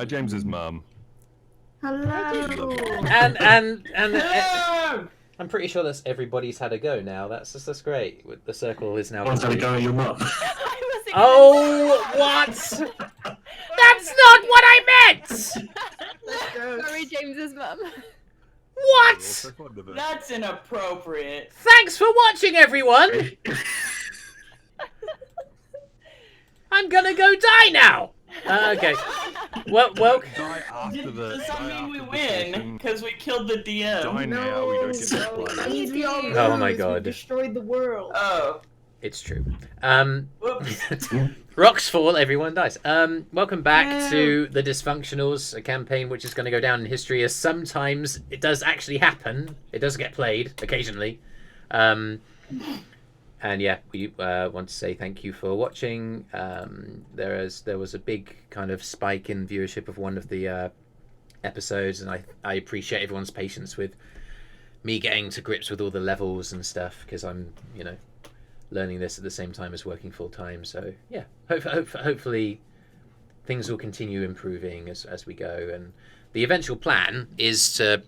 Hi, James's mum. Hello. And I'm pretty sure that's everybody's had a go now. That's great. The circle is now. One's had a go at your mum. Oh, what? That's not what I meant! Sorry, James's mum. What? That's inappropriate. Thanks for watching, everyone! I'm gonna go die now! Okay. Well. Die after the. Does that mean we win? Because we killed the DM. Die now, we don't get to play. Oh my god. We destroyed the world. Oh. It's true. Whoops. Rocks fall, everyone dies. Welcome back to the Dysfunctionals, a campaign which is going to go down in history as sometimes it does actually happen. It does get played occasionally. And yeah, we want to say thank you for watching. There was a big kind of spike in viewership of one of the episodes, and I appreciate everyone's patience with me getting to grips with all the levels and stuff, because I'm, learning this at the same time as working full time. So yeah, hopefully things will continue improving as we go. And the eventual plan is to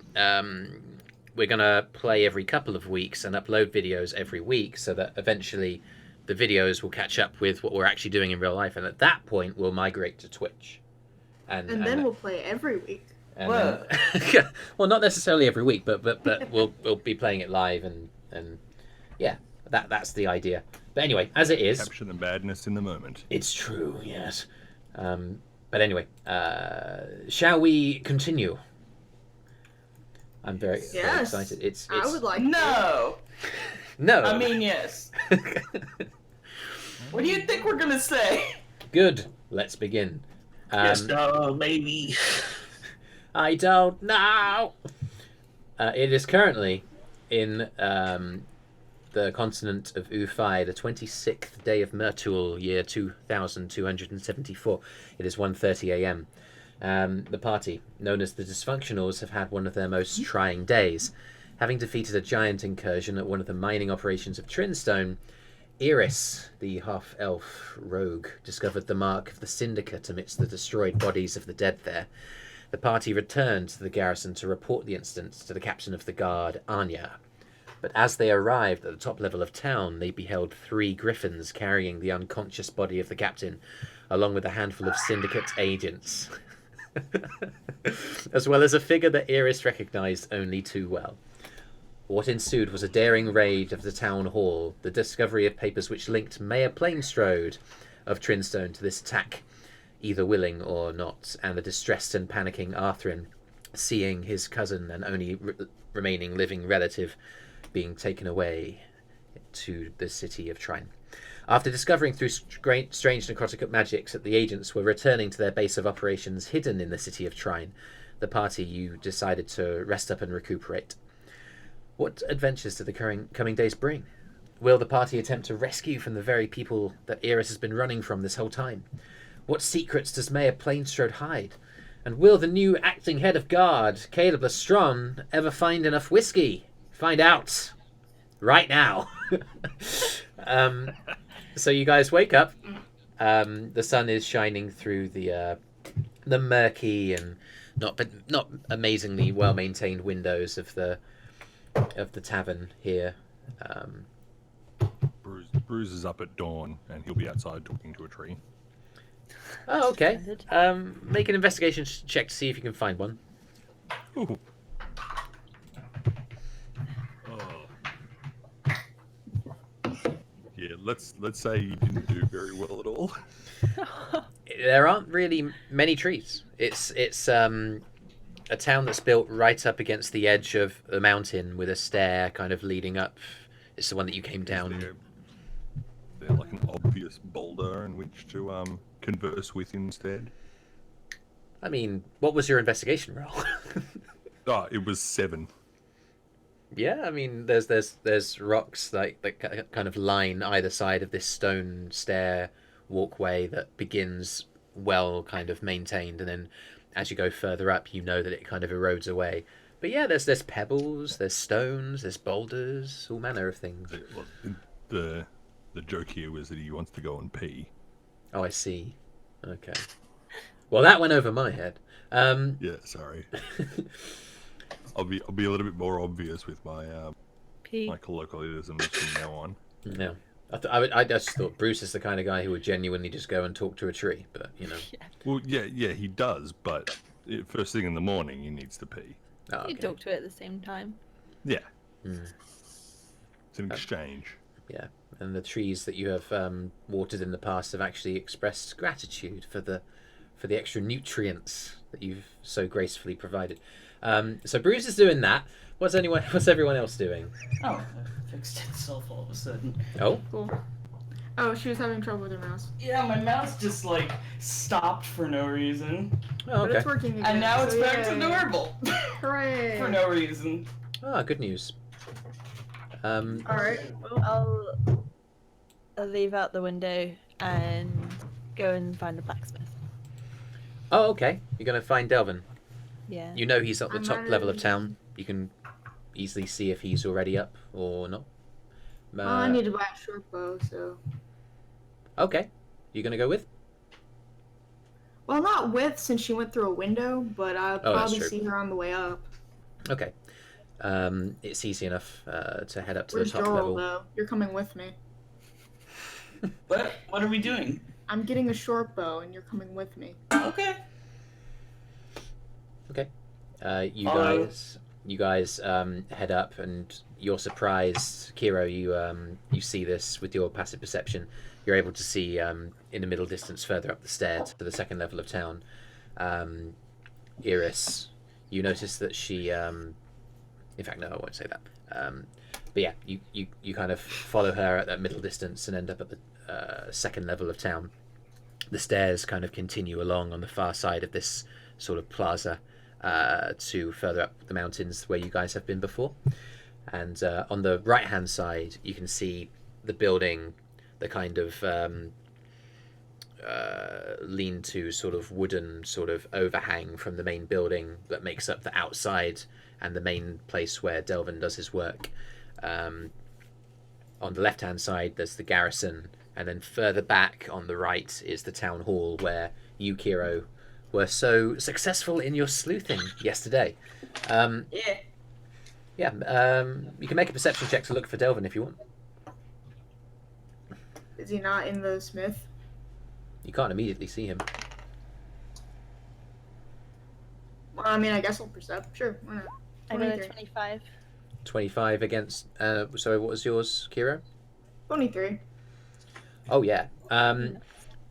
we're gonna play every couple of weeks and upload videos every week, so that eventually the videos will catch up with what we're actually doing in real life. And at that point, we'll migrate to Twitch. And then we'll play every week. And well, not necessarily every week, but we'll be playing it live and yeah. That's the idea. But anyway, as it is... Capture the madness in the moment. It's true, yes. But anyway, shall we continue? I'm very excited. I would like No! No! I mean, yes. What do you think we're gonna say? Good. Let's begin. Yes, no, maybe. I don't know! It is currently in... the continent of Ufai, the 26th day of Myrtul, year 2274. It is 1:30 a.m. The party, known as the Dysfunctionals, have had one of their most trying days. Having defeated a giant incursion at one of the mining operations of Trinstone, Eirys, the half-elf rogue, discovered the mark of the Syndicate amidst the destroyed bodies of the dead there. The party returned to the garrison to report the incident to the captain of the guard, Anya. But as they arrived at the top level of town, they beheld 3 griffins carrying the unconscious body of the captain, along with a handful of Syndicate agents, as well as a figure that Eirys recognised only too well. What ensued was a daring raid of the town hall, the discovery of papers which linked Mayor Plainstrode of Trinstone to this attack, either willing or not, and the distressed and panicking Arthrin, seeing his cousin and only remaining living relative being taken away to the city of Trine. After discovering through strange necrotic magics that the agents were returning to their base of operations hidden in the city of Trine, the party decided to rest up and recuperate. What adventures do the coming days bring? Will the party attempt to rescue from the very people that Eirys has been running from this whole time? What secrets does Mayor Plainstrode hide? And will the new acting head of guard, Caleb Lestron, ever find enough whiskey? Find out right now. So you guys wake up. The sun is shining through the murky and not amazingly well maintained windows of the tavern here. Brüz is up at dawn, and he'll be outside talking to a tree. Oh, okay. Make an investigation check to see if you can find one. Ooh. Yeah, let's say you didn't do very well at all. There aren't really many trees. It's a town that's built right up against the edge of the mountain with a stair kind of leading up. It's the one that you came down. They're like an obvious boulder in which to converse with instead. I mean, what was your investigation roll? Oh, it was 7. Yeah, I mean, there's rocks that kind of line either side of this stone stair walkway that begins well kind of maintained, and then as you go further up, you know that it kind of erodes away. But yeah, there's pebbles, there's stones, there's boulders, all manner of things. The joke here was that he wants to go and pee. Oh, I see. Okay. Well, that went over my head. Yeah, sorry. I'll be a little bit more obvious with my P. my colloquialisms from now on. No. I just thought Brüz is the kind of guy who would genuinely just go and talk to a tree, but, you know. Well, yeah, he does, but first thing in the morning he needs to pee. Oh, okay. You talk to it at the same time. Yeah. Mm. It's an exchange. Yeah, and the trees that you have watered in the past have actually expressed gratitude for the extra nutrients that you've so gracefully provided. So Brüz is doing that. What's everyone else doing? Oh, it fixed itself all of a sudden. Oh, Cool. Oh, she was having trouble with her mouse. Yeah, my mouse just like stopped for no reason, oh But okay. it's working again. and now it's so back to yay. normal Hooray! for no reason. Ah, good news. Alright, well, I'll leave out the window and go and find the blacksmith. Oh, okay. You're going to find Delvin. Yeah. You know he's at the I'm top not level of really- town. You can easily see if he's already up or not. I need to buy a short bow, so... Okay. You going to go with? Well, not with, since she went through a window, but I'll Oh, that's probably true. see her on the way up. Okay. It's easy enough to head up to Where's the top Joril, level. though? You're coming with me. What are we doing? I'm getting a short bow, and you're coming with me. Okay. You guys head up, and you're surprised, Kyro. You see this with your passive perception. You're able to see in the middle distance, further up the stairs to the second level of town, Eirys. You notice that she. In fact, no, I won't say that. But yeah, you kind of follow her at that middle distance and end up at the second level of town. The stairs kind of continue along on the far side of this sort of plaza to further up the mountains where you guys have been before. And on the right-hand side, you can see the building, the kind of lean-to sort of wooden sort of overhang from the main building that makes up the outside and the main place where Delvin does his work. On the left-hand side, there's the garrison, and then further back on the right is the town hall where you, Kyro, were so successful in your sleuthing yesterday. Yeah. Yeah, you can make a perception check to look for Delvin if you want. Is he not in the smith? You can't immediately see him. Well, I mean, I guess I'll percept. Sure, why not? I got a 23. 25. 25 against... sorry, what was yours, Kyro? 23. Oh, yeah.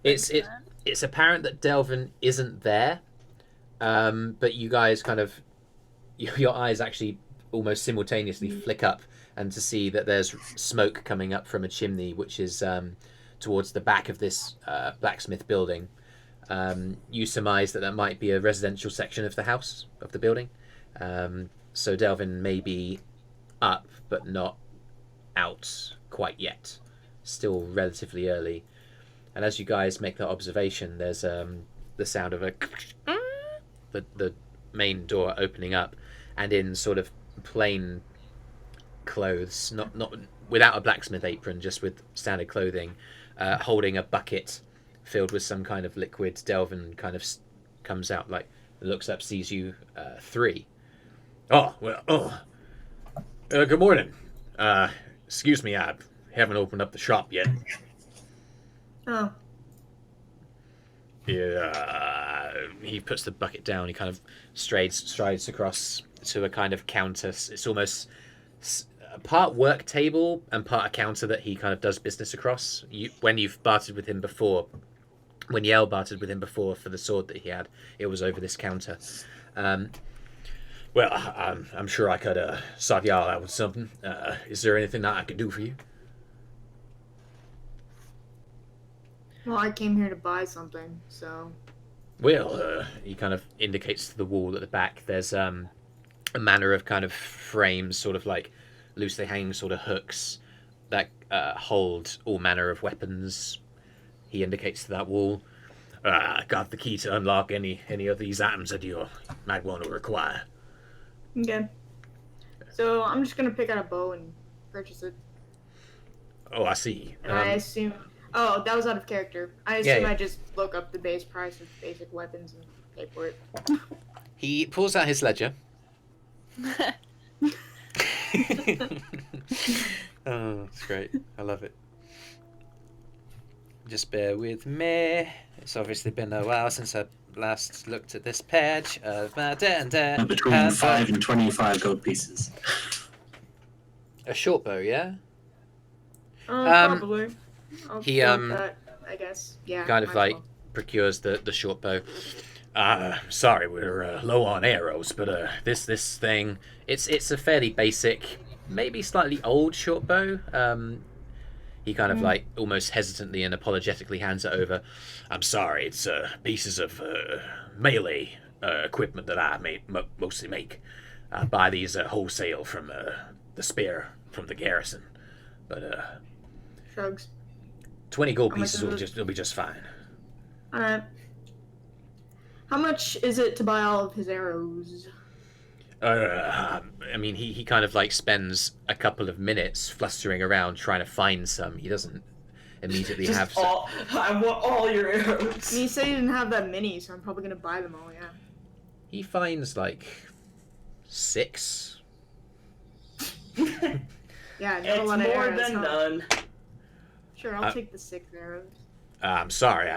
It's apparent that Delvin isn't there, but you guys kind of... Your eyes actually almost simultaneously flick up and to see that there's smoke coming up from a chimney, which is towards the back of this blacksmith building. You surmise that might be a residential section of the house, of the building. So Delvin may be up, but not out quite yet. Still relatively early. And as you guys make that observation, there's the sound of the main door opening up, and in sort of plain clothes, not without a blacksmith apron, just with standard clothing, holding a bucket filled with some kind of liquid, Delvin kind of comes out, like, looks up, sees you three. Oh, well, good morning. Excuse me, I haven't opened up the shop yet. Oh. Yeah, he puts the bucket down. He kind of strides across to a kind of counter. It's almost part work table and part a counter that he kind of does business across. When you've bartered with him before, when Yale bartered with him before for the sword that he had, it was over this counter. Well, I'm sure I could sort y'all out with something. Is there anything that I could do for you? Well, I came here to buy something, so... Well, he kind of indicates to the wall at the back. There's a manner of kind of frames, sort of like loosely hanging sort of hooks that hold all manner of weapons. He indicates to that wall. Got the key to unlock any of these items that you might want to require. Okay. So, I'm just gonna pick out a bow and purchase it. Oh, I see. And I Oh, that was out of character. I assume yeah. I just look up the base price of basic weapons and pay for it. He pulls out his ledger. Oh, it's great. I love it. Just bear with me. It's obviously been a while since I last looked at this page of my Between 5 and 25 gold pieces. A short bow, yeah? Probably. I'll he, go with that, I guess. Yeah. kind of might as like well. procures the short bow. Sorry, we're low on arrows, but this thing, it's a fairly basic, maybe slightly old short bow. He kind of like almost hesitantly and apologetically hands it over. I'm sorry, it's pieces of melee equipment that I mostly make. I buy these wholesale from the spare from the garrison, but Shrugs. 20 gold How much pieces is it? will be just fine. Alright. How much is it to buy all of his arrows? I mean, he kind of like spends a couple of minutes flustering around trying to find some. He doesn't immediately have Just some. I want all your I mean, arrows. you said he didn't have that many, so I'm probably gonna buy them all, yeah. He finds like 6. Yeah, not a It's lot of more arrows, than huh? none. Sure, I'll take the 6 arrows. I'm sorry.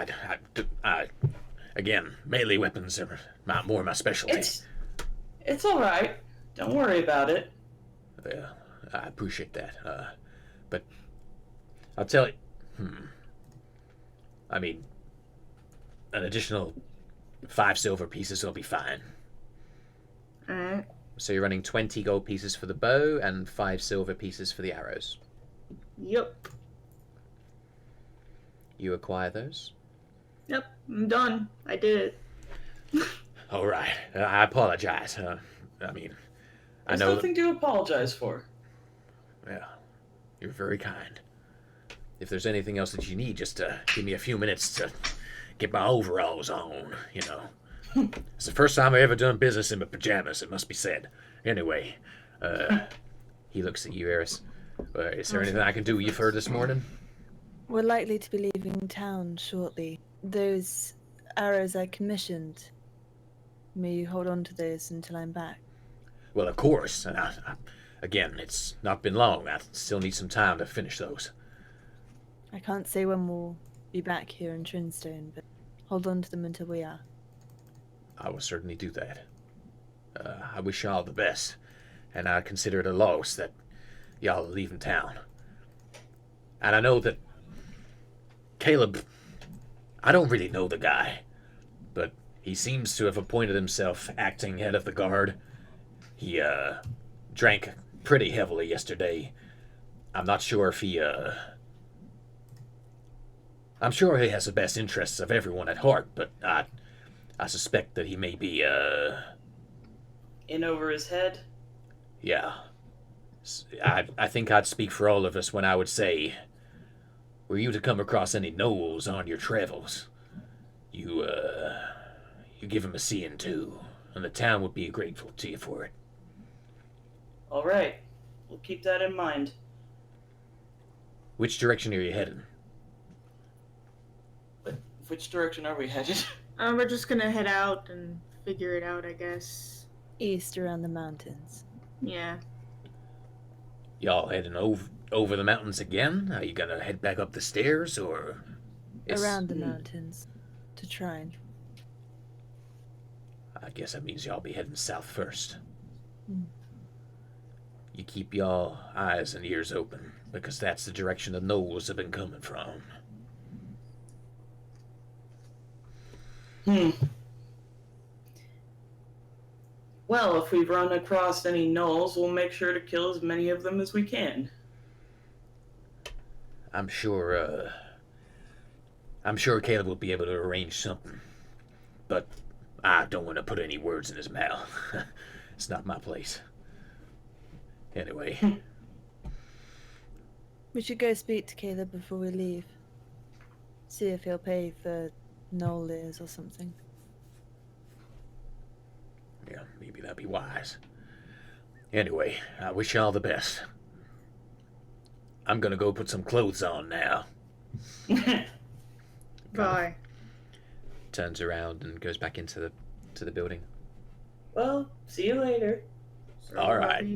Again, melee weapons are more my specialty. It's all right. Don't worry about it. Yeah, I appreciate that. But I'll tell you. I mean, an additional 5 silver pieces will be fine. Alright. So you're running 20 gold pieces for the bow and 5 silver pieces for the arrows. Yep. You acquire those? Yep, I'm done. I did it. All right. I apologize. I mean, I There's know. nothing to apologize for. Yeah, you're very kind. If there's anything else that you need, just give me a few minutes to get my overalls on. You know, it's the first time I've ever done business in my pajamas. It must be said. Anyway, he looks at you, Eirys. Is there anything I can do you for this morning? We're likely to be leaving town shortly. Those arrows I commissioned, may you hold on to those until I'm back? Well, of course. Again, it's not been long. I still need some time to finish those. I can't say when we'll be back here in Trinstone, but hold on to them until we are. I will certainly do that. I wish y'all the best, and I consider it a loss that y'all are leaving town. And I know that Caleb, I don't really know the guy, but he seems to have appointed himself acting head of the guard. He drank pretty heavily yesterday. I'm not sure if he I'm sure he has the best interests of everyone at heart, but I suspect that he may be In over his head. yeah. I think I'd speak for all of us when I would say, were you to come across any gnolls on your travels, you give him a seeing too, and the town would be grateful to you for it. All right. We'll keep that in mind. Which direction are you heading? But which direction are we headed? We're just gonna head out and figure it out, I guess. East around the mountains. Yeah. Y'all heading over the mountains again? Are you gonna head back up the stairs, or... Around the mountains. To try. I guess that means y'all be heading south first. Hmm. You keep your eyes and ears open, because that's the direction the gnolls have been coming from. Well, if we run across any gnolls, we'll make sure to kill as many of them as we can. I'm sure Caleb will be able to arrange something. But I don't want to put any words in his mouth. It's not my place. Anyway, We should go speak to Caleb before we leave. See if he'll pay for gnoll ears or something. yeah, maybe that'd be wise. Anyway, I wish y'all the best. I'm gonna go put some clothes on now. Bye. Turns around and goes back into the building. Well, see you later. So All right. Are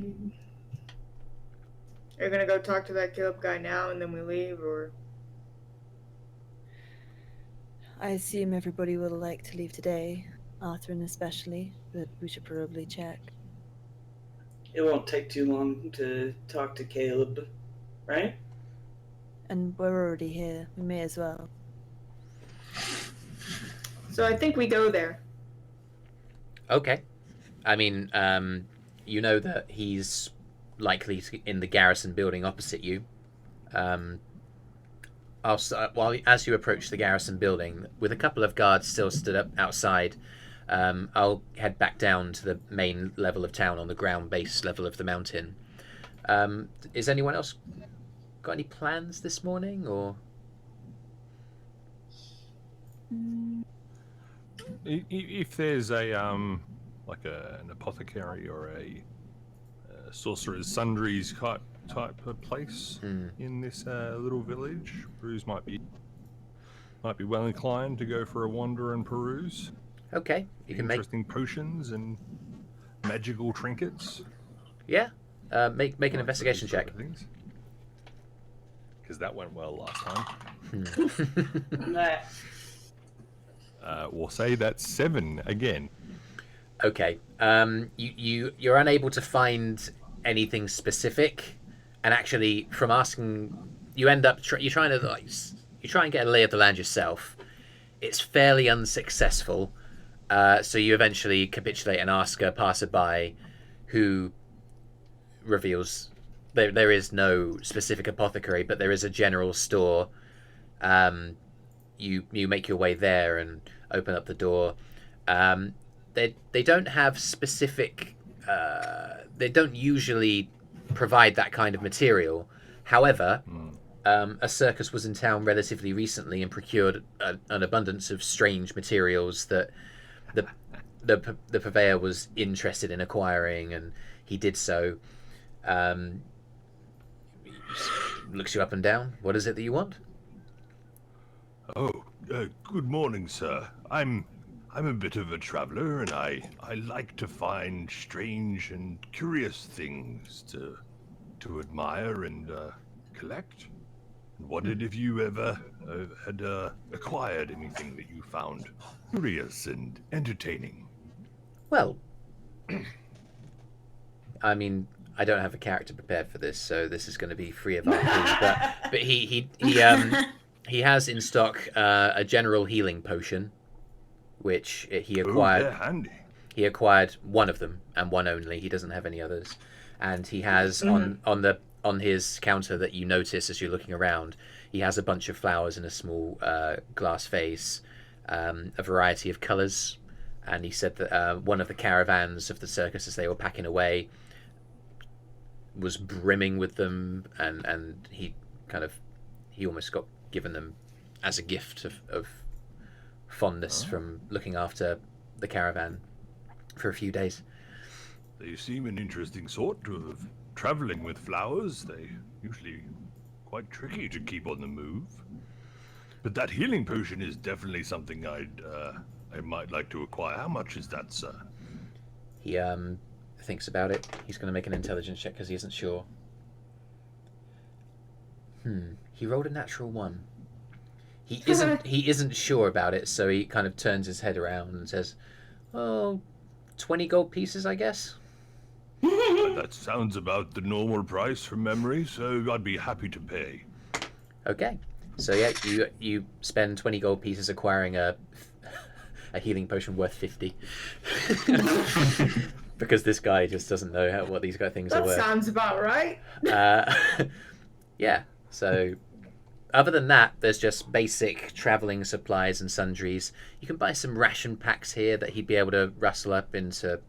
you gonna go talk to that Caleb guy now and then we leave, or? I assume everybody will like to leave today, Arthrin especially, but we should probably check. It won't take too long to talk to Caleb, right? And we're already here. We may as well. So I think we go there. Okay. I mean, you know that he's likely in the garrison building opposite you. As you approach the garrison building, with a couple of guards still stood up outside, I'll head back down to the main level of town on the ground base level of the mountain. Is anyone else got any plans this morning, or? If there's a like an apothecary or a sorcerer's sundries type of place in this little village, Brüz might be well inclined to go for a wander and peruse. Okay, you can make interesting potions and magical trinkets. Yeah, make an investigation check. Because that went well last time. We'll say that's 7 again. Okay. You're unable to find anything specific, and actually, from asking, you end up you try and get a lay of the land yourself. It's fairly unsuccessful. So you eventually capitulate and ask a passerby, who reveals there is no specific apothecary, but there is a general store. You make your way there and open up the door. They don't have specific. They don't usually provide that kind of material. However, a circus was in town relatively recently and procured an abundance of strange materials that the purveyor was interested in acquiring, and he did so. Looks you up and down. What is it that you want? Oh, good morning, sir. I'm a bit of a traveler, and I like to find strange and curious things to admire and collect. And wondered if you ever had acquired anything that you found curious and entertaining. Well, I mean, I don't have a character prepared for this, so this is going to be free of RP. but he has in stock a general healing potion, which he acquired. Oh, they're handy. He acquired one of them and one only. He doesn't have any others, and he has on his counter that you notice as you're looking around. He has a bunch of flowers in a small glass vase, a variety of colours, and he said that one of the caravans of the circus, as they were packing away, was brimming with them, and he almost got given them as a gift of fondness from looking after the caravan for a few days. They seem an interesting sort to have traveling with flowers. They usually quite tricky to keep on the move. But that healing potion is definitely something I might like to acquire. How much is that, sir? He thinks about it. He's going to make an intelligence check because he isn't sure. He rolled a natural 1. He isn't sure about it, so he kind of turns his head around and says, "Oh, 20 gold pieces, I guess." That sounds about the normal price from memory, so I'd be happy to pay. Okay. So yeah, you spend 20 gold pieces acquiring a healing potion worth 50. Because this guy just doesn't know what these things are worth. That sounds about right. Yeah. So other than that, there's just basic traveling supplies and sundries. You can buy some ration packs here that he'd be able to rustle up into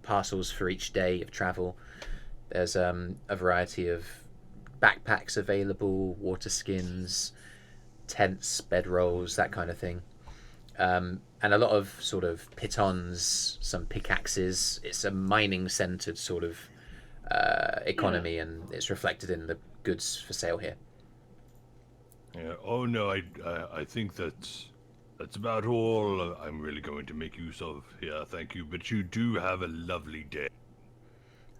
parcels for each day of travel. There's a variety of backpacks available, water skins, tents, bedrolls, that kind of thing. And a lot of sort of pitons, some pickaxes. It's a mining-centered sort of economy, and it's reflected in the goods for sale here. Yeah. Oh no, I think that's about all I'm really going to make use of here. Thank you. But you do have a lovely day.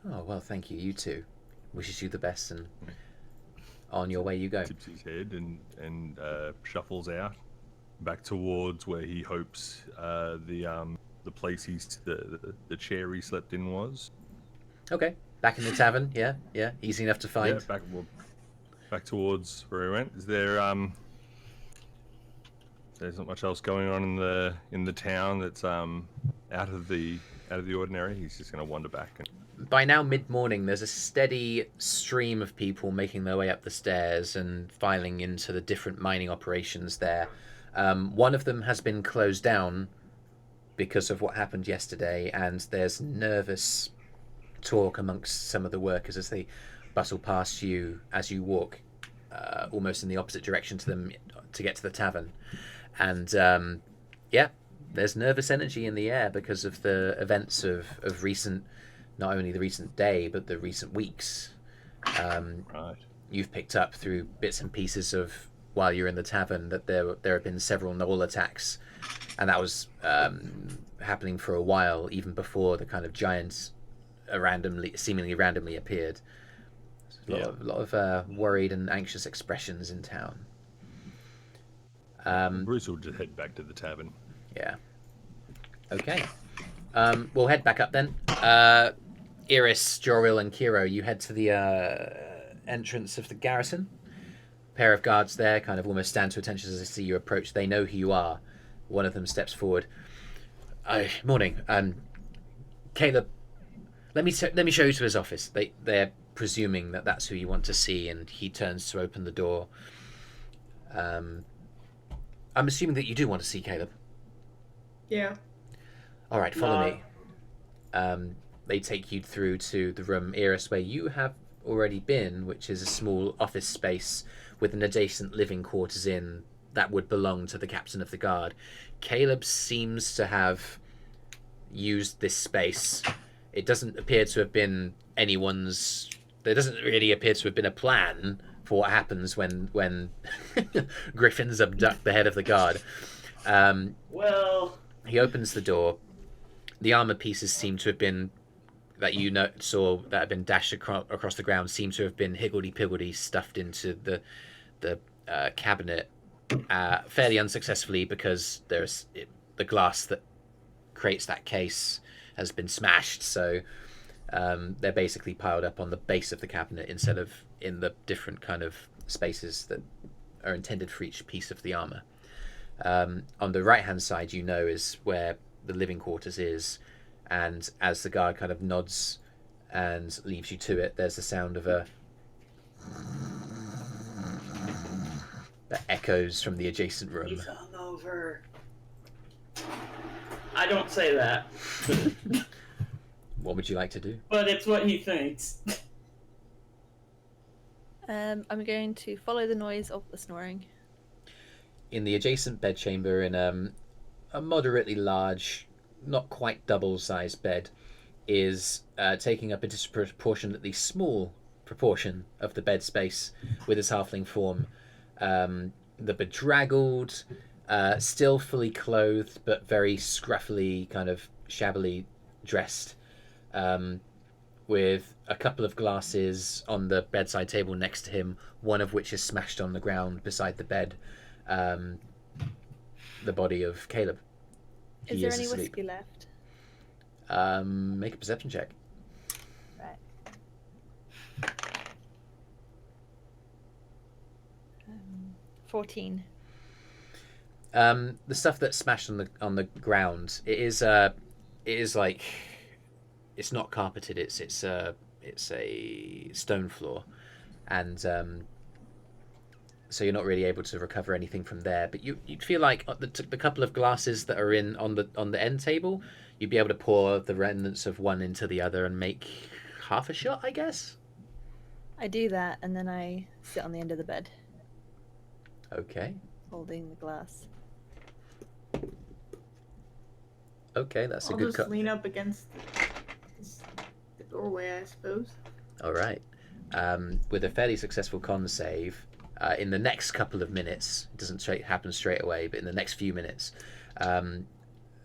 Oh, well, thank you. You too. Wishes you the best, and on your way you go. Tips his head and shuffles out back towards where he hopes the place the chair he slept in was. Okay. Back in the tavern. Yeah. Easy enough to find. Yeah, back towards where he went. Is there there's not much else going on in the town that's out of the ordinary? He's just going to wander back. By now, mid-morning, there's a steady stream of people making their way up the stairs and filing into the different mining operations there. One of them has been closed down because of what happened yesterday, and there's nervous talk amongst some of the workers as they bustle past you as you walk almost in the opposite direction to them to get to the tavern. And there's nervous energy in the air because of the events of recent, not only the recent day, but the recent weeks. Right. You've picked up through bits and pieces of while you're in the tavern that there have been several gnoll attacks, and that was happening for a while, even before the kind of giants seemingly randomly appeared. A lot of worried and anxious expressions in town. Brüz will just head back to the tavern. Yeah. Okay. We'll head back up then. Eirys, Joril, and Kyro, you head to the entrance of the garrison. Pair of guards there kind of almost stand to attention as they see you approach. They know who you are. One of them steps forward. Morning. Caleb, let me show you to his office. They're presuming that that's who you want to see, and he turns to open the door. I'm assuming that you do want to see Caleb. Yeah. All right, follow me. They take you through to the room, Eirys, where you have already been, which is a small office space with an adjacent living quarters in that would belong to the captain of the guard. Caleb seems to have used this space. It doesn't appear to have been anyone's... There doesn't really appear to have been a plan for what happens when griffins abduct the head of the guard. Well... He opens the door. The armor pieces seem to have been... that you saw that have been dashed across the ground seem to have been higgledy-piggledy stuffed into the cabinet fairly unsuccessfully because the glass that creates that case has been smashed, so they're basically piled up on the base of the cabinet instead of in the different kind of spaces that are intended for each piece of the armor. On the right-hand side, is where the living quarters is, and as the guard kind of nods and leaves you to it, there's the sound of that echoes from the adjacent room. He's hungover. I don't say that. What would you like to do? But it's what he thinks. I'm going to follow the noise of the snoring. In the adjacent bedchamber, in a moderately large, not quite double-sized bed, is taking up a disproportionately small proportion of the bed space with his halfling form. The bedraggled, still fully clothed, but very scruffily, kind of shabbily dressed, with a couple of glasses on the bedside table next to him, one of which is smashed on the ground beside the bed. The body of Caleb. Is there any whiskey left? Make a perception check. Right. 14. The stuff that's smashed on the ground, it is like, it's not carpeted. It's a stone floor, and so you're not really able to recover anything from there. But you'd feel like the couple of glasses that are on the end table, you'd be able to pour the remnants of one into the other and make half a shot, I guess. I do that, and then I sit on the end of the bed, Okay. holding the glass. Okay, that's I'll a good just lean up against the doorway, I suppose. All right. With a fairly successful con save, in the next couple of minutes, it doesn't happen straight away, but in the next few minutes,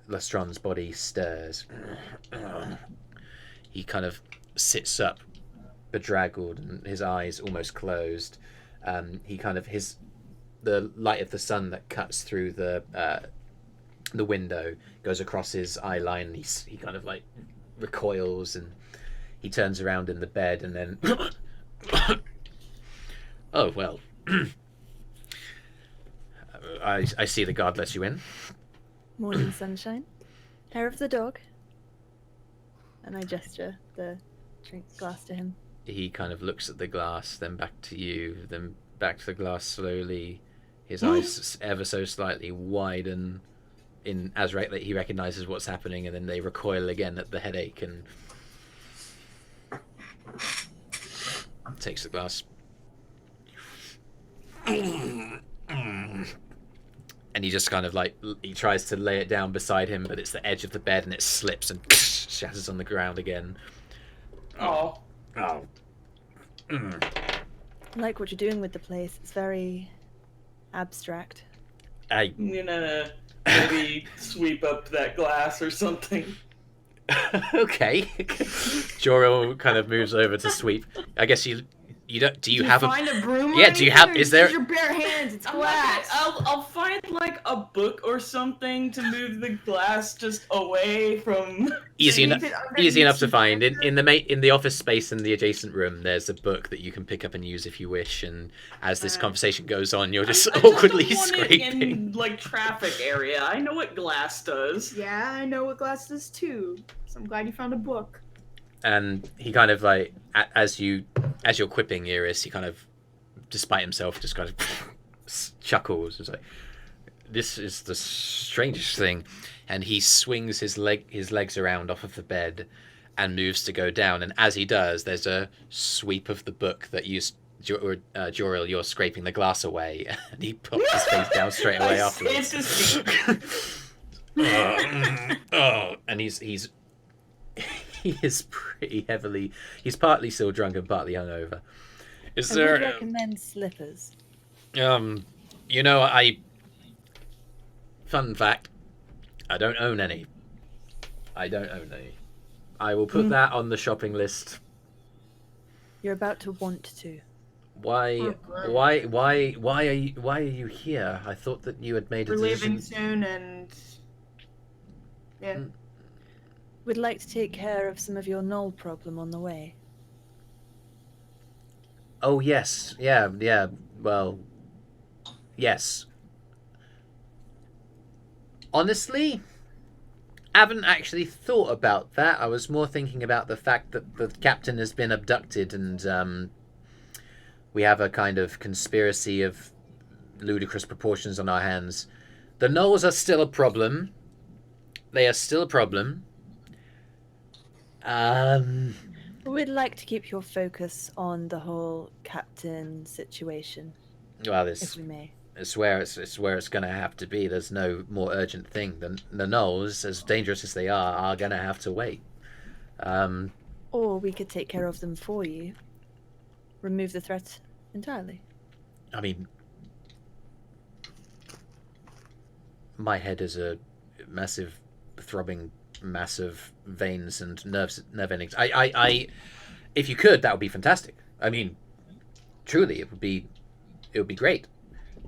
Lestron's body stirs. He kind of sits up, bedraggled, and his eyes almost closed. He kind of the light of the sun that cuts through the window goes across his eye line, and he kind of like recoils, and he turns around in the bed, and then oh well. I see the guard lets you in. Morning sunshine. Hair of the dog. And I gesture the drink glass to him. He kind of looks at the glass, then back to you, then back to the glass slowly. His eyes ever so slightly widen as he recognizes what's happening, and then they recoil again at the headache, and takes the glass. And he just kind of like, he tries to lay it down beside him, but it's the edge of the bed, and it slips and shatters on the ground again. Oh. Oh. I like what you're doing with the place. It's very abstract. I'm gonna maybe sweep up that glass or something. Okay. Joril kind of moves over to sweep. I guess you don't. Do you have find a broom? Yeah. Do you have? Is there? Use your bare hands. It's glass. I'll find like a book or something to move the glass just away from. Easy enough to find. In the office space in the adjacent room, there's a book that you can pick up and use if you wish. And as this conversation goes on, you're just awkwardly scraping. In like traffic area. I know what glass does. Yeah, I know what glass does too. So I'm glad you found a book. And he kind of like, as you're quipping, Eirys, he kind of, despite himself, just kind of chuckles. It's like, this is the strangest thing. And he swings his legs around off of the bed and moves to go down. And as he does, there's a sweep of the book that Joril, you're scraping the glass away. And he pops his face down straight away afterwards. And he is pretty heavily. He's partly still drunk and partly hungover. I would recommend slippers. Fun fact, I don't own any. I will put that on the shopping list. You're about to want to. Why are you here? I thought that you had made a We're decision. leaving soon, and yeah. We'd like to take care of some of your gnoll problem on the way. Oh, yes. Yeah. Well, yes. Honestly, I haven't actually thought about that. I was more thinking about the fact that the captain has been abducted, and we have a kind of conspiracy of ludicrous proportions on our hands. The gnolls are still a problem. They are still a problem. We'd like to keep your focus on the whole captain situation, Well, if we may. it's where it's going to have to be. There's no more urgent thing than the gnolls, as dangerous as they are going to have to wait. Or we could take care of them for you. Remove the threat entirely. I mean, my head is a massive throbbing mass of veins and nerve endings. I if you could, that would be fantastic. I mean, truly, it would be great.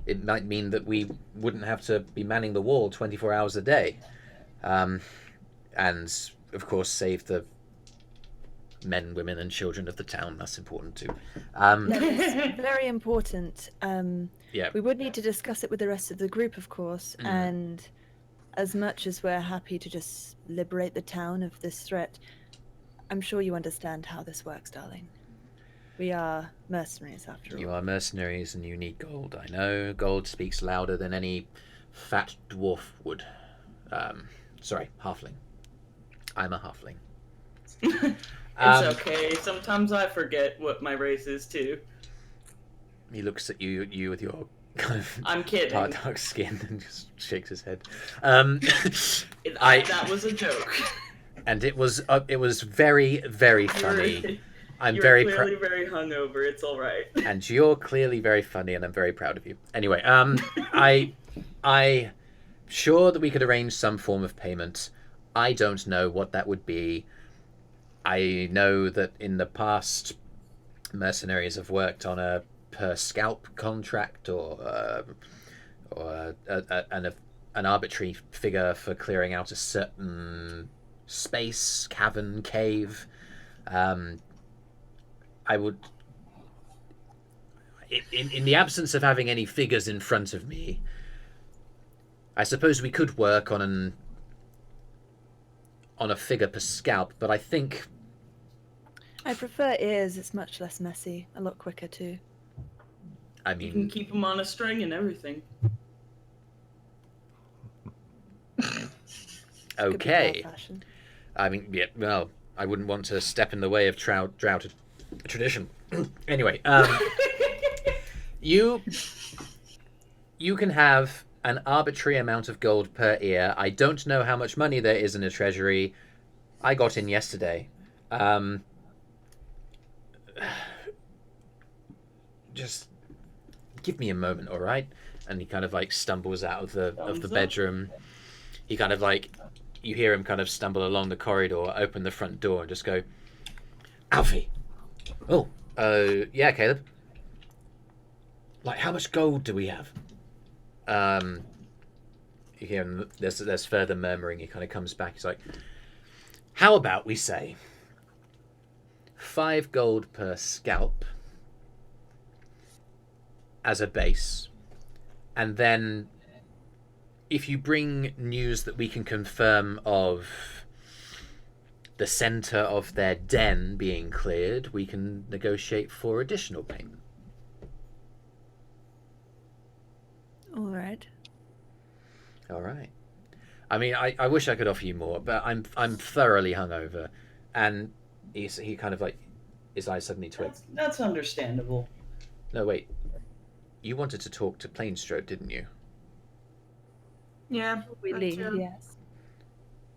It might mean that we wouldn't have to be manning the wall 24 hours a day, and of course save the men, women, and children of the town. That's important too. That is very important. Yeah. We would need to discuss it with the rest of the group, of course, and as much as we're happy to just liberate the town of this threat, I'm sure you understand how this works, darling. We are mercenaries, after all. You are mercenaries and you need gold. I know gold speaks louder than any fat dwarf would. Sorry, halfling. I'm a halfling. It's okay. Sometimes I forget what my race is too. He looks at you with your kind of I'm kidding. dark skin and just shakes his head. That was a joke. And it was very, very funny. I'm You're very clearly very hungover. It's all right. and you're clearly very funny, and I'm very proud of you. Anyway, I sure that we could arrange some form of payment. I don't know what that would be. I know that in the past, mercenaries have worked on a per scalp contract or an arbitrary figure for clearing out a certain space, cavern, cave. I would, in the absence of having any figures in front of me, I suppose we could work on a figure per scalp, but I think I prefer ears. It's much less messy, a lot quicker too. I You can mean, keep them on a string and everything. okay. Old-fashioned. I mean, yeah. Well, I wouldn't want to step in the way of Drow tradition. Anyway, you can have an arbitrary amount of gold per ear. I don't know how much money there is in a treasury. I got in yesterday. Just give me a moment, all right? And he kind of like stumbles out of the bedroom. He kind of like, you hear him kind of stumble along the corridor, open the front door, and just go, Alfie. Oh, yeah, Caleb. Like, how much gold do we have? You hear him, there's further murmuring. He kind of comes back. He's like, how about we say 5 gold per scalp as a base, and then if you bring news that we can confirm of the center of their den being cleared, we can negotiate for additional payment. All right. All right. I mean, I wish I could offer you more, but I'm thoroughly hungover, and he kind of like, his eyes suddenly twitch. That's understandable. No, wait. You wanted to talk to Plainstrode, didn't you? Yeah. We that's leave, true. yes.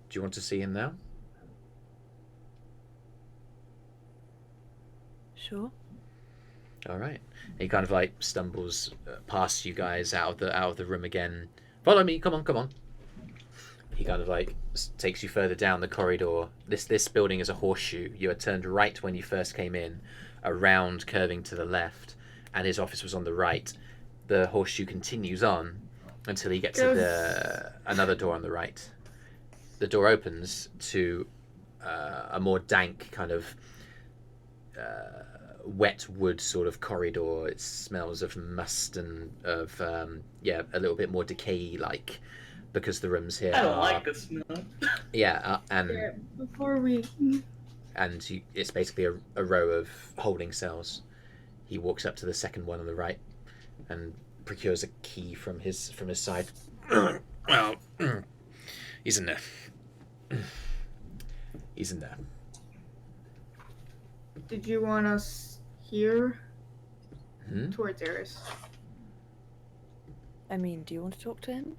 Do you want to see him now? Sure. All right. He kind of like stumbles past you guys out of the room again. Follow me. Come on. He kind of like takes you further down the corridor. This building is a horseshoe. You had turned right when you first came in, around curving to the left, and his office was on the right. The horseshoe continues on until he gets to another door on the right. The door opens to a more dank kind of wet wood sort of corridor. It smells of must and of a little bit more decay like, because the rooms here I don't like the smell. Before we. It's basically a row of holding cells. He walks up to the second one on the right and procures a key from his side. Well, he's in there. He's in there. Did you want us here? Hmm? Towards Eirys. I mean, do you want to talk to him?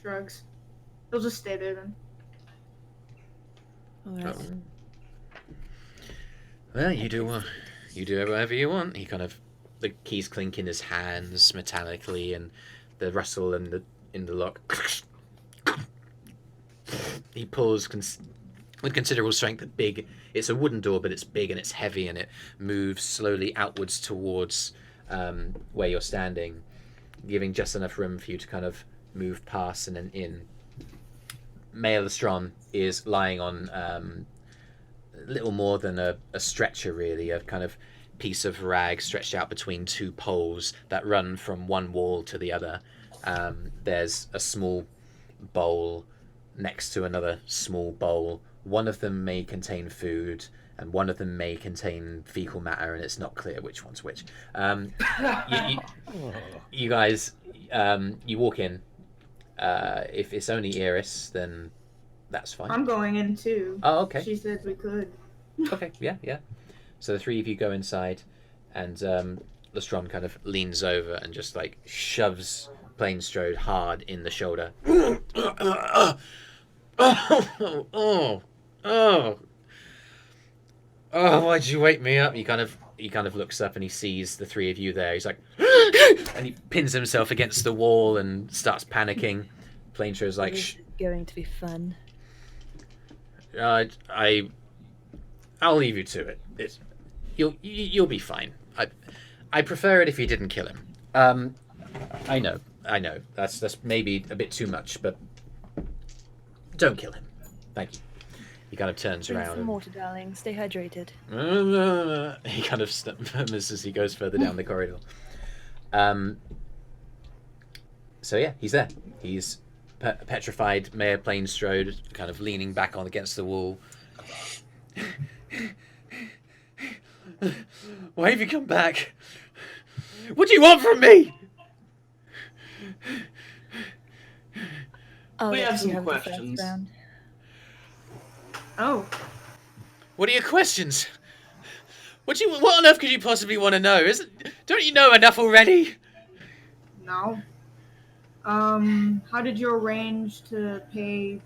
Shrugs. He'll just stay there then. All right. Well, you do whatever you want. He kind of, the keys clink in his hands metallically, and the rustle in the lock. He pulls with considerable strength. It's a wooden door, but it's big and it's heavy, and it moves slowly outwards towards where you're standing, giving just enough room for you to kind of move past and then in. Mayor Plainstrode is lying on little more than a stretcher, really, a kind of piece of rag stretched out between 2 poles that run from one wall to the other. There's a small bowl next to another small bowl. One of them may contain food, and one of them may contain fecal matter, and it's not clear which one's which. You guys, you walk in. If it's only Eirys, then that's fine. I'm going in too. Oh, okay. She said we could. Okay, yeah. So the 3 of you go inside, and Plainstrode kind of leans over and just like shoves Plainstrode hard in the shoulder. Oh. Oh, why'd you wake me up? He kind of looks up and he sees the three of you there. He's like, and he pins himself against the wall and starts panicking. Plainstrode's like, This is going to be fun. I'll leave you to it. You'll be fine. I prefer it if you didn't kill him. I know. That's maybe a bit too much, but don't kill him. Thank you. He kind of turns Drink around. some water, darling. Stay hydrated. He kind of murmurs as he goes further down the corridor. So yeah, he's there. He's petrified Mayor Plainstrode, kind of leaning back on against the wall. Why have you come back? What do you want from me? I'll We let have you some the first questions. round. Oh, What are your questions? What on earth could you possibly want to know? Don't you know enough already? no. How did you arrange to pay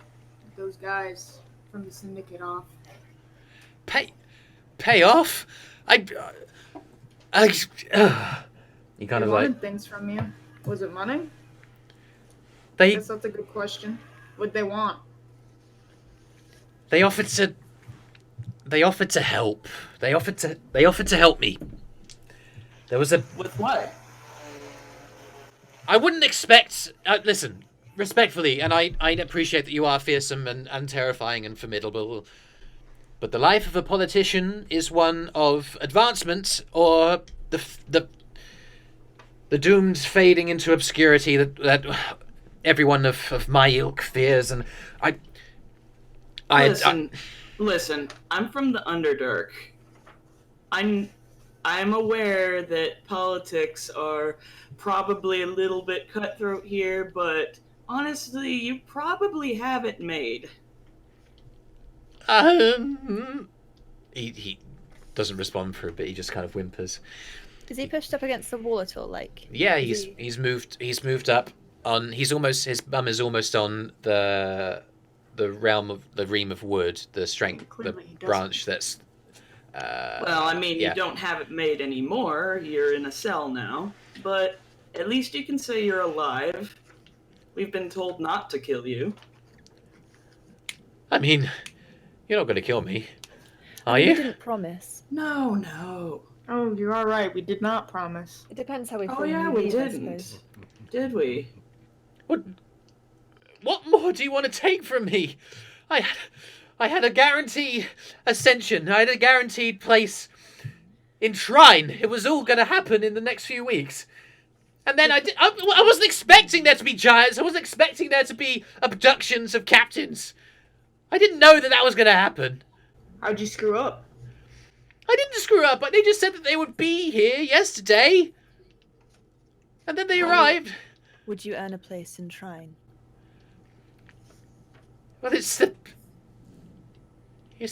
those guys from the Syndicate off? Pay off? He kind They of wanted like things from you. Was it money? they Guess that's a good question. What'd they want? they offered to help. They offered to help me. There was a With what? I wouldn't expect. Listen, respectfully, and I appreciate that you are fearsome and terrifying and formidable, but the life of a politician is one of advancement or the doomed fading into obscurity that everyone of my ilk fears, and Listen. I'm from the Underdark. I'm aware that politics are probably a little bit cutthroat here, but honestly, you probably have it made. He doesn't respond for a bit. He just kind of whimpers. Is he pushed up against the wall at all? Like, Yeah, is he's moved up on. His bum is almost on the ream of wood, the strength, the Clearly he doesn't. branch that's. Well, I mean, yeah. you don't have it made anymore. You're in a cell now, but at least you can say you're alive. We've been told not to kill you. I mean, you're not going to kill me, are We you? didn't promise. No. Oh, you're all right. We did not promise. It depends how we Oh feel yeah, when we leave, I didn't. suppose. Did we? What more do you want to take from me? I had a guaranteed ascension. I had a guaranteed place in Shrine. It was all going to happen in the next few weeks. And then I wasn't expecting there to be giants. I wasn't expecting there to be abductions of captains. I didn't know that was going to happen. How'd you screw up? I didn't screw up, but they just said that they would be here yesterday. And then they arrived. Would you earn a place in Shrine? Well, it's the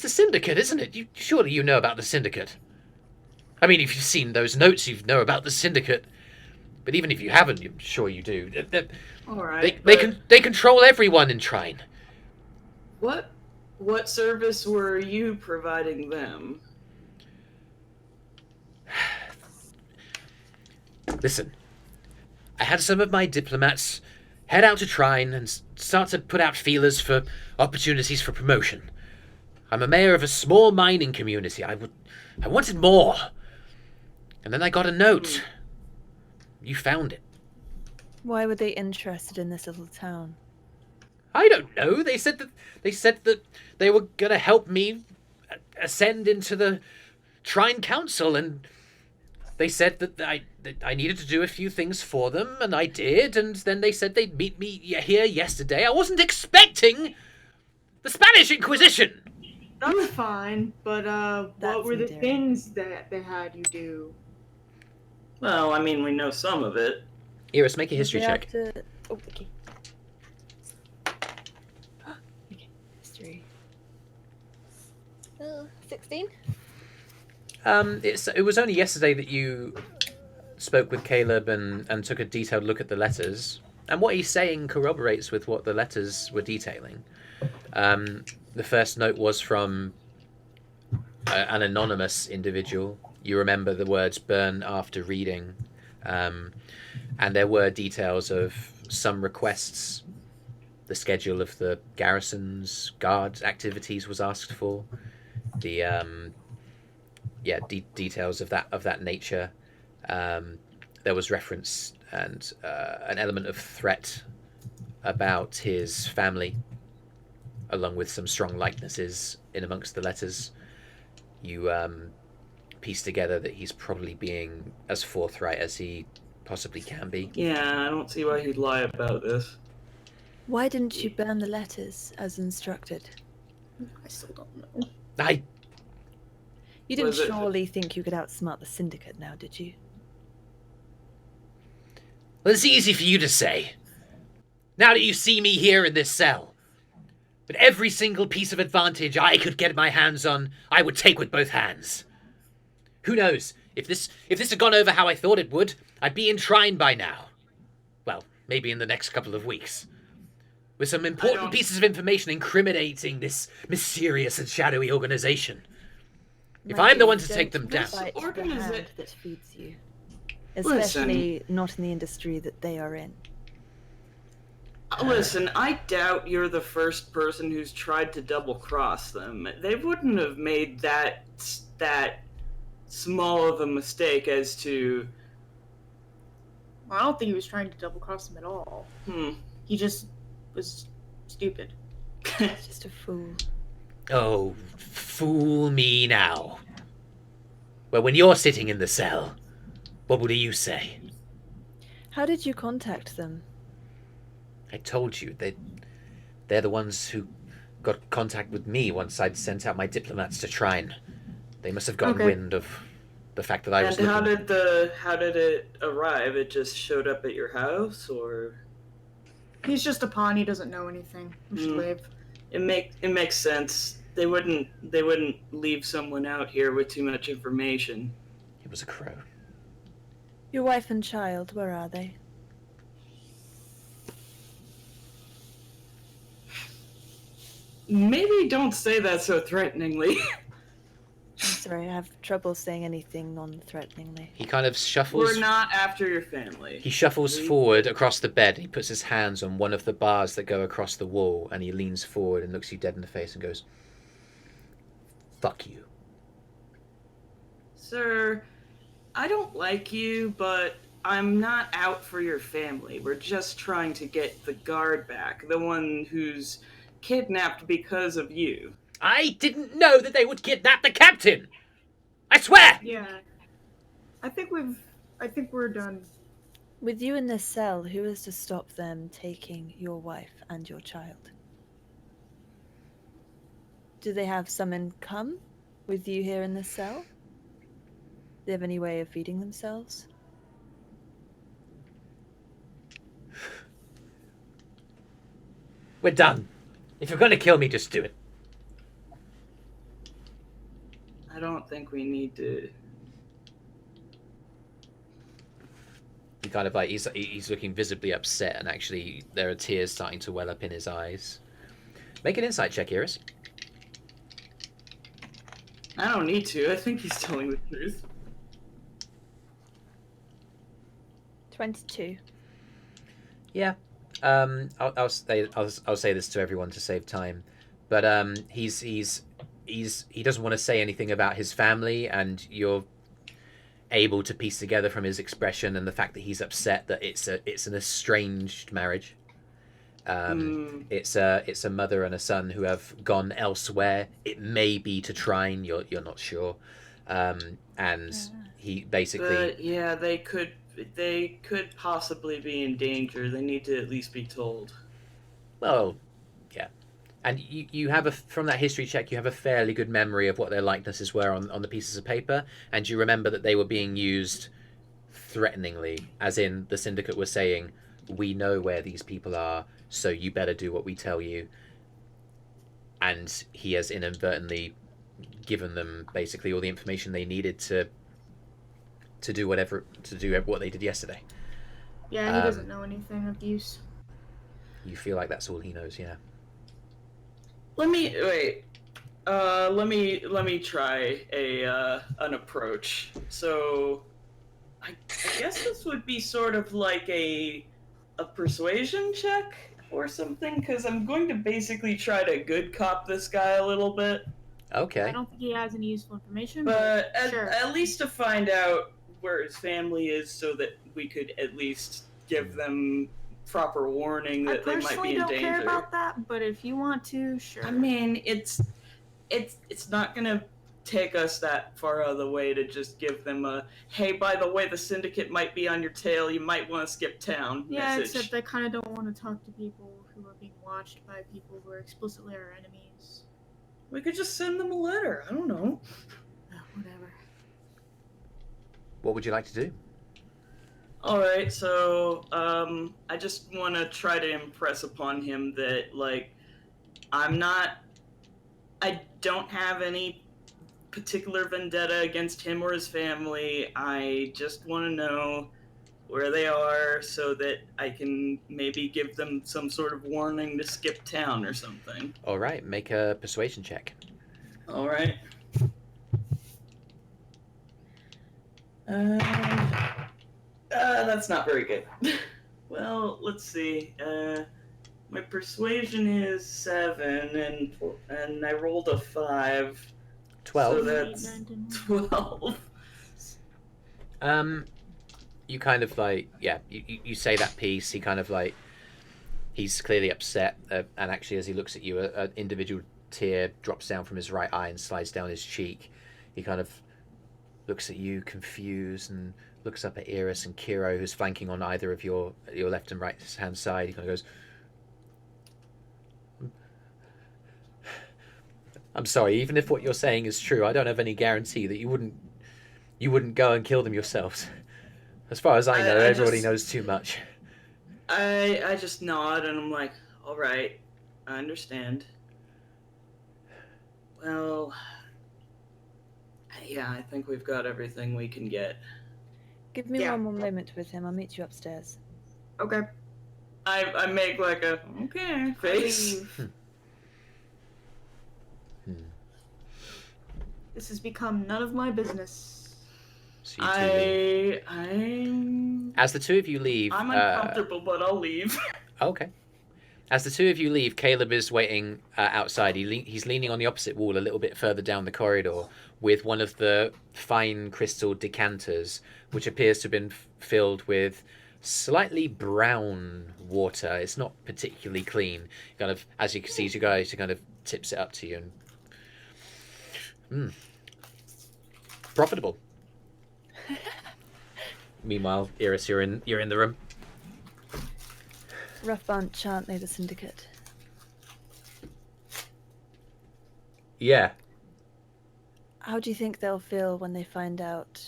Syndicate, isn't it? Surely you know about the Syndicate. I mean, if you've seen those notes, you know about the Syndicate. But even if you haven't, I'm sure you do. All right. They control everyone in Shrine. What service were you providing them? Listen, I had some of my diplomats head out to Shrine and start to put out feelers for opportunities for promotion. I'm a mayor of a small mining community. I wanted more. And then I got a note. You found it. Why were they interested in this little town? I don't know. They said that they were gonna help me ascend into the Shrine Council, and they said that I needed to do a few things for them, and I did. And then they said they'd meet me here yesterday. I wasn't expecting the Spanish Inquisition. That's fine, but what That's were the endearing. things that they had you do? Well, I mean, we know some of it. Eirys, make a history They have check. to- Oh, okay. Okay, history. 16? It was only yesterday that you spoke with Caleb and took a detailed look at the letters. And what he's saying corroborates with what the letters were detailing. The first note was from an anonymous individual. You remember the words "burn after reading," and there were details of some requests. The schedule of the garrison's guard activities was asked for. The details of that nature. There was reference and an element of threat about his family, along with some strong likenesses in amongst the letters. You piece together that he's probably being as forthright as he possibly can be. Yeah, I don't see why he'd lie about this. Why didn't you burn the letters as instructed? I still don't know. You didn't Was it- surely think you could outsmart the Syndicate now, did you? Well, it's easy for you to say. Now that you see me here in this cell. But every single piece of advantage I could get my hands on, I would take with both hands. Who knows? If this had gone over how I thought it would, I'd be enshrined by now. Well, maybe in the next couple of weeks. With some important pieces of information incriminating this mysterious and shadowy organization. If I'm the one to take them down... Fight the Organisa- hand that feeds you. Especially not in the industry that they are in. Listen, I doubt you're the first person who's tried to double-cross them. They wouldn't have made that small of a mistake as to... Well, I don't think he was trying to double cross him at all. He just was stupid. He's just a fool. Oh, fool me now. Well, when you're sitting in the cell, what will you say? How did you contact them? I told you, they're the ones who got contact with me once I'd sent out my diplomats to try and... They must have gotten Okay. wind of the fact that I was And how looking... did it arrive? It just showed up at your house, or... He's just a pawn. He doesn't know anything. We should leave. It makes sense. They wouldn't leave someone out here with too much information. It was a crow. Your wife and child, where are they? Maybe don't say that so threateningly. I'm sorry, I have trouble saying anything non-threateningly. He kind of shuffles... We're not after your family. He shuffles forward across the bed. He puts his hands on one of the bars that go across the wall, and he leans forward and looks you dead in the face and goes, "Fuck you." Sir, I don't like you, but I'm not out for your family. We're just trying to get the guard back, the one who's kidnapped because of you. I didn't know that they would kidnap the captain! I swear! Yeah. I think we're done. With you in this cell, who is to stop them taking your wife and your child? Do they have someone come with you here in this cell? Do they have any way of feeding themselves? We're done. If you're going to kill me, just do it. I don't think we need to... He kind of like, he's looking visibly upset, and actually there are tears starting to well up in his eyes. Make an insight check, Eirys. I don't need to. I think he's telling the truth. 22. Yeah. I'll say this to everyone to save time, but he doesn't want to say anything about his family, and you're able to piece together from his expression and the fact that he's upset that it's an estranged marriage. It's a mother and a son who have gone elsewhere. It may be to Trine. You're not sure, and he basically. But yeah, they could possibly be in danger. They need to at least be told. Well, yeah. And you have from that history check, you have a fairly good memory of what their likenesses were on the pieces of paper, and you remember that they were being used threateningly, as in the Syndicate was saying, "We know where these people are, so you better do what we tell you." And he has inadvertently given them basically all the information they needed to do what they did yesterday. Yeah, he doesn't know anything of use. You feel like that's all he knows, yeah. Wait. Let me try an approach. So, I guess this would be sort of like a persuasion check or something, because I'm going to basically try to good cop this guy a little bit. Okay. I don't think he has any useful information, But sure. at least to find out where his family is, so that we could at least give them proper warning that they might be in danger. I personally don't care about that, but if you want to, sure. I mean, it's not gonna take us that far out of the way to just give them a, hey, by the way, the Syndicate might be on your tail, you might want to skip town Yeah, message. except I kind of don't want to talk to people who are being watched by people who are explicitly our enemies. We could just send them a letter. I don't know. Whatever. What would you like to do? Alright, so, I just want to try to impress upon him that, like, I don't have any particular vendetta against him or his family. I just want to know where they are so that I can maybe give them some sort of warning to skip town or something. All right, make a persuasion check. All right. That's not very good. Well, let's see. My persuasion is 7, and I rolled a 5. 12. So that's 12. You kind of like, yeah, you say that piece. He kind of like, he's clearly upset, and actually, as he looks at you, an individual tear drops down from his right eye and slides down his cheek. He kind of looks at you, confused, and looks up at Eirys and Kyro, who's flanking on either of your left and right hand side. He kind of goes, I'm sorry, even if what you're saying is true, I don't have any guarantee that you wouldn't go and kill them yourselves. As far as I know, everybody knows too much. I just nod and I'm like, all right, I understand. Well, yeah, I think we've got everything we can get. Give me one more moment with him. I'll meet you upstairs. Okay. I make like a okay face. This has become none of my business. So you two leave. I'm. As the two of you leave, I'm uncomfortable, but I'll leave. Okay. As the two of you leave, Caleb is waiting outside. He's leaning on the opposite wall a little bit further down the corridor with one of the fine crystal decanters, which appears to have been filled with slightly brown water. It's not particularly clean. Kind of, as you see, you guys, he kind of tips it up to you and profitable. Meanwhile, Eirys, you're in the room. Rough bunch, aren't they, the Syndicate? Yeah. How do you think they'll feel when they find out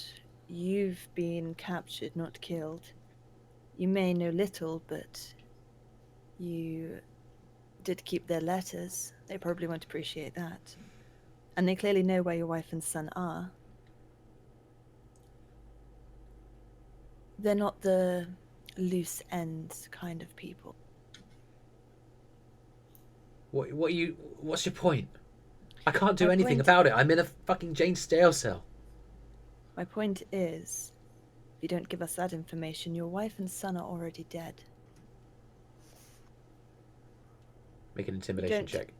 you've been captured, not killed? You may know little, but you did keep their letters. They probably won't appreciate that. And they clearly know where your wife and son are. They're not the loose ends kind of people. What's your point? I can't do My anything point- about it. I'm in a fucking Jane Stale cell. My point is, if you don't give us that information, your wife and son are already dead. Make an intimidation Don't. check.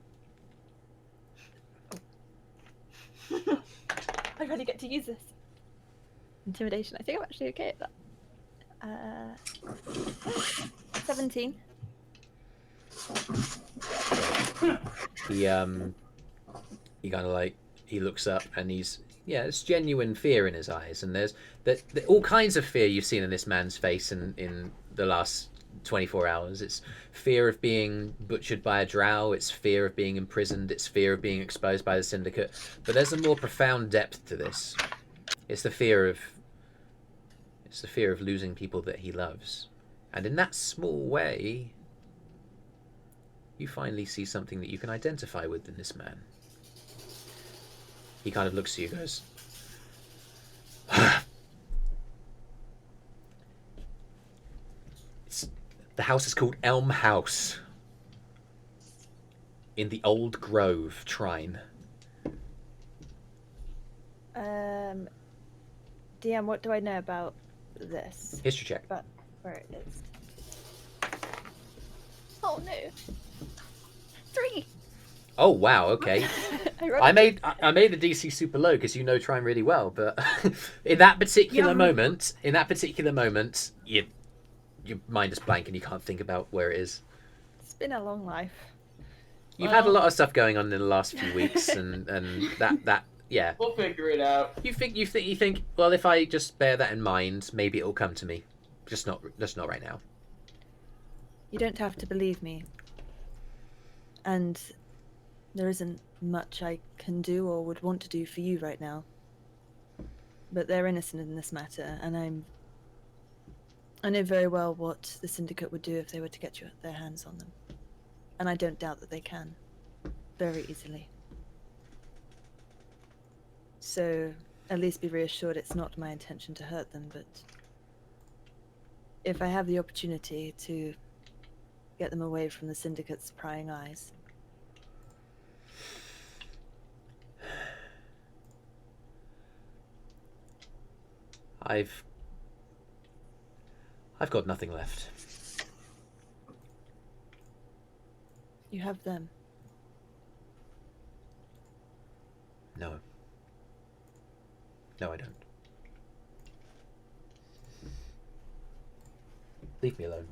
I really get to use this. Intimidation. I think I'm actually okay at that. 17. He kind of like, he looks up and it's genuine fear in his eyes, and there's all kinds of fear you've seen in this man's face in the last 24 hours. It's fear of being butchered by a drow, it's fear of being imprisoned, it's fear of being exposed by the Syndicate, but there's a more profound depth to this. It's the fear of losing people that he loves. And in that small way, you finally see something that you can identify with in this man. He kind of looks at you and goes, the house is called Elm House. In the Old Grove Trine. DM, what do I know about this? History check. But where it is. Oh no. 3. Oh wow, okay. I made the DC super low because you know Trine really well, but in that particular moment, your mind is blank and you can't think about where it is. It's been a long life. You've had a lot of stuff going on in the last few weeks, and that yeah. We'll figure it out. You think. Well, if I just bear that in mind, maybe it'll come to me. Just not right now. You don't have to believe me. And there isn't much I can do or would want to do for you right now. But they're innocent in this matter, and I know very well what the Syndicate would do if they were to get their hands on them. And I don't doubt that they can. Very easily. So, at least be reassured it's not my intention to hurt them, but if I have the opportunity to get them away from the Syndicate's prying eyes. I've got nothing left. You have them. No. No, I don't. Leave me alone.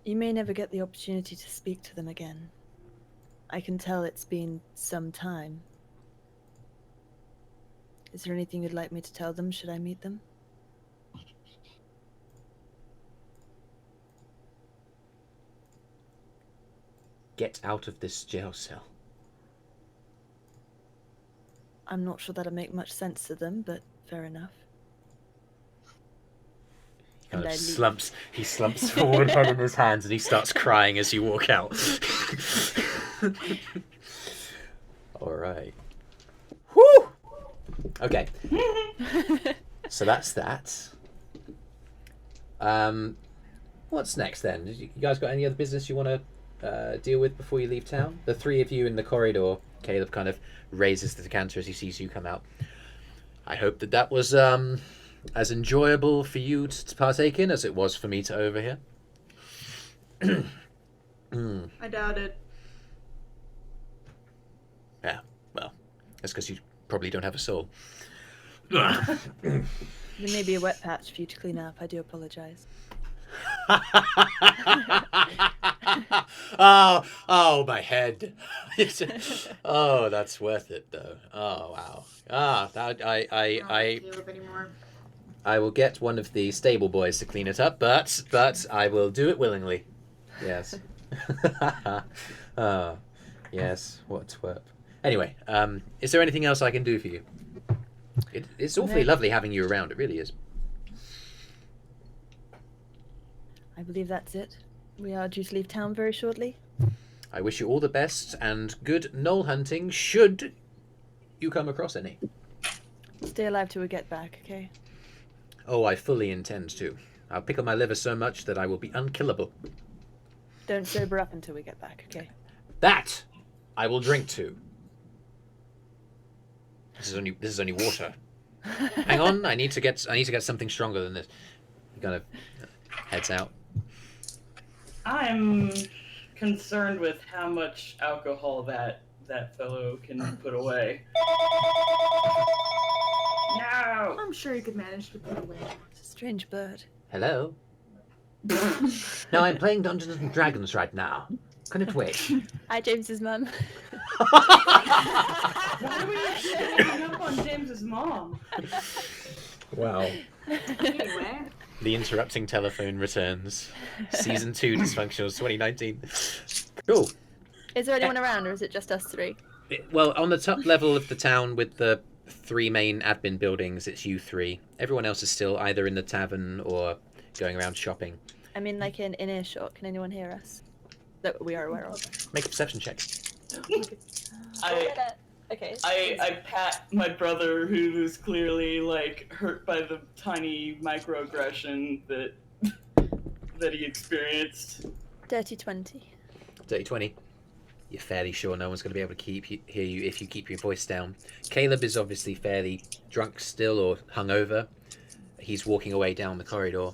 You may never get the opportunity to speak to them again. I can tell it's been some time. Is there anything you'd like me to tell them should I meet them? Get out of this jail cell. I'm not sure that'll make much sense to them, but fair enough. He kind of slumps forward, head in his hands, and he starts crying as you walk out. All right. Woo! Okay. So that's that. What's next then? You guys got any other business you want to deal with before you leave town? The three of you in the corridor. Caleb kind of raises the decanter as he sees you come out. I hope that was as enjoyable for you to partake in as it was for me to overhear. I doubt it. Yeah, well, that's because you probably don't have a soul. There may be a wet patch for you to clean up. I do apologize. oh, my head. Oh, that's worth it, though. Oh, wow. I don't like Caleb anymore. I will get one of the stable boys to clean it up, but I will do it willingly. Yes. Oh, yes. What twerp. Anyway, is there anything else I can do for you? It's awfully lovely having you around. It really is. I believe that's it. We are due to leave town very shortly. I wish you all the best and good gnoll hunting should you come across any. Stay alive till we get back, okay? Oh, I fully intend to. I'll pickle my liver so much that I will be unkillable. Don't sober up until we get back, okay? That I will drink to. This is only water. Hang on, I need to get something stronger than this. He kind of heads out. I'm concerned with how much alcohol that fellow can put away. No! I'm sure you could manage to put away. It's a strange bird. Hello? No, I'm playing Dungeons and Dragons right now. Can it wait? Hi, James's mum. Why are we hanging up on James's mom? Wow. Anyway. The interrupting telephone returns. Season 2, Dysfunctionals 2019. Cool. Is there anyone around, or is it just us three? Well, on the top level of the town with the 3 main admin buildings, it's you 3. Everyone else is still either in the tavern or going around shopping. I mean, like in earshot. Can anyone hear us? That we are aware of. Make a perception check. I pat my brother, who's clearly like hurt by the tiny microaggression that he experienced. Dirty 20. Dirty 20. You're fairly sure no one's going to be able to hear you if you keep your voice down. Caleb is obviously fairly drunk still or hungover. He's walking away down the corridor.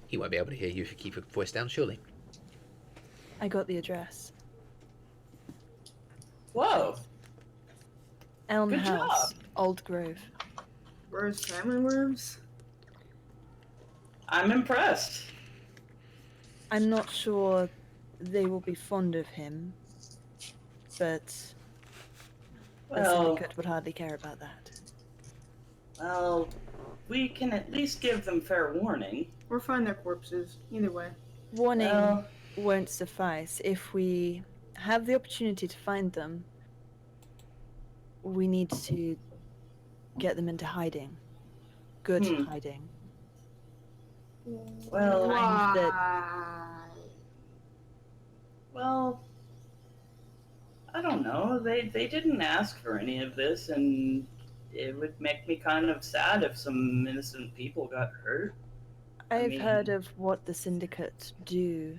He won't be able to hear you if you keep your voice down, surely. I got the address. Whoa. Elm Good House, job. Old Grove. Where's family lives? I'm impressed. I'm not sure they will be fond of him, but the Well, Syndicate would hardly care about that. well, we can at least give them fair warning. Or find their corpses. Either way. Warning Well, won't suffice. If we have the opportunity to find them, we need to get them into hiding. Good hiding. well, Why? well, I don't know. They didn't ask for any of this, and it would make me kind of sad if some innocent people got hurt. I've mean- heard of what the Syndicate do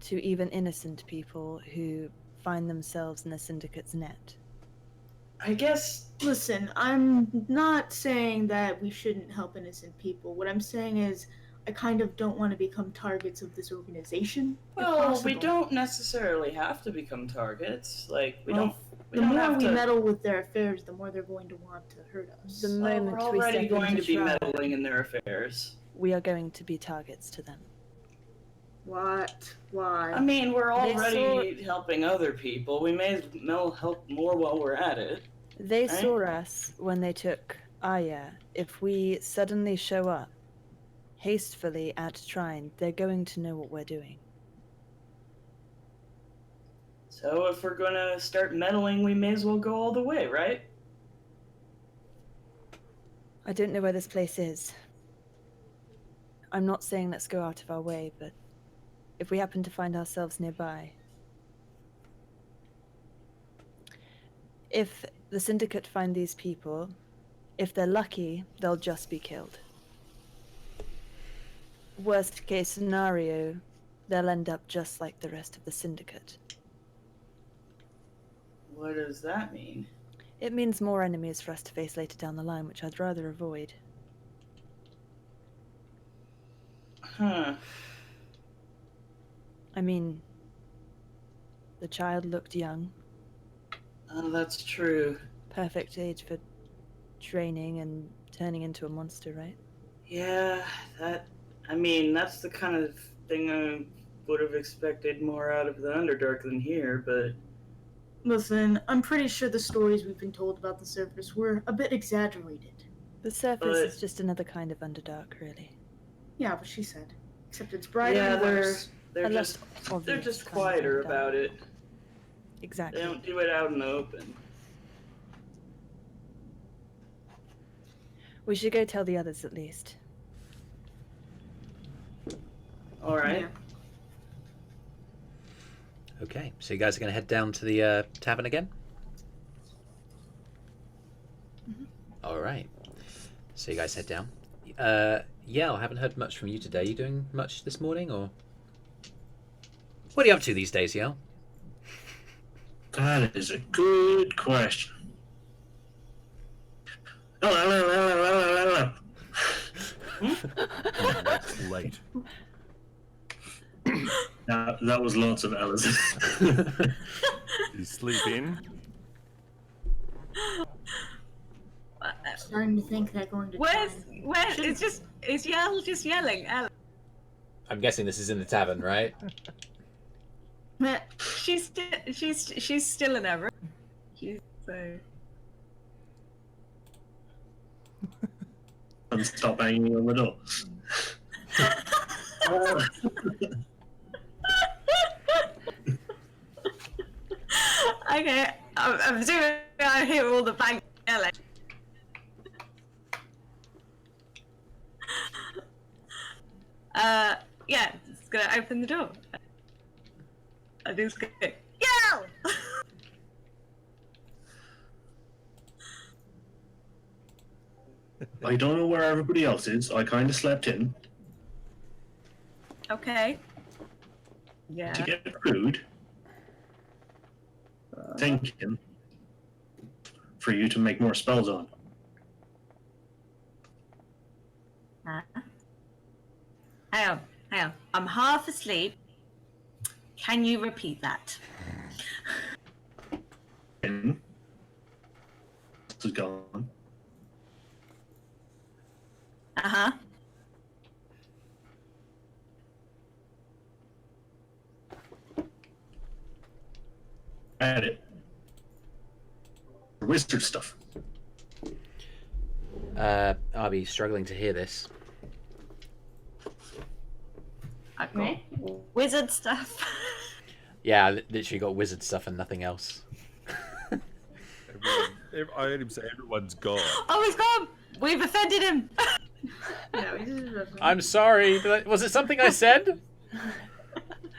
to even innocent people who find themselves in the Syndicate's net. I guess. Listen, I'm not saying that we shouldn't help innocent people. What I'm saying is, I kind of don't want to become targets of this organization. if Well, we possible. don't necessarily have to become targets. Like we Well, don't. We The don't more have we to. meddle with their affairs, the more they're going to want to hurt us. The Well, moment we're we already step going into to be trial, meddling in their affairs. we are going to be targets to them. What? Why? I mean, we're They already helping other people. We may as well help more while we're at it. They Right. saw us when they took Aya. If we suddenly show up hastily at Shrine, they're going to know what we're doing. So if we're gonna start meddling, we may as well go all the way, right? I don't know where this place is. I'm not saying let's go out of our way, but if we happen to find ourselves nearby. If the Syndicate find these people, if they're lucky, they'll just be killed. Worst case scenario, they'll end up just like the rest of the Syndicate. What does that mean? It means more enemies for us to face later down the line, which I'd rather avoid. Huh. I mean, the child looked young, Oh, that's true. perfect age for training and turning into a monster, right? Yeah, I mean, that's the kind of thing I would have expected more out of the Underdark than here, but Listen, I'm pretty sure the stories we've been told about the surface were a bit exaggerated. The surface But- is just another kind of Underdark, really. Yeah, what she said. Except it's brighter yeah, and worse. they're A less just they're obvious just kind of quieter Underdark. about it. Exactly. They don't do it out in the open. We should go tell the others at least. All right. Yeah. Okay, so you guys are going to head down to the tavern again? All right. So you guys head down. Yell, haven't heard much from you today. You doing much this morning, or what are you up to these days, Yell? That is a good question. Hello. That's late. That was lots of Ellis. You sleep in? Starting to think they're going to. Where Shouldn't- is Yell just yelling? Ella. I'm guessing this is in the tavern, right? Meh. She's still in her room. So And stop banging on the door. okay, I'm assuming I hear all the bang yelling. Yeah, just gonna open the door. I just go, Yell! I don't know where everybody else is. I kind of slept in Okay. Yeah. to get food. thinking for you to make more spells on. Hang on. I'm half asleep. Can you repeat that? This is gone. Uh-huh. Edit. Wizard stuff. I'll be struggling to hear this. Okay. Wizard stuff. Yeah, I literally got wizard stuff and nothing else. I heard him say everyone's gone. Oh, he's gone! We've offended him! Yeah, we just I'm sorry. Was it something I said?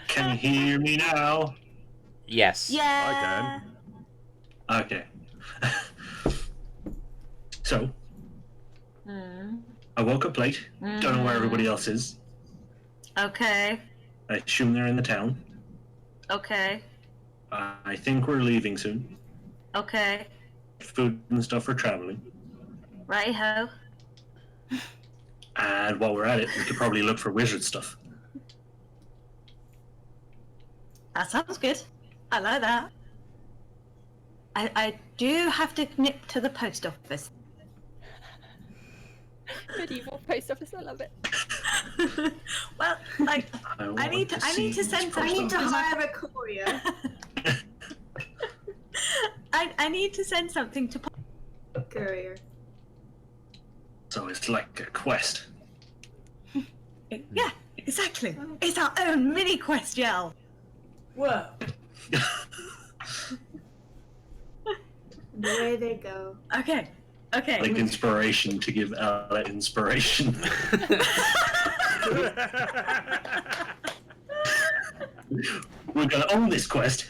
Can you hear me now? Yes. Yeah! Okay. So, Hmm. I woke up late. Don't know where everybody else is. Okay. I assume they're in the town. Okay. I think we're leaving soon. Okay. Food and stuff for traveling. Righty-ho. And while we're at it, we could probably look for wizard stuff. That sounds good. I like that. I do have to nip to the post office. Medieval post office, I love it. Well, like, I need to send I need to something. hire a courier. I need to send something to. Courier. So it's like a quest. Yeah, exactly. It's our own mini quest, Yell. Whoa. The way they go. Okay. Okay. Like inspiration to give Ella inspiration. We're gonna own this quest.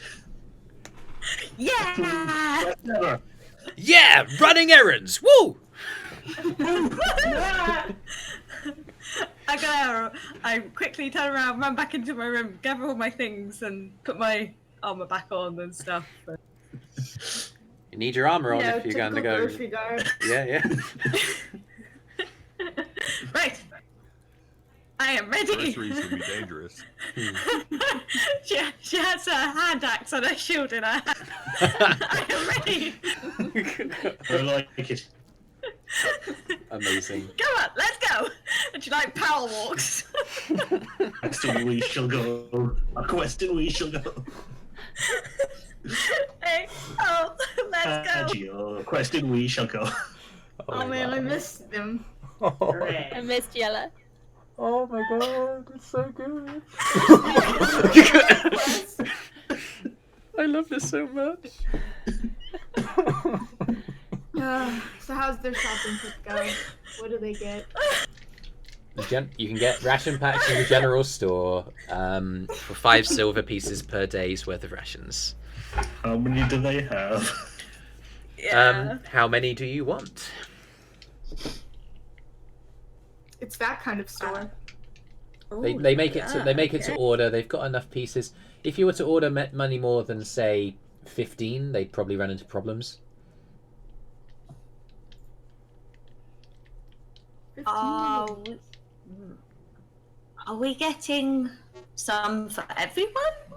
Yeah. Quest ever. Yeah, running errands. Woo! I quickly turn around, run back into my room, gather all my things, and put my armor back on and stuff. You need your armor on if you're going to go. Grocery guard. Yeah. Right. I am ready. Groceries can be dangerous. she has her hand axe and her shield in her hand. I am ready. I like it. Amazing. Come on, let's go. And she like power walks. Questing we shall go. A questing we shall go. Hey, let's go. Gio, questing we shall go. Oh man, I missed them. I missed Yella. Oh my god, it's so good. I love this so much. So how's their shopping trip going? What do they get? You can get ration packs in the general store for 5 silver pieces per day's worth of rations. How many do they have? Yeah. How many do you want? It's that kind of store. They make it to order. They've got enough pieces. If you were to order money more than say 15, they'd probably run into problems. Are we getting some for everyone,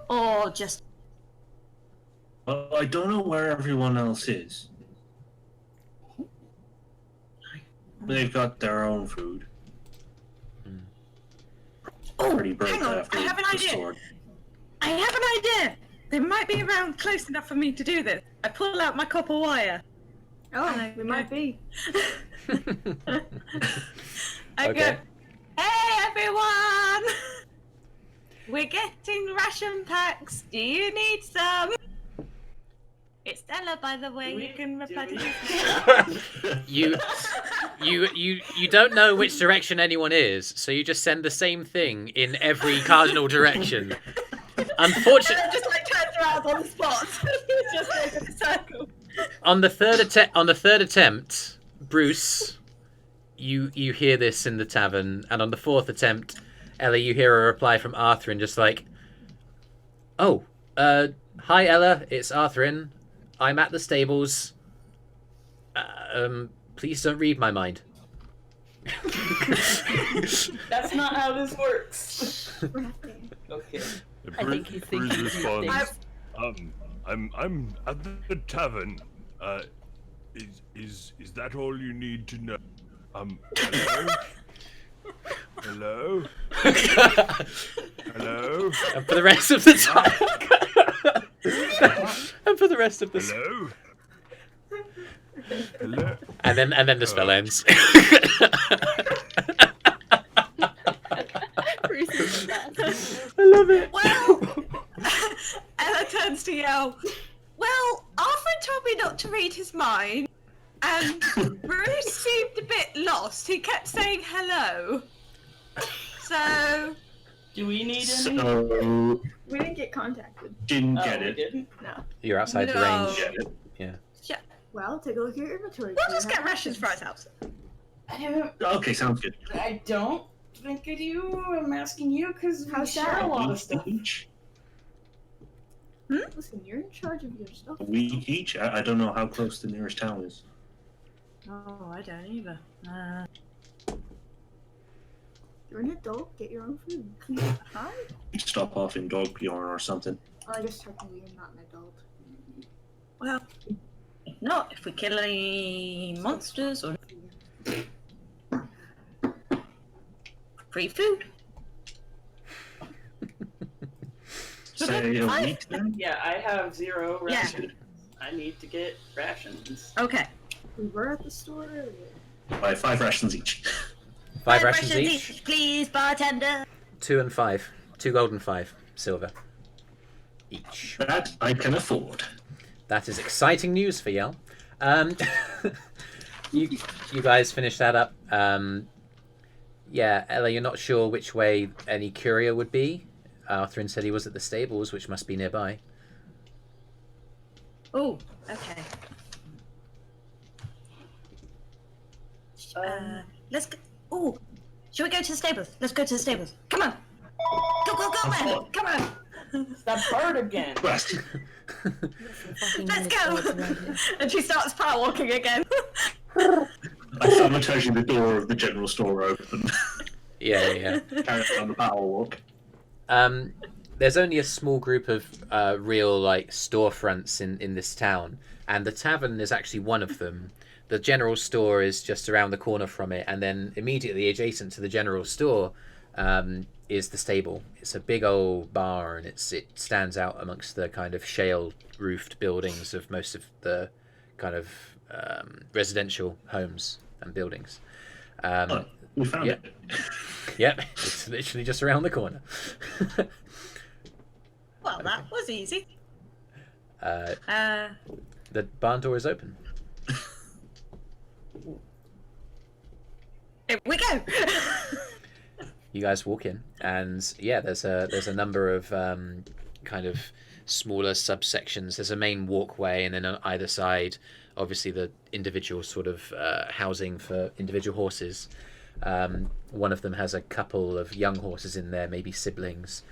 or just? Well, I don't know where everyone else is. They've got their own food. Oh, Pretty broke hang on! after I have an the idea. sword. I have an idea. They might be around close enough for me to do this. I pull out my copper wire. Oh, we might be. I Okay. go, hey everyone! We're getting ration packs. Do you need some? It's Stella, by the way. You can reply to You don't know which direction anyone is, so you just send the same thing in every cardinal direction. Unfortunately, just like turns around on the spot. Just goes in a circle. on the third attempt, Brüz, you hear this in the tavern, and on the 4th attempt, Ellie, you hear a reply from Arthrin, just like, "Oh, Hi Ella, it's Arthrin. I'm at the stables. Please don't read my mind. That's not how this works. Okay. I think he's thinking Brüz these responds, things. I'm at the tavern. Is that all you need to know? Hello? Hello? Hello? And for the rest of the time. And for the rest of the. Hello? Hello? And then the spell ends. Brüz is the best. I love it. Well, Ella turns to yell. Well, Arthur told me not to read his mind, and Brüz seemed a bit lost. He kept saying hello. So. Do we need any? So, We didn't get contacted. didn't Oh, get we it. didn't? No. You're outside the No. range. Get it. Yeah. Well, take a look at your inventory. We'll See just what get rations for happens. ourselves. Okay, sounds good. I don't think I do. I'm asking you because we How's share that? a lot of stuff. Each. Listen, you're in charge of your stuff. A week each? I don't know how close the nearest town is. Oh, I don't either. You're an adult. Get your own food. Hi. Stop off in Dogbjorn or something. Oh, I guess technically you're not an adult. Well, not if we kill any monsters or free food. Say a I- week then? Yeah, I have 0 Yeah. rations. I need to get rations. Okay. We were at the store earlier. Buy 5 rations each. 5 rations each. please, bartender. 2 and 5. 2 gold and 5 silver. Each. That I can afford. That is exciting news for y'all. You guys finish that up. Yeah, Ella, you're not sure which way any courier would be. Arthrin said he was at the stables, which must be nearby. Oh, okay. Let's go. Oh, shall we go to the stables? Let's go to the stables. Come on. Go, go, go, man. Come on. It's that bird again. Quest. Let's go. And she starts power walking again. I sabotaging the door of the general store open. Yeah. Carry on the power walk. There's only a small group of real like storefronts in this town, and the tavern is actually one of them. The general store is just around the corner from it, and then immediately adjacent to the general store is the stable. It's a big old bar, and it stands out amongst the kind of shale-roofed buildings of most of the kind of residential homes and buildings. We found Yep. it. Yep, it's literally just around the corner. Well, that was easy. The barn door is open. Here we go. You guys walk in, and yeah, there's a number of kind of smaller subsections. There's a main walkway, and then on either side, obviously the individual sort of housing for individual horses. One of them has a couple of young horses in there, maybe siblings.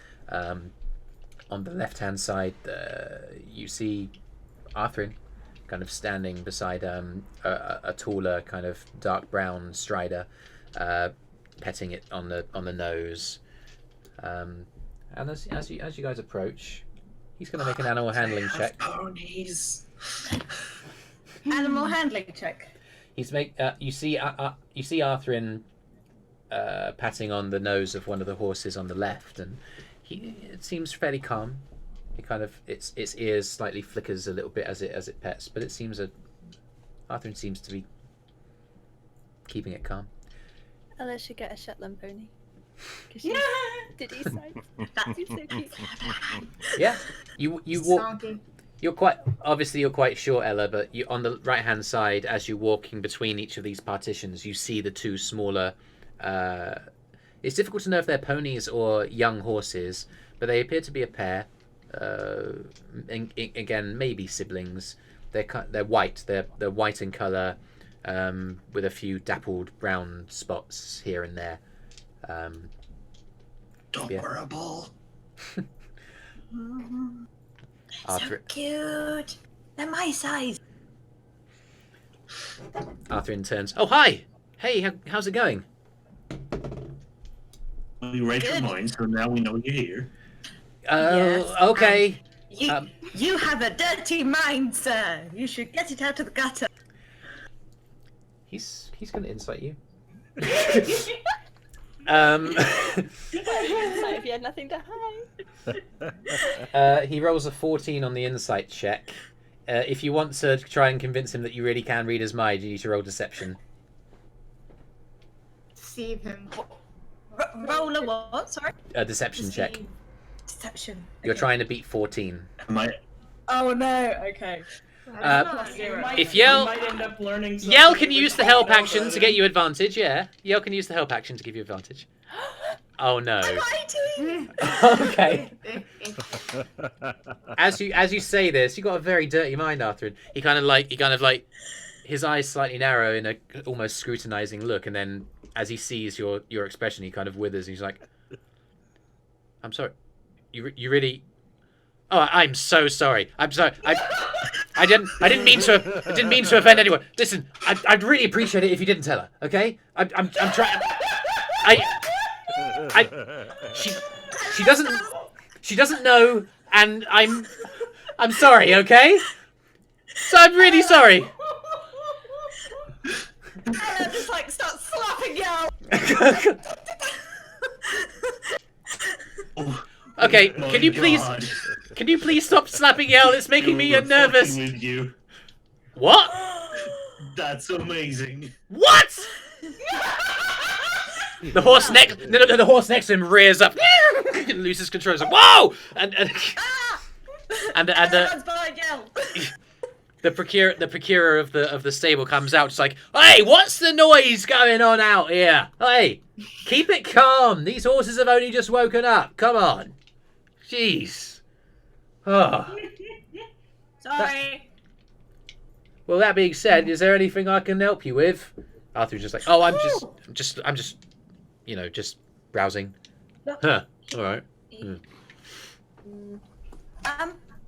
On the left-hand side, you see Arthrin kind of standing beside a taller, kind of dark brown strider, petting it on the nose. And as you guys approach, he's going to make an animal handling check. Ponies. Animal handling check. He's you see Arthrin patting on the nose of one of the horses on the left, and it seems fairly calm. It kind of its ears slightly flickers a little bit as it pets, but it seems Arthrin seems to be keeping it calm. Ella should get a Shetland pony. Yeah. Did he say? That seems so cute. Yeah, you walk. Sonky. You're quite short, Ella, but you on the right hand side as you're walking between each of these partitions, you see the two smaller. It's difficult to know if they're ponies or young horses, but they appear to be a pair. Again, maybe siblings. They're white. They're white in colour, with a few dappled brown spots here and there. Adorable. Arthrin, Cute. They're my size. Arthrin turns. Oh, hi. Hey, how's it going? We read your mind, so now we know you're here. Oh, okay. You have a dirty mind, sir. You should get it out of the gutter. He's going to insight you. If you had nothing to hide. He rolls a 14 on the insight check. If you want to try and convince him that you really can read his mind, you need to roll deception. Deceive him. Roll a what? Sorry. A deception check. Deception. You're Okay. trying to beat 14. Am I? Oh no. Okay. If Yell- might end up learning something Yell can we use the don't help know action about to it. get you advantage, yeah. Yell can use the help action to give you advantage. Oh no. Okay. As you say this, you got a very dirty mind, Arthur. He kind of like his eyes slightly narrow in a almost scrutinizing look, and then as he sees your expression, he kind of withers. He's like, "I'm sorry, you really." Oh, I'm so sorry. I'm sorry. I didn't mean to offend anyone. Listen, I'd really appreciate it if you didn't tell her. Okay? I'm trying. She doesn't know, and I'm sorry. Okay? So I'm really sorry. Ella just like starts slapping Yell. Okay, Oh can you my please God. can you please stop slapping Yell? It's making me We're nervous. fucking with you. What? That's amazing. What? The horse next, the horse next to him rears up and loses control. He's like, whoa! And Everyone's behind Yell. the procurer of the stable comes out. Just like, hey, what's the noise going on out here? Hey, keep it calm. These horses have only just woken up. Come on, jeez. Oh. Sorry. Well, that being said, is there anything I can help you with? Arthur's just like, oh, I'm just, you know, just browsing. Huh. All right.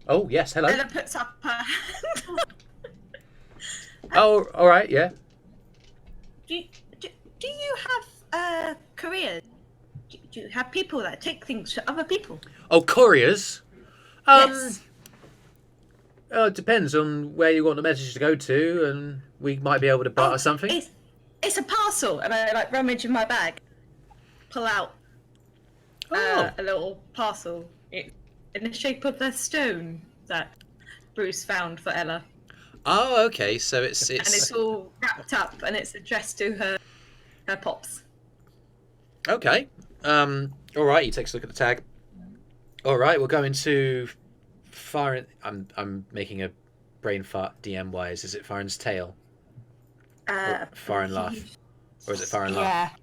Oh, yes. Hello. Ella puts up her hand. Oh, all right. Yeah. Do you have careers? Do you have people that take things for other people? Oh, couriers. Yes. Oh, it depends on where you want the message to go to, and we might be able to barter something. It's a parcel, and I like rummage in my bag, pull out Oh. a little parcel. It's in the shape of the stone that Brüz found for Ella, Oh, okay. So it's and it's all wrapped up, and it's addressed to her pops. okay. All right. He takes a look at the tag. All right. We're going to Far. I'm making a brain fart. DM wise, is it Farron's tail? Or Far and laugh, or is it Far and laugh?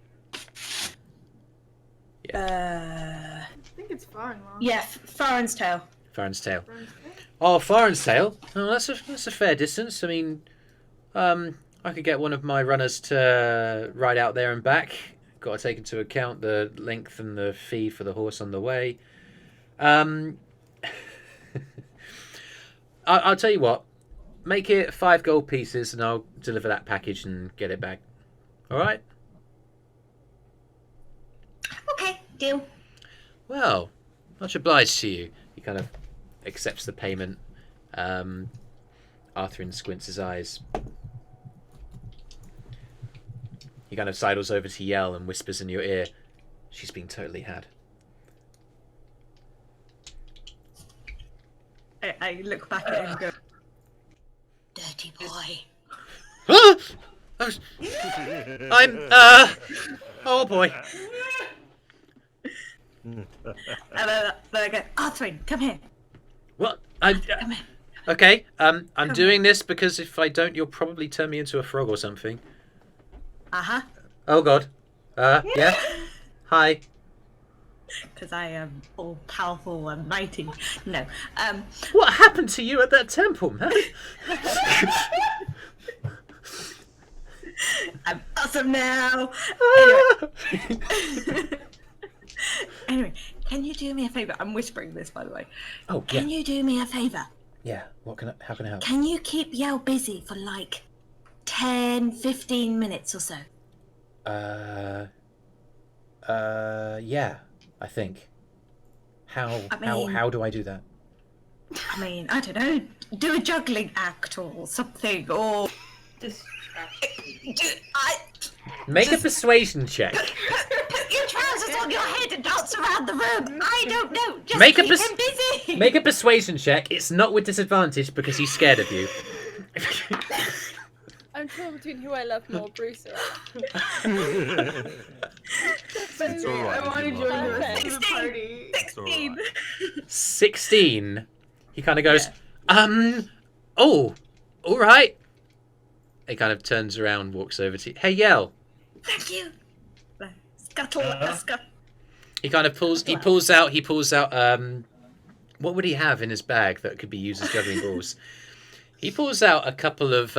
I think it's far and long. Yeah, Farron's tail. Farron's tail. Oh, Farron's tail. Oh, that's a fair distance. I mean, I could get one of my runners to ride out there and back. Got to take into account the length and the fee for the horse on the way. I'll tell you what. Make it 5 gold pieces, and I'll deliver that package and get it back. All right. Okay, deal. Well, much obliged to you. He kind of accepts the payment. Arthrin squints his eyes. He kind of sidles over to Yell and whispers in your ear, "She's been totally had." I look back at him and go, dirty boy. Huh? Oh boy. And then I go, Arthrin, come here. What? Come here. Okay. I'm doing this because if I don't, you'll probably turn me into a frog or something. Uh-huh. Oh God. Yeah. Hi. Because I am all powerful and mighty. No. What happened to you at that temple, man? I'm awesome now. Anyway, Can you do me a favor? I'm whispering this, by the way. Oh, yeah. Can you do me a favor? Yeah. How can I help? Can you keep Yell busy for like 10, 15 minutes or so? Yeah, I think. How do I do that? I mean, I don't know. Do a juggling act or something, or Make a persuasion check. put your trousers on your head and dance around the room. I don't know. Just Make a keep him busy. Make a persuasion check. It's not with disadvantage because he's scared of you. I'm torn between who I love more, Brüz or It's all right. I want to join the rest of the 16. party. 16. 16. He kind of goes, oh, all right. He kind of turns around, walks over to you. Hey, Yell. Thank you. Scuttle. He kind of pulls out, what would he have in his bag that could be used as juggling balls? He pulls out a couple of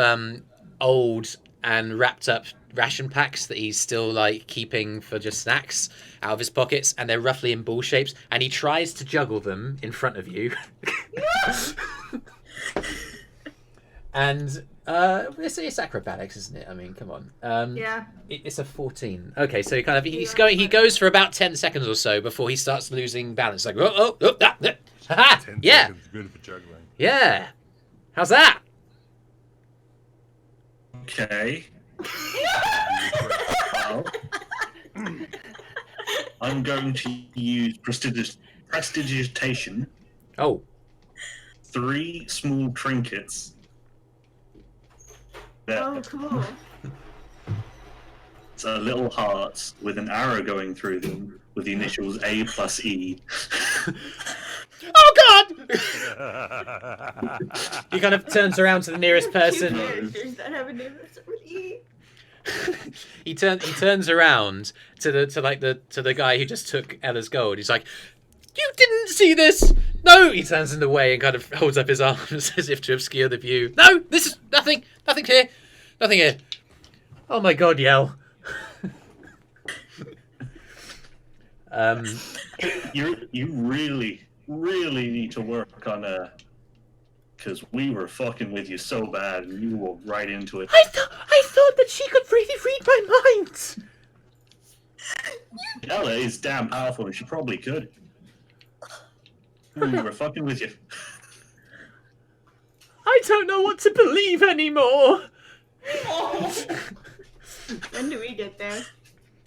old and wrapped up ration packs that he's still like keeping for just snacks out of his pockets, and they're roughly in ball shapes, and he tries to juggle them in front of you. And it's acrobatics, isn't it? I mean, come on. Yeah. It's a 14. Okay, so he goes for about 10 seconds or so before he starts losing balance. Like, haha, 10 yeah, seconds, good for juggling. yeah. How's that? Okay. Well, I'm going to use prestidigitation. Oh, 3 small trinkets. Oh, cool. It's a little heart with an arrow going through them with the initials A plus E. oh God! He kind of turns around to the nearest person. Characters that have a name that starts with E. He turns around to the guy who just took Ella's gold. He's like, "You didn't see this." No, he turns in the way and kind of holds up his arms as if to obscure the view. No, this is nothing here. Nothing here. Oh my God, Yell. You really need to work on because we were fucking with you so bad and you walked right into it. I thought that she could really read my mind. Ella is damn powerful and she probably could. We were fucking with you. I don't know what to believe anymore. When do we get there?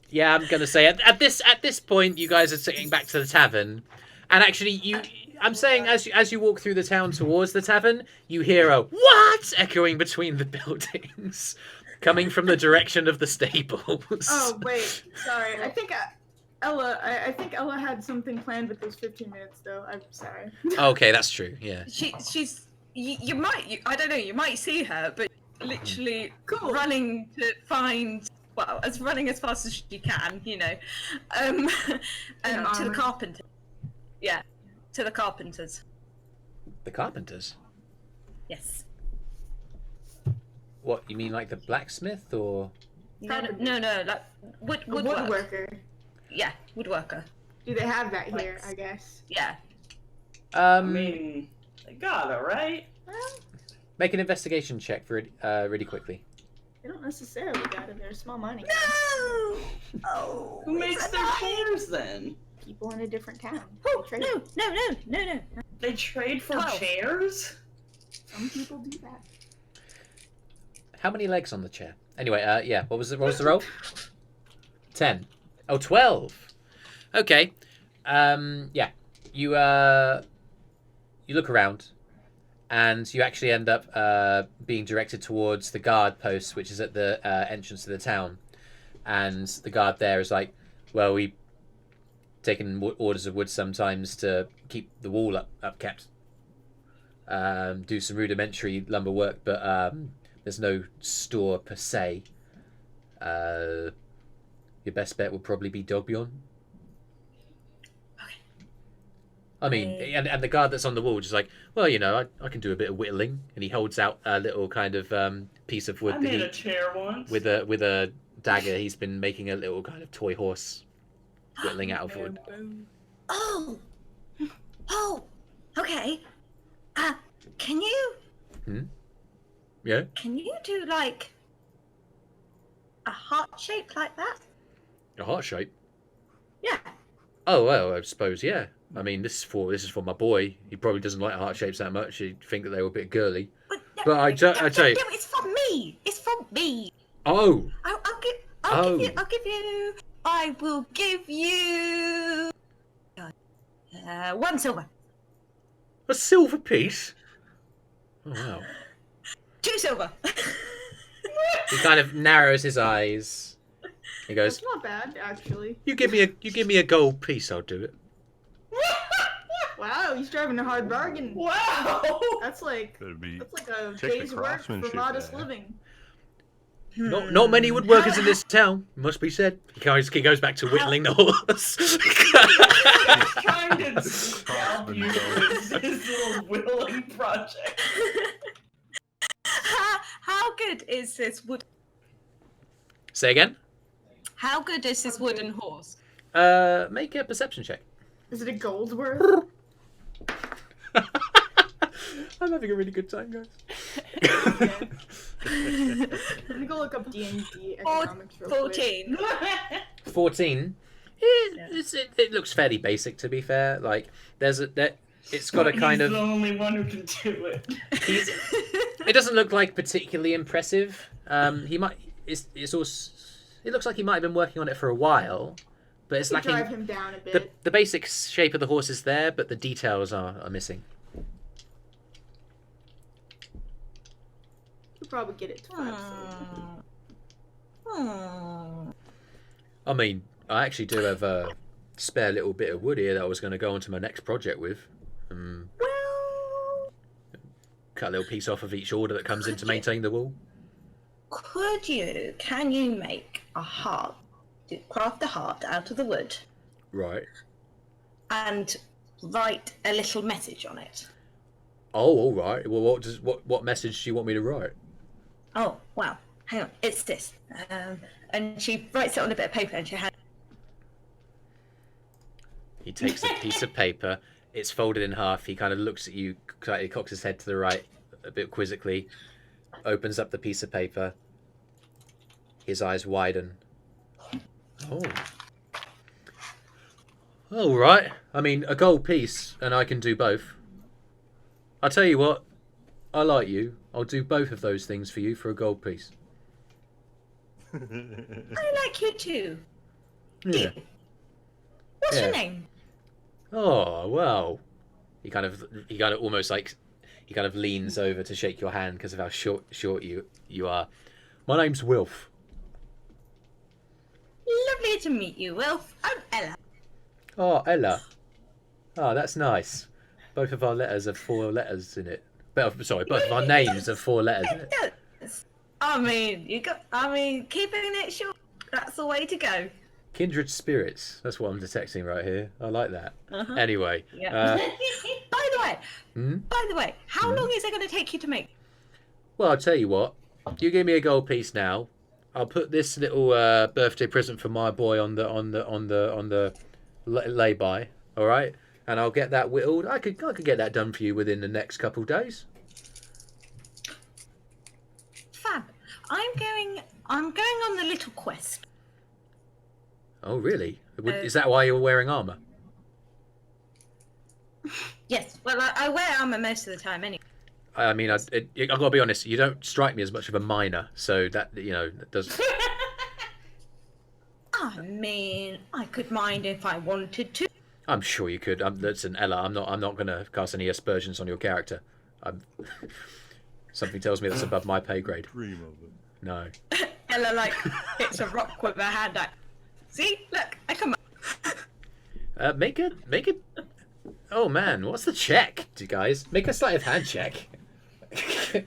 Yeah, I'm gonna say at this point, you guys are sitting back to the tavern, and actually, I'm saying as you walk through the town towards the tavern, you hear a "what" echoing between the buildings, coming from the direction of the stables. Oh wait, sorry. I think Ella had something planned with those 15 minutes, though. I'm sorry. Okay, that's true. Yeah. She's. You might. I don't know. You might see her, but literally running to find. Well, running as fast as she can, you know, to the carpenter. Yeah, to the carpenters. The carpenters? Yes. What, you mean like the blacksmith or? No, like Woodworker. Yeah, woodworker. Do they have that here? I guess. Yeah. I mean, they got it, right? Well, Make an investigation check for really quickly. they don't necessarily got it. They're small mining. No! Oh. Who makes their chairs then? People in a different town. Oh, They trade. no. They trade for 12. chairs? Some people do that. How many legs on the chair? Anyway, yeah. What was the roll? 10. Oh, 12. Okay. Yeah. You look around, and you actually end up being directed towards the guard post, which is at the entrance to the town. And the guard there is like, "Well, we taken orders of wood sometimes to keep the wall upkept. Do some rudimentary lumber work, but there's no store per se. Your best bet would probably be Dogbjorn." Okay. I mean, and the guard that's on the wall just like, "Well, you know, I can do a bit of whittling," and he holds out a little kind of piece of wood I made a chair once. with a dagger. He's been making a little kind of toy horse whittling out of wood. Oh. Oh. Okay. Can you? Yeah. Can you do like a heart shape like that? A heart shape. Yeah. Oh well, I suppose yeah. I mean, this is for my boy. He probably doesn't like heart shapes that much. He'd think that they were a bit girly. But I tell you, No, it's for me. It's for me. oh, I'll give you. I will give you. 1 silver. a silver piece. Oh wow. 2 silver. He kind of narrows his eyes. He goes, That's not bad, actually. "You give me a gold piece, I'll do it." Wow, he's driving a hard bargain. Wow. That's like Better be. a Check the day's work for craftsmanship modest there. living. Not many woodworkers in this town, must be said. He goes back to whittling the horse. He's trying to scalp you with his little whittling project. How good is this wood? Say again. How good is this wooden horse? Make a perception check. Is it a gold worth? I'm having a really good time, guys. Let me go look up D&D economics real quick. 14. 14. It looks fairly basic, to be fair. Like it's got a kind He's of. the only one who can do it. It doesn't look like particularly impressive. He might. It's also. It looks like he might have been working on it for a while, but it's Drive lacking. him down a bit. The basic shape of the horse is there, but the details are missing. You'll probably get it to 5 silver. I mean, I actually do have a spare little bit of wood here that I was going to go on to my next project with. Well, Cut a little piece off of each order that comes in to maintain the wall. can you make a heart? Craft a heart out of the wood Right. and write a little message on it. Oh, all right. Well, what message do you want me to write? Oh, wow. Hang on. It's this. And she writes it on a bit of paper and she hands. He takes a piece of paper. It's folded in half. He kind of looks at you, slightly cocks his head to the right, a bit quizzically, opens up the piece of paper. His eyes widen. Oh. All right. I mean, a gold piece, and I can do both. I'll tell you what. I like you. I'll do both of those things for you for a gold piece. I like you too. Yeah. What's Yeah. your name? Oh well. He kind of almost like he kind of leans over to shake your hand because of how short you are. My name's Wilf. Lovely to meet you, Wilf. I'm Ella. Oh, Ella. Oh, that's nice. Both of our letters have 4 letters in it. Both of our names have 4 letters in it. Yes. I mean, keeping it short, that's the way to go. Kindred spirits. That's what I'm detecting right here. I like that. Anyway. Yeah. By Hmm? the way, how long is it going to take you to make? Well, I'll tell you what. You give me a gold piece now. I'll put this little birthday present for my boy on the lay-by. All right, and I'll get that whittled. I could get that done for you within the next couple of days. Fab. I'm going on the little quest. Oh, really? Is that why you're wearing armor? Yes. Well, I wear armor most of the time anyway. I mean, I've got to be honest. You don't strike me as much of a miner, so that that does. I mean, I could mind if I wanted to. I'm sure you could. Listen, Ella, I'm not going to cast any aspersions on your character. Something tells me that's above my pay grade. Dream of it. No. Ella hits a rock with her hand out. See, look, I come up. Make it. Oh man, what's the check, you guys? Make a sleight of hand check. For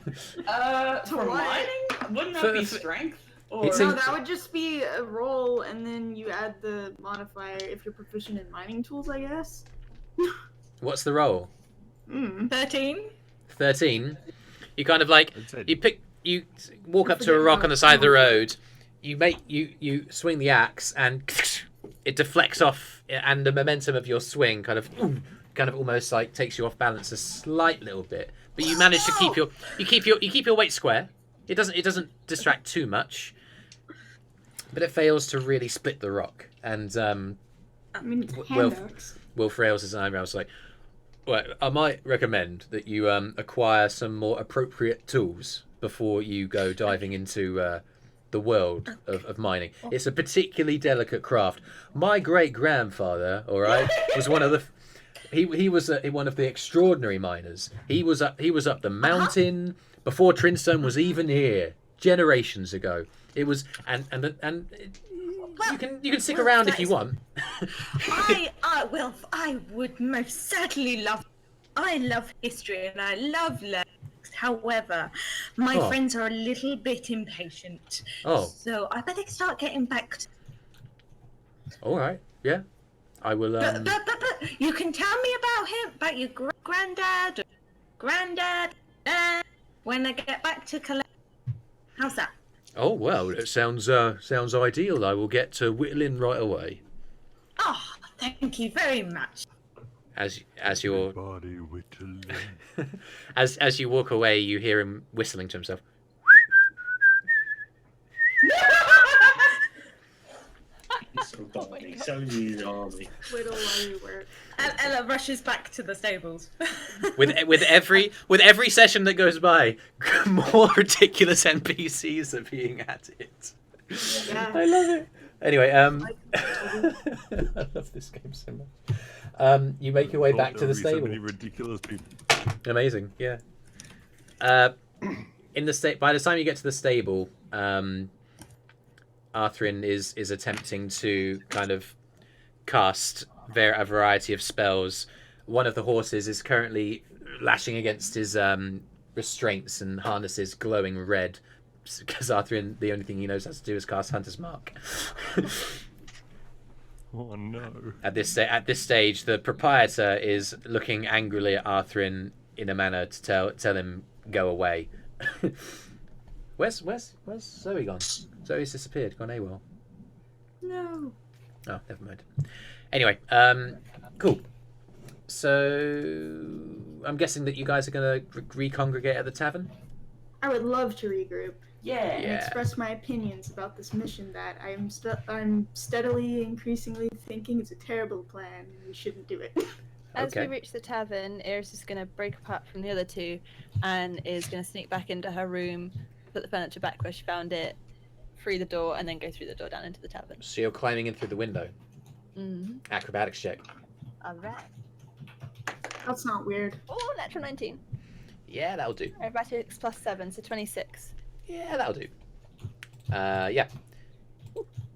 mining? Wouldn't that be strength? Or... It's No, in- that would just be a roll, and then you add the modifier if you're proficient in mining tools, I guess. What's the roll? 13. 13. You kind of like I'd say- you walk up to a rock on the side of the road. You swing the axe and it deflects off, and the momentum of your swing kind of almost like takes you off balance a slight little bit. But you manage to keep your weight square. It doesn't distract too much, but it fails to really split the rock. And I mean, it's Will handouts. frails his eyebrows like, well, I might recommend that you acquire some more appropriate tools before you go diving into the world of mining. It's a particularly delicate craft. My great grandfather, all right, was one of the. He was one of the extraordinary miners. He was up the mountain before Trinstone was even here, generations ago. It was and you can stick around if you want. I would most certainly love. I love history and I love learning. However, my friends are a little bit impatient. Oh. So I better start getting back to. All right. Yeah. I will. But you can tell me about him, about your granddad, when I get back to collect. How's that? Oh well, it sounds ideal. I will get to whittling right away. Oh, thank you very much. As you're Body whittling. as you walk away, you hear him whistling to himself. So army. Whittle while you work. Ella rushes back to the stables. With every session that goes by, more ridiculous NPCs are being added. Yeah. I love it. Anyway, I love this game so much. You make your way back to the So stable. many ridiculous people. Amazing, yeah. In the by the time you get to the stable, Arthrin is attempting to kind of cast a variety of spells. One of the horses is currently lashing against his restraints and harnesses, glowing red, because Arthrin, the only thing he knows how to do is cast Hunter's Mark. Oh no. At this stage, the proprietor is looking angrily at Arthrin in a manner to tell him go away. Where's Zoe gone? Zoe's disappeared, gone AWOL. No. Oh, never mind. Anyway, cool. So I'm guessing that you guys are gonna recongregate at the tavern. I would love to regroup Yeah. and express my opinions about this mission that I'm steadily, increasingly thinking is a terrible plan and we shouldn't do it. As Okay. we reach the tavern, Eirys is going to break apart from the other two and is going to sneak back into her room, put the furniture back where she found it, free the door, and then go through the door down into the tavern. So you're climbing in through the window. Mm-hmm. Acrobatics check. Alright. That's not weird. Oh, natural 19. Yeah, that'll do. Acrobatics plus 7, so 26. Yeah, that'll do. Yeah.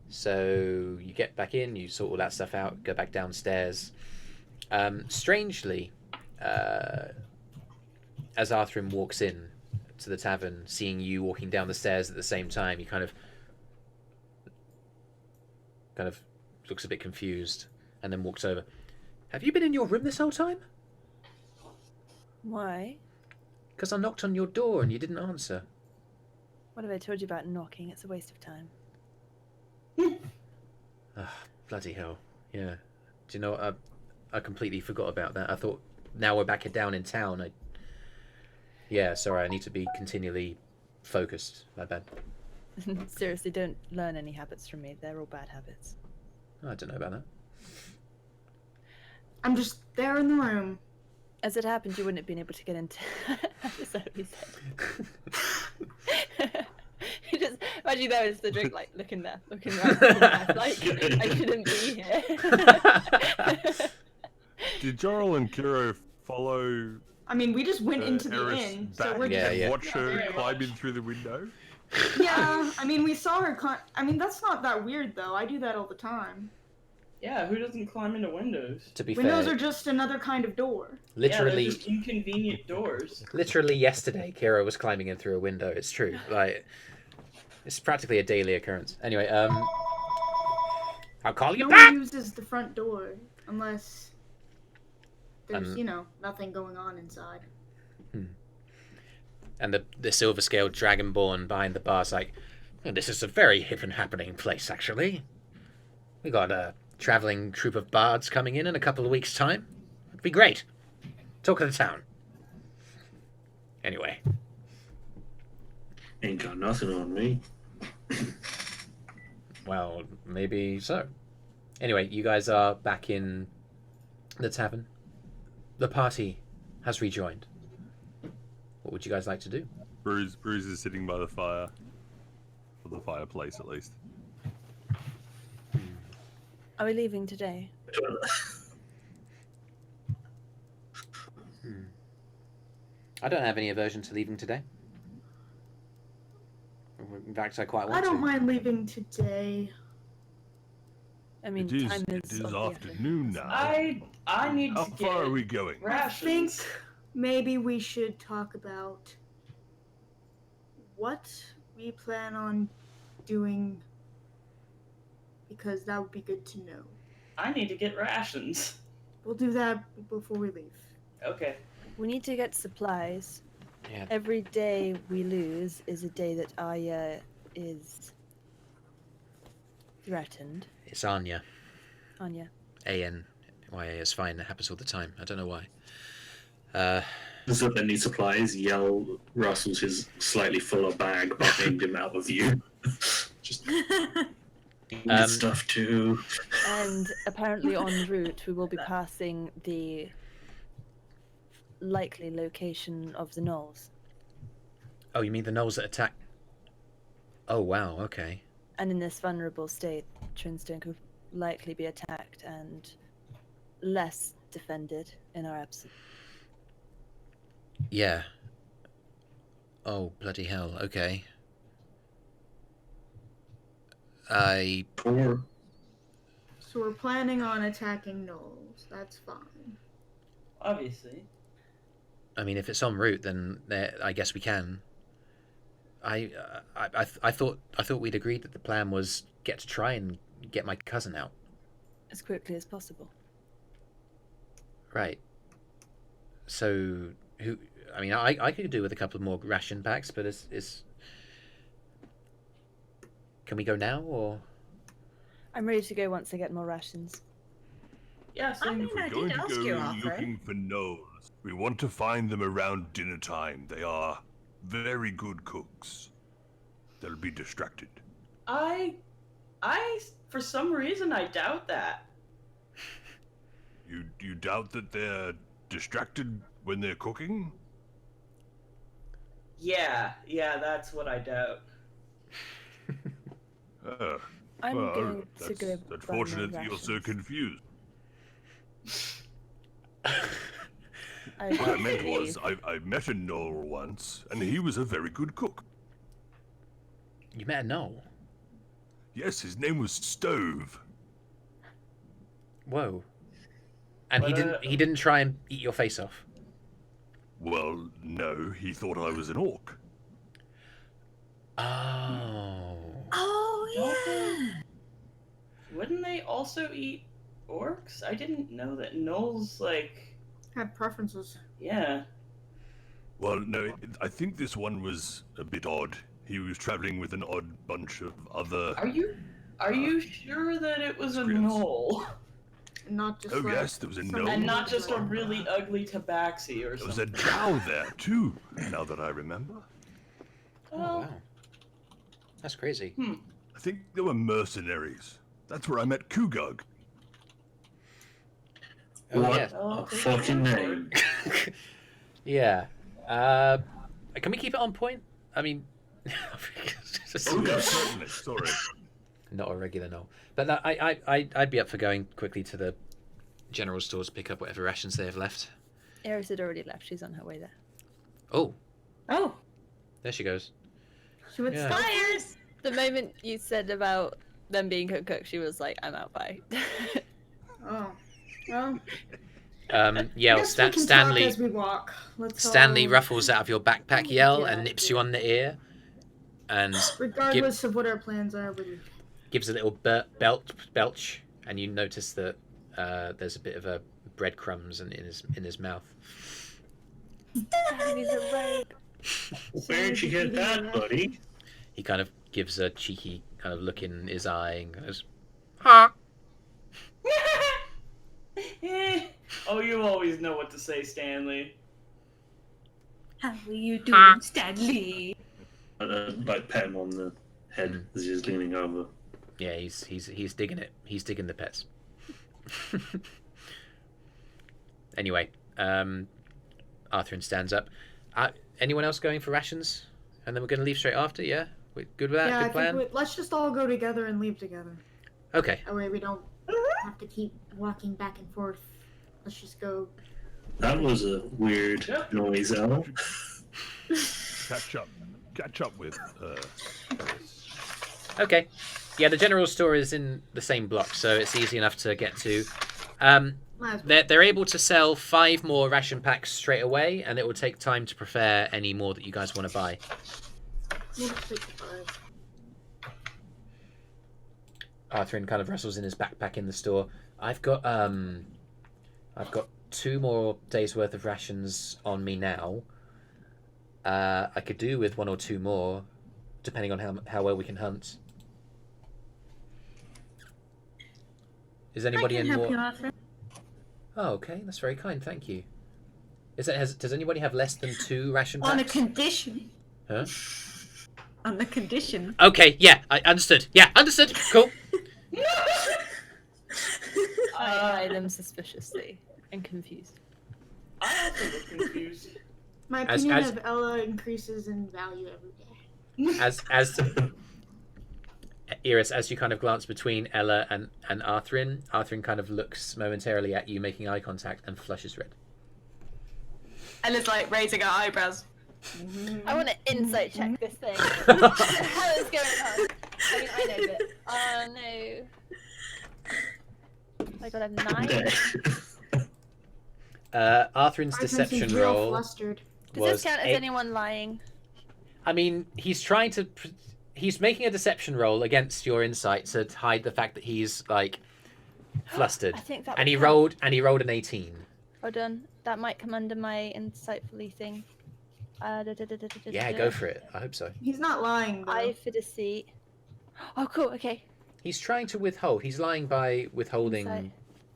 So you get back in, you sort all that stuff out, go back downstairs. Strangely, as Arthrin walks in to the tavern, seeing you walking down the stairs at the same time, he kind of looks a bit confused and then walks over. Have you been in your room this whole time? Why? Because I knocked on your door and you didn't answer. What have I told you about knocking? It's a waste of time. Bloody hell. Yeah. Do you know what? I completely forgot about that. I thought now we're back down in town. Yeah, sorry, I need to be continually focused. My bad. Seriously, don't learn any habits from me. They're all bad habits. I don't know about that. I'm just there in the room. As it happened, you wouldn't have been able to get into episode, he said. You just imagine there was the drink, like looking there, looking right, like I shouldn't be here. Did Joril and Kyro follow I mean, we just went into the Eirys inn, back so we're Yeah, just... yeah. watch her climb in through the window? Yeah, I mean, we saw her I mean, that's not that weird, though. I do that all the time. Yeah, who doesn't climb into windows? To be Windows fair, are just another kind of door. literally, Yeah, they're just inconvenient doors. literally yesterday, Kira was climbing in through a window. It's true. Like, it's practically a daily occurrence. Anyway, I'll call you No back. one uses the front door unless there's, nothing going on inside. And the silver scaled dragonborn behind the bar's like, "Oh, this is a very hip and happening place, actually. We got travelling troupe of bards coming in a couple of weeks' time. It'd be great. Talk of the town. Anyway. Ain't got nothing on me. Well, maybe so. Anyway, you guys are back in the tavern. The party has rejoined. What would you guys like to do? Brüz is sitting by the fire. Or the fireplace, at least. Are we leaving today? I don't have any aversion to leaving today. In fact, I quite want I don't to. mind leaving today. I mean, It time is is of the afternoon now. I need How to far are get we going? I think rations. maybe we should talk about what we plan on doing, because that would be good to know. I need to get rations. We'll do that before we leave. Okay. We need to get supplies. Yeah. Every day we lose is a day that Aya is threatened. It's Anya. Anya. A-N-Y-A is fine. It happens all the time. I don't know why. So they need supplies. Yell rustles his slightly fuller bag behind him out of view. Just need stuff too. And apparently en route we will be passing the likely location of the gnolls. Oh, you mean the gnolls that attack? Oh, wow. Okay. And in this vulnerable state, Trinstone could likely be attacked and less defended in our absence. Yeah. Oh, bloody hell. Okay. Poor. So we're planning on attacking gnolls. That's fine. Obviously. I mean, if it's en route, then I guess we can. I thought we'd agreed that the plan was to try and get my cousin out. As quickly as possible. Right. So who? I mean, I could do with a couple more ration packs, but is can we go now or? I'm ready to go once I get more rations. Yeah, so I mean, If we're I going did to ask go you, Arthrin. looking for gnolls, we want to find them around dinner time. They are very good cooks. They'll be distracted. I for some reason I doubt that. You doubt that they're distracted when they're cooking? Yeah, that's what I doubt. I'm Well, going to go that's buy more fortunate that you're so rations. confused. I What I don't meant believe- was, I met a gnoll once, and he was a very good cook. You met a gnoll? Yes, his name was Stove. Whoa. And But, he didn't try and eat your face off. Well, no, he thought I was an orc. Oh. Oh, yeah. Wouldn't they also eat orcs? I didn't know that gnolls Have preferences. yeah. Well, no, I think this one was a bit odd. He was traveling with an odd bunch of other... Are you sure that it was a Screams. gnoll? And not just Oh, like yes, there was a some gnome. And not people just a like- really ugly tabaxi or There was a something. drow there, too, now that I remember. Oh, Well, wow. That's crazy. I think they were mercenaries. That's where I met Kugug. Oh, What? yeah. I'll A take fucking your word name. for it. Yeah. Can we keep it on point? I mean, Oh, yeah, certainly. Sorry. not a regular no. But no, I'd be up for going quickly to the general store to pick up whatever rations they have left. Eirys had already left. She's on her way there. Oh, Oh, there she goes. She would Yeah. fires! The moment you said about them being cooked, she was like, "I'm out, bye." Oh, well. Yell. I guess we can Stanley. talk as we walk. Let's Stanley all- ruffles out of your backpack, Yell, Yeah. and nips you on the ear, and Regardless of what our plans are, we gives a little belch, and you notice that there's a bit of a breadcrumbs in his mouth. Stanley's a rogue. Where'd you get that, buddy? He kind of gives a cheeky kind of look in his eye and goes, "Ha!" Oh, you always know what to say, Stanley. How are you doing, Stanley? Like pat him on the head as he's leaning over. Yeah, he's digging it. He's digging the pets. Anyway, Arthrin stands up. Anyone else going for rations? And then we're going to leave straight after. Yeah, we good with that? Yeah, Good plan. let's just all go together and leave together. Okay. That way we don't have to keep walking back and forth. Let's just go. That was a weird noise, Al. Catch up with. Okay. Yeah, the general store is in the same block, so it's easy enough to get to. They're able to sell 5 more ration packs straight away, and it will take time to prepare any more that you guys want to buy. Arthrin kind of rustles in his backpack in the store. I've got 2 more days worth of rations on me now. I could do with 1 or 2 more, depending on how well we can hunt. Is anybody I can in help more? you, Arthur. Oh, okay, that's very kind. Thank you. Does anybody have less than 2 ration packs? On a condition. Huh? On the condition. Okay, yeah, I understood. Yeah, understood. Cool. I eye them suspiciously and confused. I also look confused. My opinion of Ella increases in value every day. As Eirys, as you kind of glance between Ella and Arthrin, Arthrin kind of looks momentarily at you, making eye contact, and flushes red. Ella's like raising her eyebrows. I want to insight check this thing. What the hell is going on? I mean, I know, but oh no. I got a 9. Arthrin's deception roll Does this count as anyone lying? I mean, he's making a deception roll against your insight to hide the fact that he's like flustered. I think that and he would count. rolled an 18. Hold on, that might come under my insightfully thing. Yeah, go for it. I hope so. He's not lying, though. Eye for deceit. Oh, cool. Okay. He's trying to withhold. He's lying by withholding. Insight.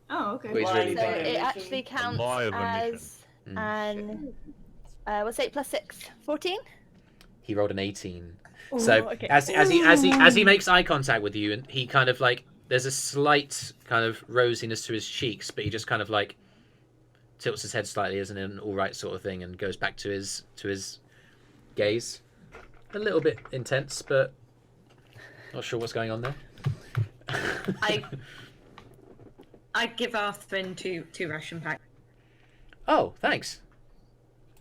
Oh, okay. What he's really So doing. it actually counts as an what's 8 plus 6? 14. He rolled an 18. Ooh, So okay. as he makes eye contact with you, and he kind of like there's a slight kind of rosiness to his cheeks, but he just kind of like tilts his head slightly as an all right sort of thing, and goes back to his gaze. A little bit intense, but not sure what's going on there. I give Arthrin two ration packs. Oh, thanks.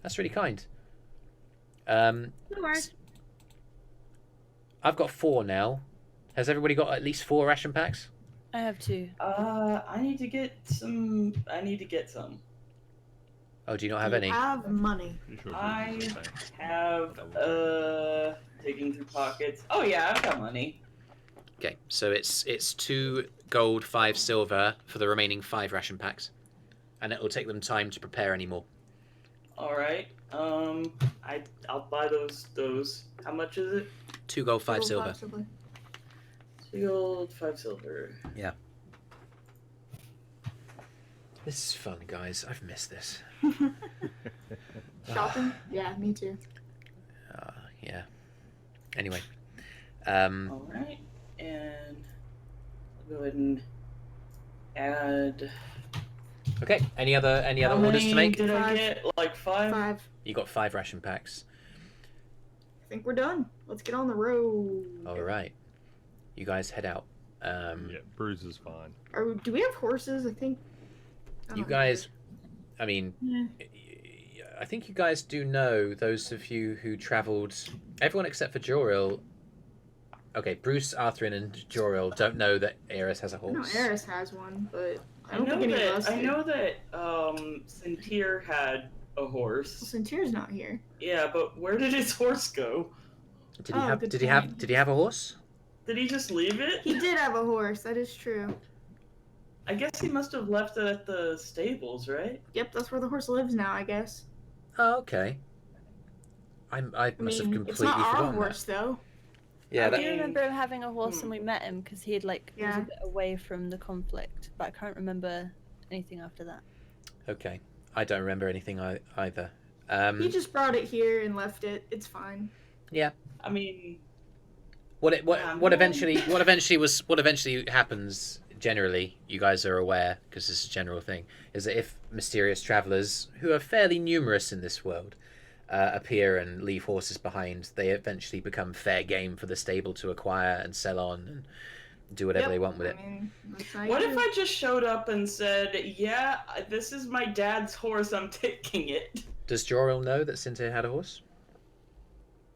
That's really kind. No worries. I've got 4 now. Has everybody got at least 4 ration packs? I have 2. I need to get some. Oh, do you not have any? Have money. I have, digging through pockets. Oh yeah, I've got money. Okay, so it's 2 gold, 5 silver for the remaining 5 ration packs, and it will take them time to prepare any more. All right. I'll buy those. How much is it? 2 gold, 5 silver. 2 gold, 5 silver. Yeah. This is fun, guys. I've missed this. Shopping? Yeah, me too. Yeah. Anyway. All right, and I'll go ahead and add. Okay. Any other How orders many to make? did I get? Like 5? 5. You got 5 ration packs. I think we're done. Let's get on the road. All right. You guys head out. Yeah, Brüz is fine. Do we have horses? I think. You guys, I mean, I think you guys do know, those of you who travelled, everyone except for Joril. Okay, Brüz, Arthrin, and Joril don't know that Eirys has a horse. No, Eirys has one, but I I don't know think any of that. us I do. know that. Sintir had a horse. Well, Centur's not here. Yeah, but where did his horse go? Did he Oh, have? good Did he point. have? Did he have a horse? Did he just leave it? He did have a horse. That is true. I guess he must have left it at the stables, right? Yep, that's where the horse lives now, I guess. Oh, okay. I must have completely it's not our forgotten horse, though. that. Yeah, I that, do remember him having a horse and we met him because he had he was Yeah. a bit away from the conflict, but I can't remember anything after that. Okay. I don't remember anything either. He just brought it here and left it. It's fine. Yeah. I mean, What man. eventually happens, generally, you guys are aware, because this is a general thing, is that if mysterious travellers, who are fairly numerous in this world, appear and leave horses behind, they eventually become fair game for the stable to acquire and sell on and do whatever they want with it. I mean, that's how you What do if I just showed up and said, yeah, this is my dad's horse, I'm taking it? Does Joril know that Cynthia had a horse?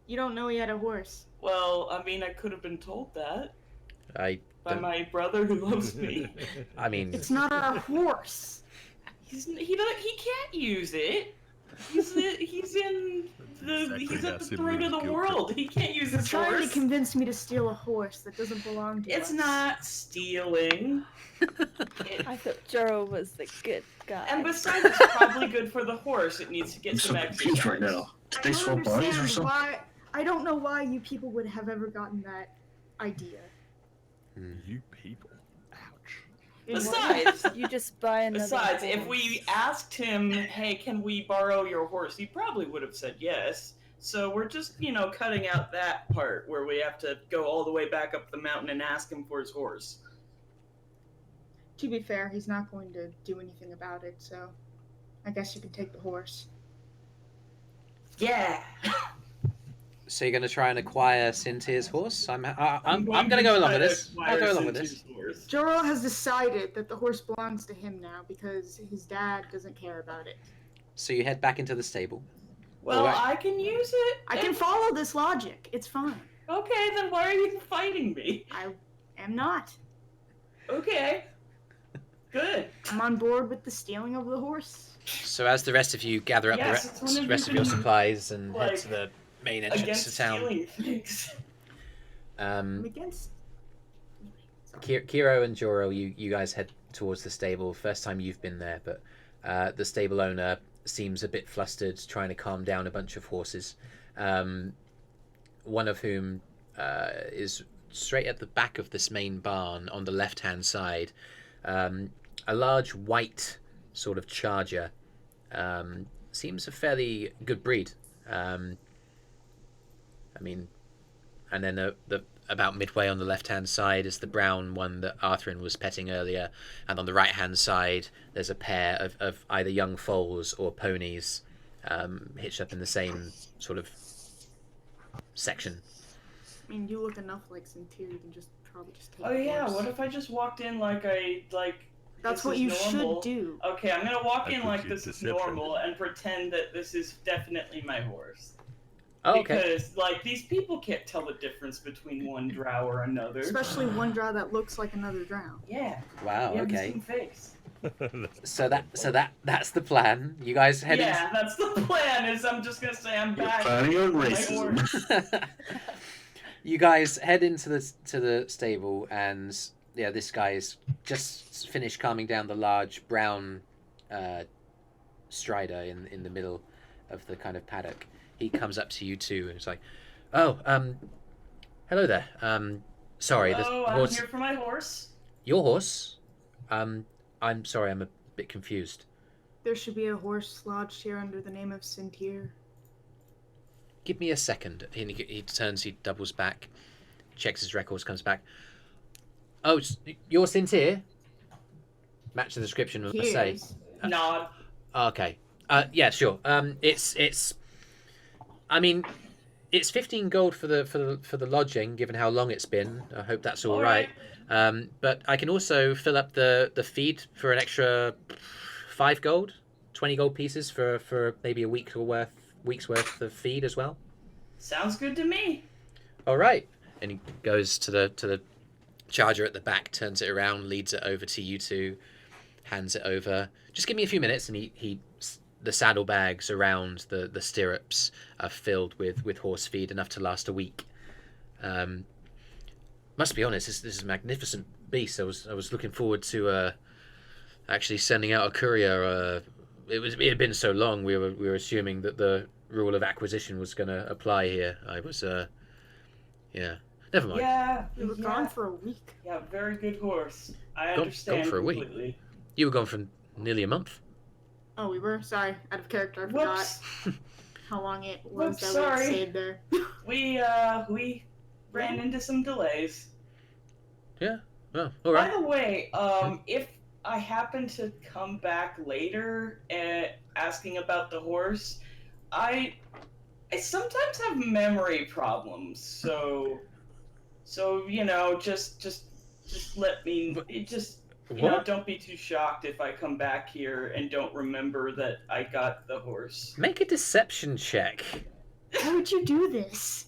You don't know he had a horse. Well, I mean, I could have been told that I by don't- my brother who loves me. I mean, It's not a horse. He can't use it. He's in the Exactly, he's at that's the him throat of really the guilty. world. He can't use his Trying to horse. convince me to steal a horse that doesn't belong to It's us. not stealing. I thought Joril was the good guy. And besides, it's probably good for the horse. It needs to get I'm some so confused exercise. right now. Did they I don't swap bodies or understand something? why. I don't know why you people would have ever gotten that idea. You people. Ouch. Besides, You just buy another. Besides, if horse. we asked him, hey, can we borrow your horse, he probably would have said yes. So we're just, cutting out that part where we have to go all the way back up the mountain and ask him for his horse. To be fair, he's not going to do anything about it, so I guess you can take the horse. Yeah. so you're going to try and acquire Cynthia's horse? I'm going to go along with this. I'll go along with this. Joril has decided that the horse belongs to him now because his dad doesn't care about it. So you head back into the stable. Well, Alright. I can use it. I can follow this logic. It's fine. Okay, then why are you fighting me? I am not. Okay. Good. I'm on board with the stealing of the horse. So as the rest of you gather up Yes, it's one the of rest of your the- supplies and head like, to the main entrance Against to town, stealing things. I'm against. Sorry. Kyro and Joril, you guys head towards the stable. First time you've been there, but the stable owner seems a bit flustered, trying to calm down a bunch of horses. One of whom is straight at the back of this main barn on the left-hand side. A large white sort of charger. Seems a fairly good breed. I mean, and then the about midway on the left-hand side is the brown one that Arthrin was petting earlier, and on the right-hand side there's a pair of either young foals or ponies hitched up in the same sort of section. I mean, you look enough like Cynthia, you can just probably just take Oh the yeah, horse. what if I just walked in like That's this what is you normal? should do. Okay, I'm gonna walk I in put like you this is deception. normal and pretend that this is definitely my horse. Oh, okay. Because like these people can't tell the difference between one drow or another. Especially one drow that looks like another drow. Yeah. Wow. we have the Okay. same face. So that's the plan. You guys head Yeah, that's the plan. Is I'm just gonna say I'm You're back. planning on my racism. horse. You guys head into the stable, and yeah, this guy's just finished calming down the large brown strider in the middle of the kind of paddock. He comes up to you two, and it's like, "Oh, hello there. Sorry, the Hello, I'm horse. here for my horse. Your horse. I'm sorry, I'm a bit confused. There should be a horse lodged here under the name of Cynthia. Give me a second." He turns, he doubles back, checks his records, comes back. "Oh, you're Cynthia? Match the description, I must say." Here's. Nod. Okay. Yeah, sure. It's. I mean, it's 15 gold for the lodging, given how long it's been. I hope that's all right. But I can also fill up the feed for an extra 5 gold, 20 gold pieces for maybe a week's worth of feed as well. Sounds good to me. All right. And he goes to the charger at the back, turns it around, leads it over to you two, hands it over. Just give me a few minutes, and the saddlebags around the stirrups are filled with horse feed, enough to last a week. Must be honest, this is a magnificent beast. I was looking forward to actually sending out a courier. It had been so long. We were assuming that the rule of acquisition was going to apply here. I was yeah. Never mind. Yeah. We were yeah. gone for a week. Yeah, very good horse. I Gone understand for a week? completely. You were gone for nearly a month. Oh, we were? Sorry, out of character, I forgot Whoops. how long it was Whoops, that sorry. we stayed there. We ran into some delays. Yeah. Oh, all right. By the way, if I happen to come back later asking about the horse, I sometimes have memory problems. So you know, just let me don't be too shocked if I come back here and don't remember that I got the horse. Make a deception check. Why would you do this?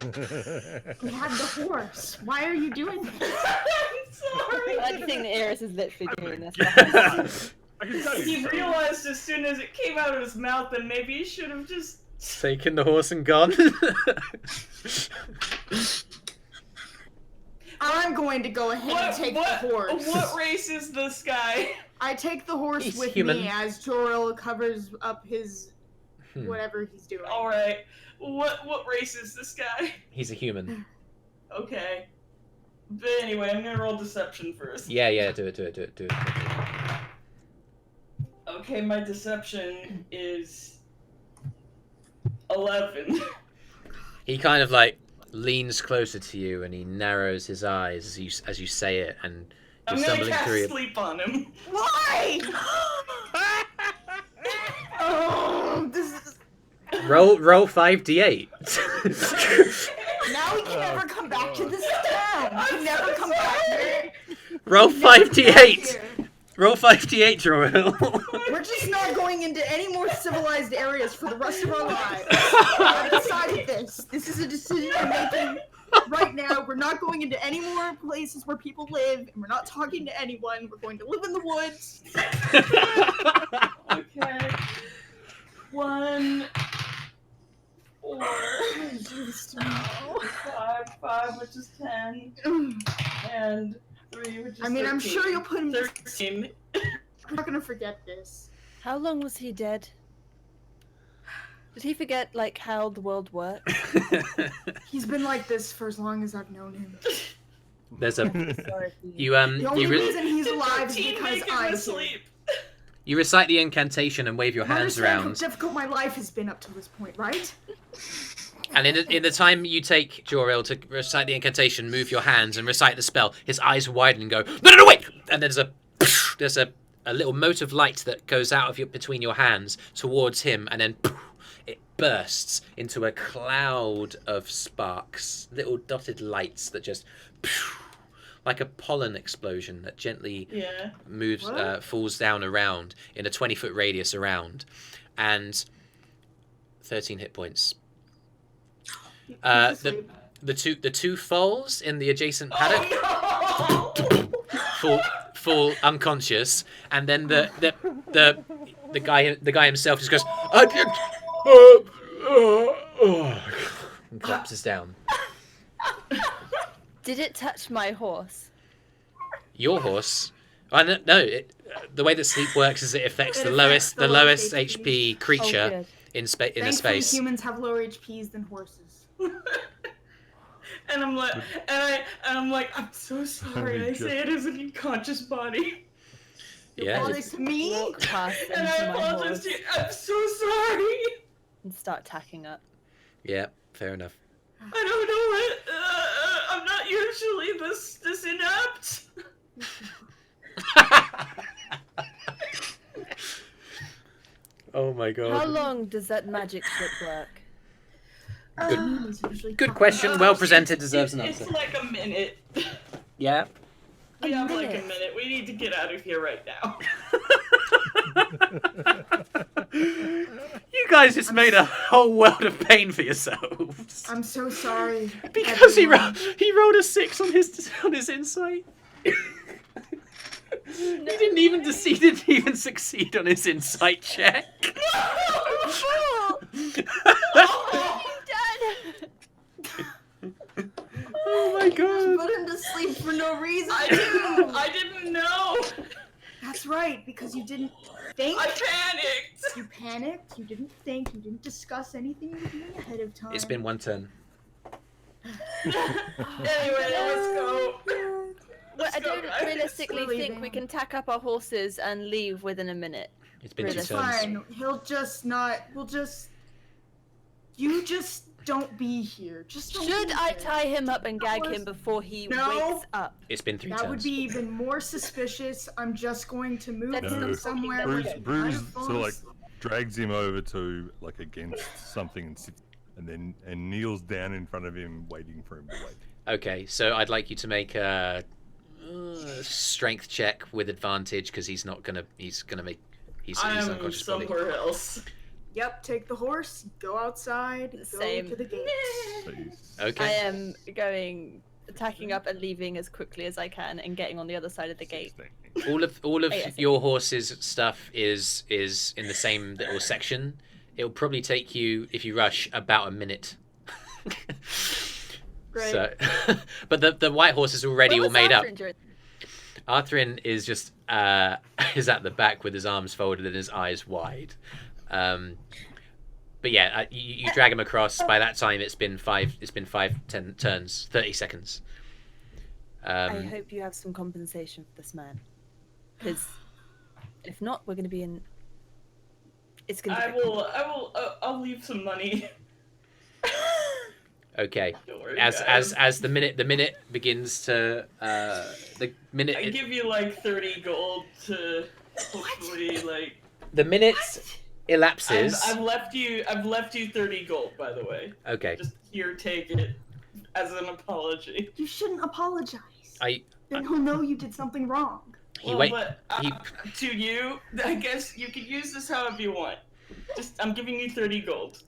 We had the horse. Why are you doing this? I'm sorry. I think that Eirys is literally doing this. I can tell you. He realized as soon as it came out of his mouth that maybe he should have just. Taken the horse and gone. I'm going to go ahead and take the horse. What race is this guy? I take the horse He's with human. me as Joril covers up his whatever he's doing. All right. What race is this guy? He's a human. Okay. But anyway, I'm gonna roll deception first. Yeah, do it. Okay, my deception is 11. He kind of like leans closer to you and he narrows his eyes as you say it, and I'm you're gonna stumbling cast through it. sleep on him. Why? Oh, this is. Roll 5d8. Now we can never come back to this town. We can never come back here. Roll We never come back 5d8. here. Roll 5d8, Joril. We're just not going into any more civilized areas for the rest of our lives. I've decided this. This is a decision I'm making right now. We're not going into any more places where people live, and we're not talking to anyone. We're going to live in the woods. Okay. 1, 4, 5, which is 10, and 3, which is I mean, 13. I'm sure you'll put him. 13. I'm not gonna forget this. How long was he dead? Did he forget like how the world works? He's been like this for as long as I've known him. There's a Sorry. you The only reason he's alive is 13 because make him I'm here. asleep. You recite the incantation and wave your You hands understand around. how difficult my life has been up to this point, right? And in the time you take, Joril, to recite the incantation, move your hands and recite the spell, his eyes widen and go, no, wait! And there's a little mote of light that goes out of between your hands towards him, and then it bursts into a cloud of sparks, little dotted lights that just like a pollen explosion that gently moves, falls down around in a 20-foot radius around, and 13 hit points. The two foals in the adjacent paddock fall unconscious, and then the guy himself just goes and collapses down. Did it touch my horse? Your horse? I don't know. The way that sleep works is it affects the lowest HP creature in the Thankfully, space. humans have lower HPs than horses. And I'm like, I'm so sorry. I say it as an unconscious body. Yeah. Apologize to me. Walk past And I into my apologize horse to you. I'm so sorry. and start tacking up. Yeah, fair enough. I don't know what. I'm not usually this inept. Oh my god. How long does that magic slip work? Good question. Well presented. Deserves an It's answer. like a minute. Yeah. We have like a minute? minute. We need to get out of here right now. You guys just made a whole world of pain for yourselves. I'm so sorry. Because he everyone. rolled a 6 on his insight. He didn't even succeed on his insight check. Oh my god. Put him to sleep for no reason. I didn't know. That's right, because you didn't think. I panicked. You panicked. You didn't think. You didn't discuss anything you were doing ahead of time. It's been one turn. Anyway, let's go. Well, I don't guys. realistically We're think we leaving. can tack up our horses and leave within a minute. It's been Really? 2 It's turns. fine. He'll just not. We'll just. You just don't be here. Just don't Should be I here. tie him up and gag was- him before he No. wakes up? It's been 3 That turns. would be even more suspicious. I'm just going to move That's him No. somewhere. Brüz, where he Brüz might sort of fall like drags him over to like against something and sits, and kneels down in front of him, waiting for him to wake. Okay, so I'd like you to make a strength check with advantage because he's gonna make. He's I'm unconscious probably. somewhere else. Yep, take the horse, go outside, go Same. to the gate. Please. Okay. I am attacking up and leaving as quickly as I can and getting on the other side of the gate. all of ASAP. your horse's stuff is in the same little section. It'll probably take you, if you rush, about a minute. Great. So, but the white horse is already Where all was made up. Arthrin during- Arthrin is just is at the back with his arms folded and his eyes wide. But yeah, you drag him across. By that time, it's been 10 turns, 30 seconds. I hope you have some compensation for this man, because if not, we're going to be in. It's going to. I'll leave some money. Okay. Don't worry, As guys. the minute begins to the minute I give you like 30 gold to hopefully like. the minute elapses. I've left you 30 gold, by the way. Okay. Just here, take it as an apology. You shouldn't apologize. I Then he'll know you did something wrong. he wait. But, he- to you, I guess you can use this however you want. I'm giving you 30 gold.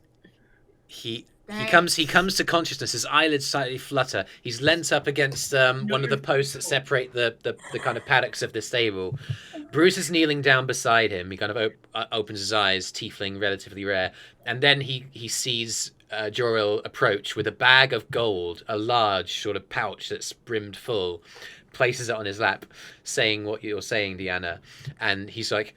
He Thanks. comes to consciousness. His eyelids slightly flutter. He's leant up against one of the posts that separate the kind of paddocks of the stable. Brüz is kneeling down beside him. He kind of opens his eyes. Tiefling, relatively rare, and then he sees Joril approach with a bag of gold, a large sort of pouch that's brimmed full. Places it on his lap, saying what you're saying, Deanna, and he's like,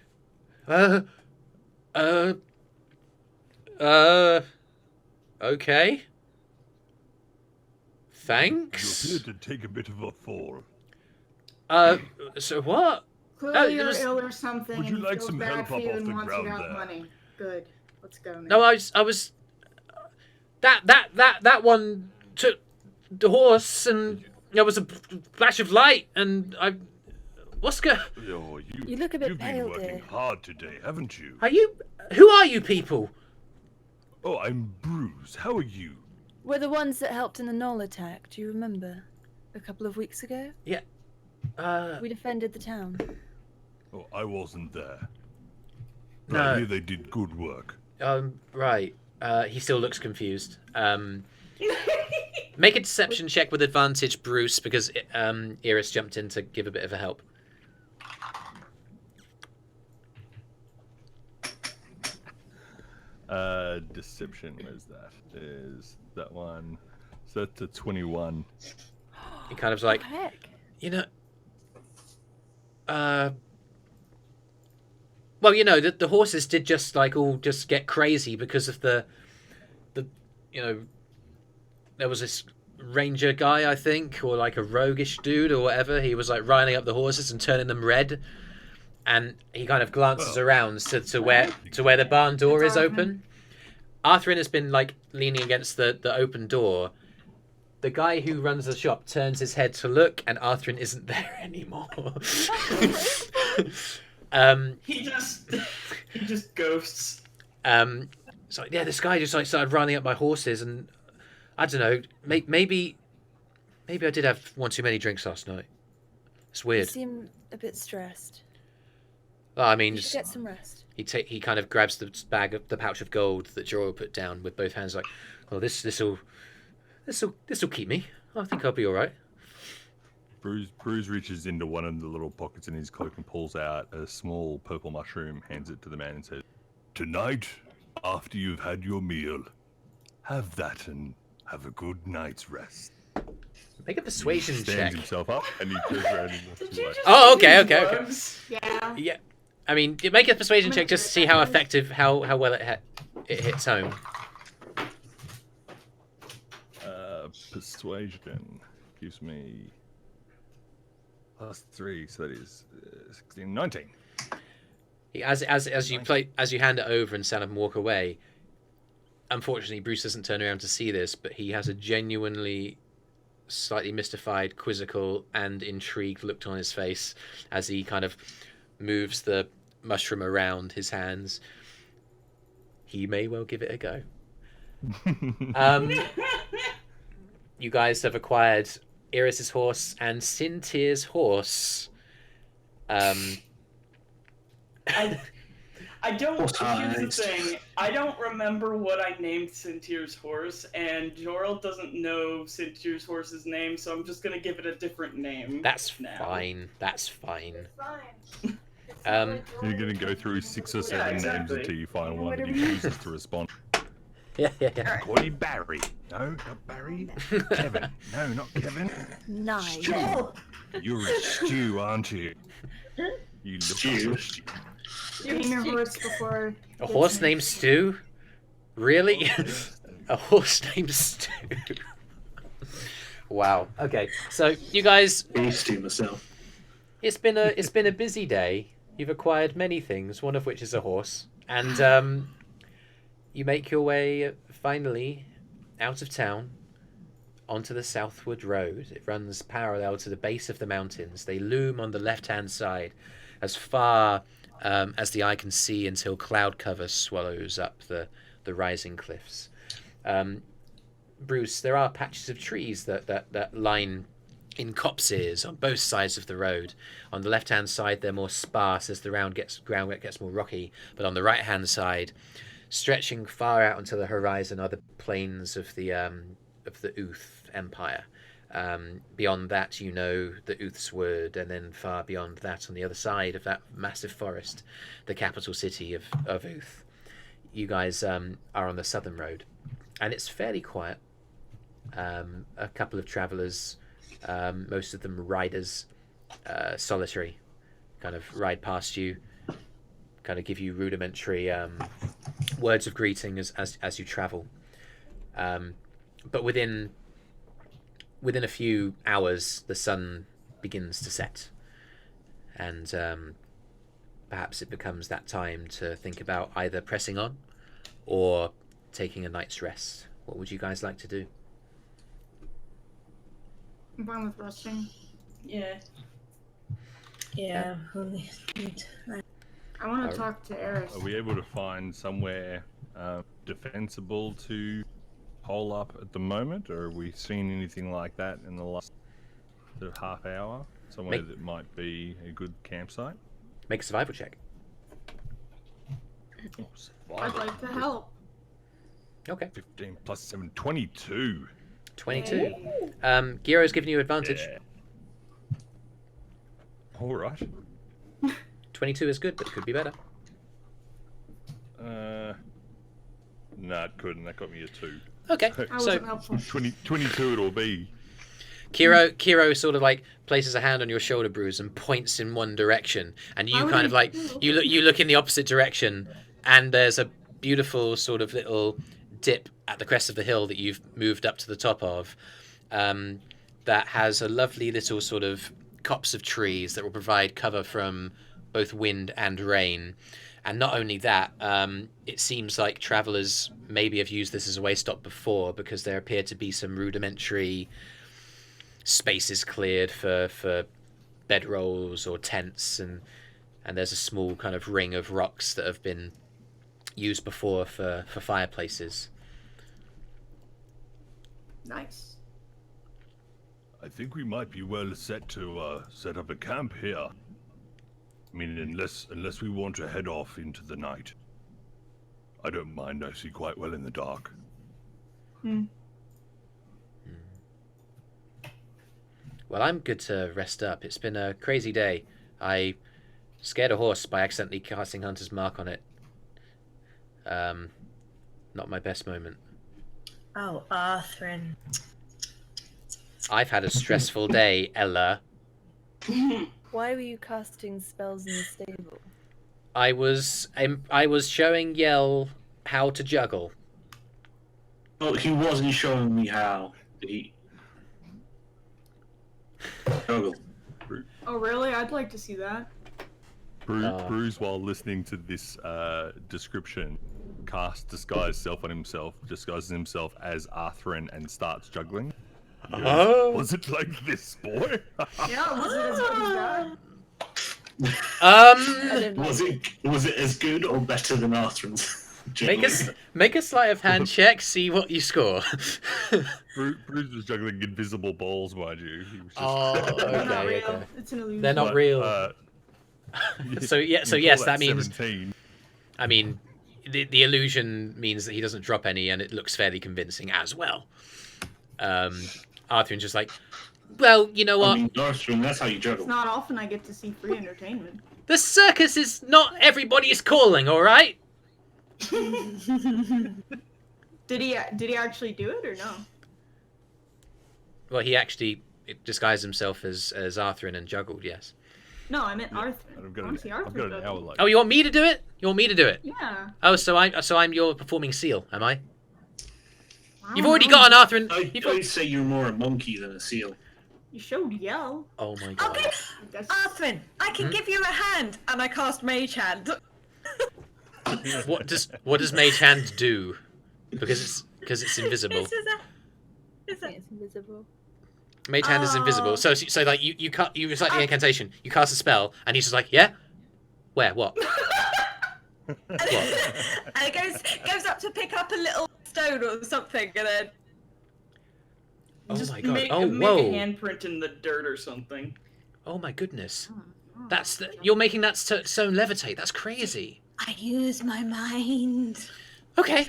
okay. Thanks. You appear to take a bit of a fall. So what? Clearly it you're was- ill or something. Would you and he like feels some bad help for up you off and the wants you to ground have there? money. Good. Let's go. No, I was. That one took the horse, and there was a flash of light, and I. What's go? Oh, You look a bit you've pale, been working dear. hard today, haven't you? Are you? Who are you people? Oh, I'm Brüz. How are you? We're the ones that helped in the Knoll attack. Do you remember? A couple of weeks ago, we defended the town. Oh, I wasn't there. But No. I hear they did good work. Right. He still looks confused. Make a deception check with advantage, Brüz, because Eirys jumped in to give a bit of a help. Deception, where's that? There's that one. So that's a 21. He kind of like, Heck. you know, well, you know, the horses did just like all just get crazy because of the you know, there was this ranger guy, I think, or like a roguish dude or whatever. He was like riding up the horses and turning them red, and he kind of glances around to where the barn door is open. Arthrin has been like leaning against the open door. The guy who runs the shop turns his head to look, and Arthrin isn't there anymore. He just ghosts. So yeah, this guy just like started running up my horses, and I don't know, maybe I did have one too many drinks last night. It's You weird. seem a bit stressed. Well, I mean, You should just, get some rest. he kind of grabs the pouch of gold that Joril put down with both hands, like, well, this'll keep me. I think I'll be all right. Brüz reaches into one of the little pockets in his cloak and pulls out a small purple mushroom, hands it to the man, and says, "Tonight, after you've had your meal, have that and have a good night's rest." Make a persuasion He check. stands himself up and he turns around and walks away. Oh, okay. Yeah. Yeah, I mean, make a persuasion check just to see how effective, how well it hits home. Persuasion gives me +3, so that is 16, 19. As you hand it over and stand up and walk away. Unfortunately, Brüz doesn't turn around to see this, but he has a genuinely slightly mystified, quizzical, and intrigued look on his face as he kind of moves the mushroom around his hands. He may well give it a go. You guys have acquired Eirys' horse and Cynthir's horse. I don't. Here's the thing. I don't remember what I named Cynthir's horse, and Joril doesn't know Cynthir's horse's name, so I'm just gonna give it a different name. That's fine. That's fine. You're gonna go through 6 or 7 names until you find one that he chooses to respond. Yeah. Call him Barry. No, not Barry. Kevin. No, not Kevin. Nice. Stu. You're a stew, aren't you? You look Stew. like a stew. Name your horse before. A horse named Stu? Really? A horse named Stu? Wow. Okay. So you guys, Stew myself. it's been a busy day. You've acquired many things, one of which is a horse, and you make your way finally out of town onto the southward road. It runs parallel to the base of the mountains. They loom on the left-hand side as far as the eye can see until cloud cover swallows up the rising cliffs. Brüz, there are patches of trees that line in copses on both sides of the road. On the left-hand side, they're more sparse as the ground gets more rocky, but on the right-hand side, stretching far out onto the horizon, are the plains of the Uth Empire. Beyond that, you know the Uth's Wood, and then far beyond that, on the other side of that massive forest, the capital city of Uth. You guys are on the southern road, and it's fairly quiet. A couple of travellers, most of them riders, solitary, kind of ride past you, kind of give you rudimentary words of greeting as you travel. But within a few hours, the sun begins to set, and perhaps it becomes that time to think about either pressing on or taking a night's rest. What would you guys like to do? I'm fine with resting. Yeah. Yeah. I want to talk to Eirys. Are we able to find somewhere defensible to hole up at the moment, or have we seen anything like that in the last sort of half hour? Somewhere that might be a good campsite? Make a survival check. Oh, I'd survival. like to help. Okay. 15 plus 7, 22. 22. Gyro's giving you advantage. Yeah. All right. 22 is good, but it could be better. No, it couldn't. That got me a 2. Okay, I so wasn't helpful. 22 it'll be. Kyro sort of like places a hand on your shoulder, Brüz, and points in one direction, and you kind of like you look in the opposite direction, and there's a beautiful sort of little dip at the crest of the hill that you've moved up to the top of, that has a lovely little sort of copse of trees that will provide cover from both wind and rain. And not only that, it seems like travellers maybe have used this as a way stop before, because there appear to be some rudimentary spaces cleared for bedrolls or tents, and there's a small kind of ring of rocks that have been used before for fireplaces. Nice. I think we might be well set to set up a camp here. I mean, unless we want to head off into the night. I don't mind. I see quite well in the dark. Well, I'm good to rest up. It's been a crazy day. I scared a horse by accidentally casting Hunter's Mark on it. Not my best moment. Oh, Arthrin. I've had a stressful day, Ella. Why were you casting spells in the stable? I was showing Yell how to juggle. Oh, he wasn't showing me how. He... Juggle. Oh, really? I'd like to see that. Brüz, while listening to this description, casts disguise self on himself, disguises himself as Arthrin, and starts juggling. He goes, was it like this, boy? Yeah, was it as good as that? Was it as good or better than Arthrin's? Make a sleight of hand check. See what you score. Brüz was juggling invisible balls, mind you. He was just... They're not okay, real. okay. It's an illusion. They're not real. So yes, that means. 17. I mean, the illusion means that he doesn't drop any, and it looks fairly convincing as well. Arthrin's just like, well, you know what? I mean, Arthrin, that's how you juggle. It's not often I get to see free entertainment. The circus is not everybody's calling, all right? Did he actually do it or no? Well, he actually disguised himself as Arthrin and juggled. Yes. No, I meant Yeah, Arthur. I've got I want to see Arthur. I've got an do it. hour left. Oh, you want me to do it? You want me to do it? Yeah. Oh, so I'm your performing seal, am I? I You've don't already know. got an Arthrin. I'd say you're more a monkey than a seal. You showed yell. Oh my god. Okay, That's... Arthrin, I can give you a hand, and I cast Mage Hand. What does Mage Hand do? Because it's invisible. It's invisible. Mage Hand is invisible. So like you recite the incantation, you cast a spell, and he's just like, yeah? Where? What? and it goes up to pick up a little stone or something, and then Oh Just my god. Make, Oh, make whoa. a handprint in the dirt or something. Oh my goodness. You're making that stone levitate. That's crazy. I use my mind. Okay.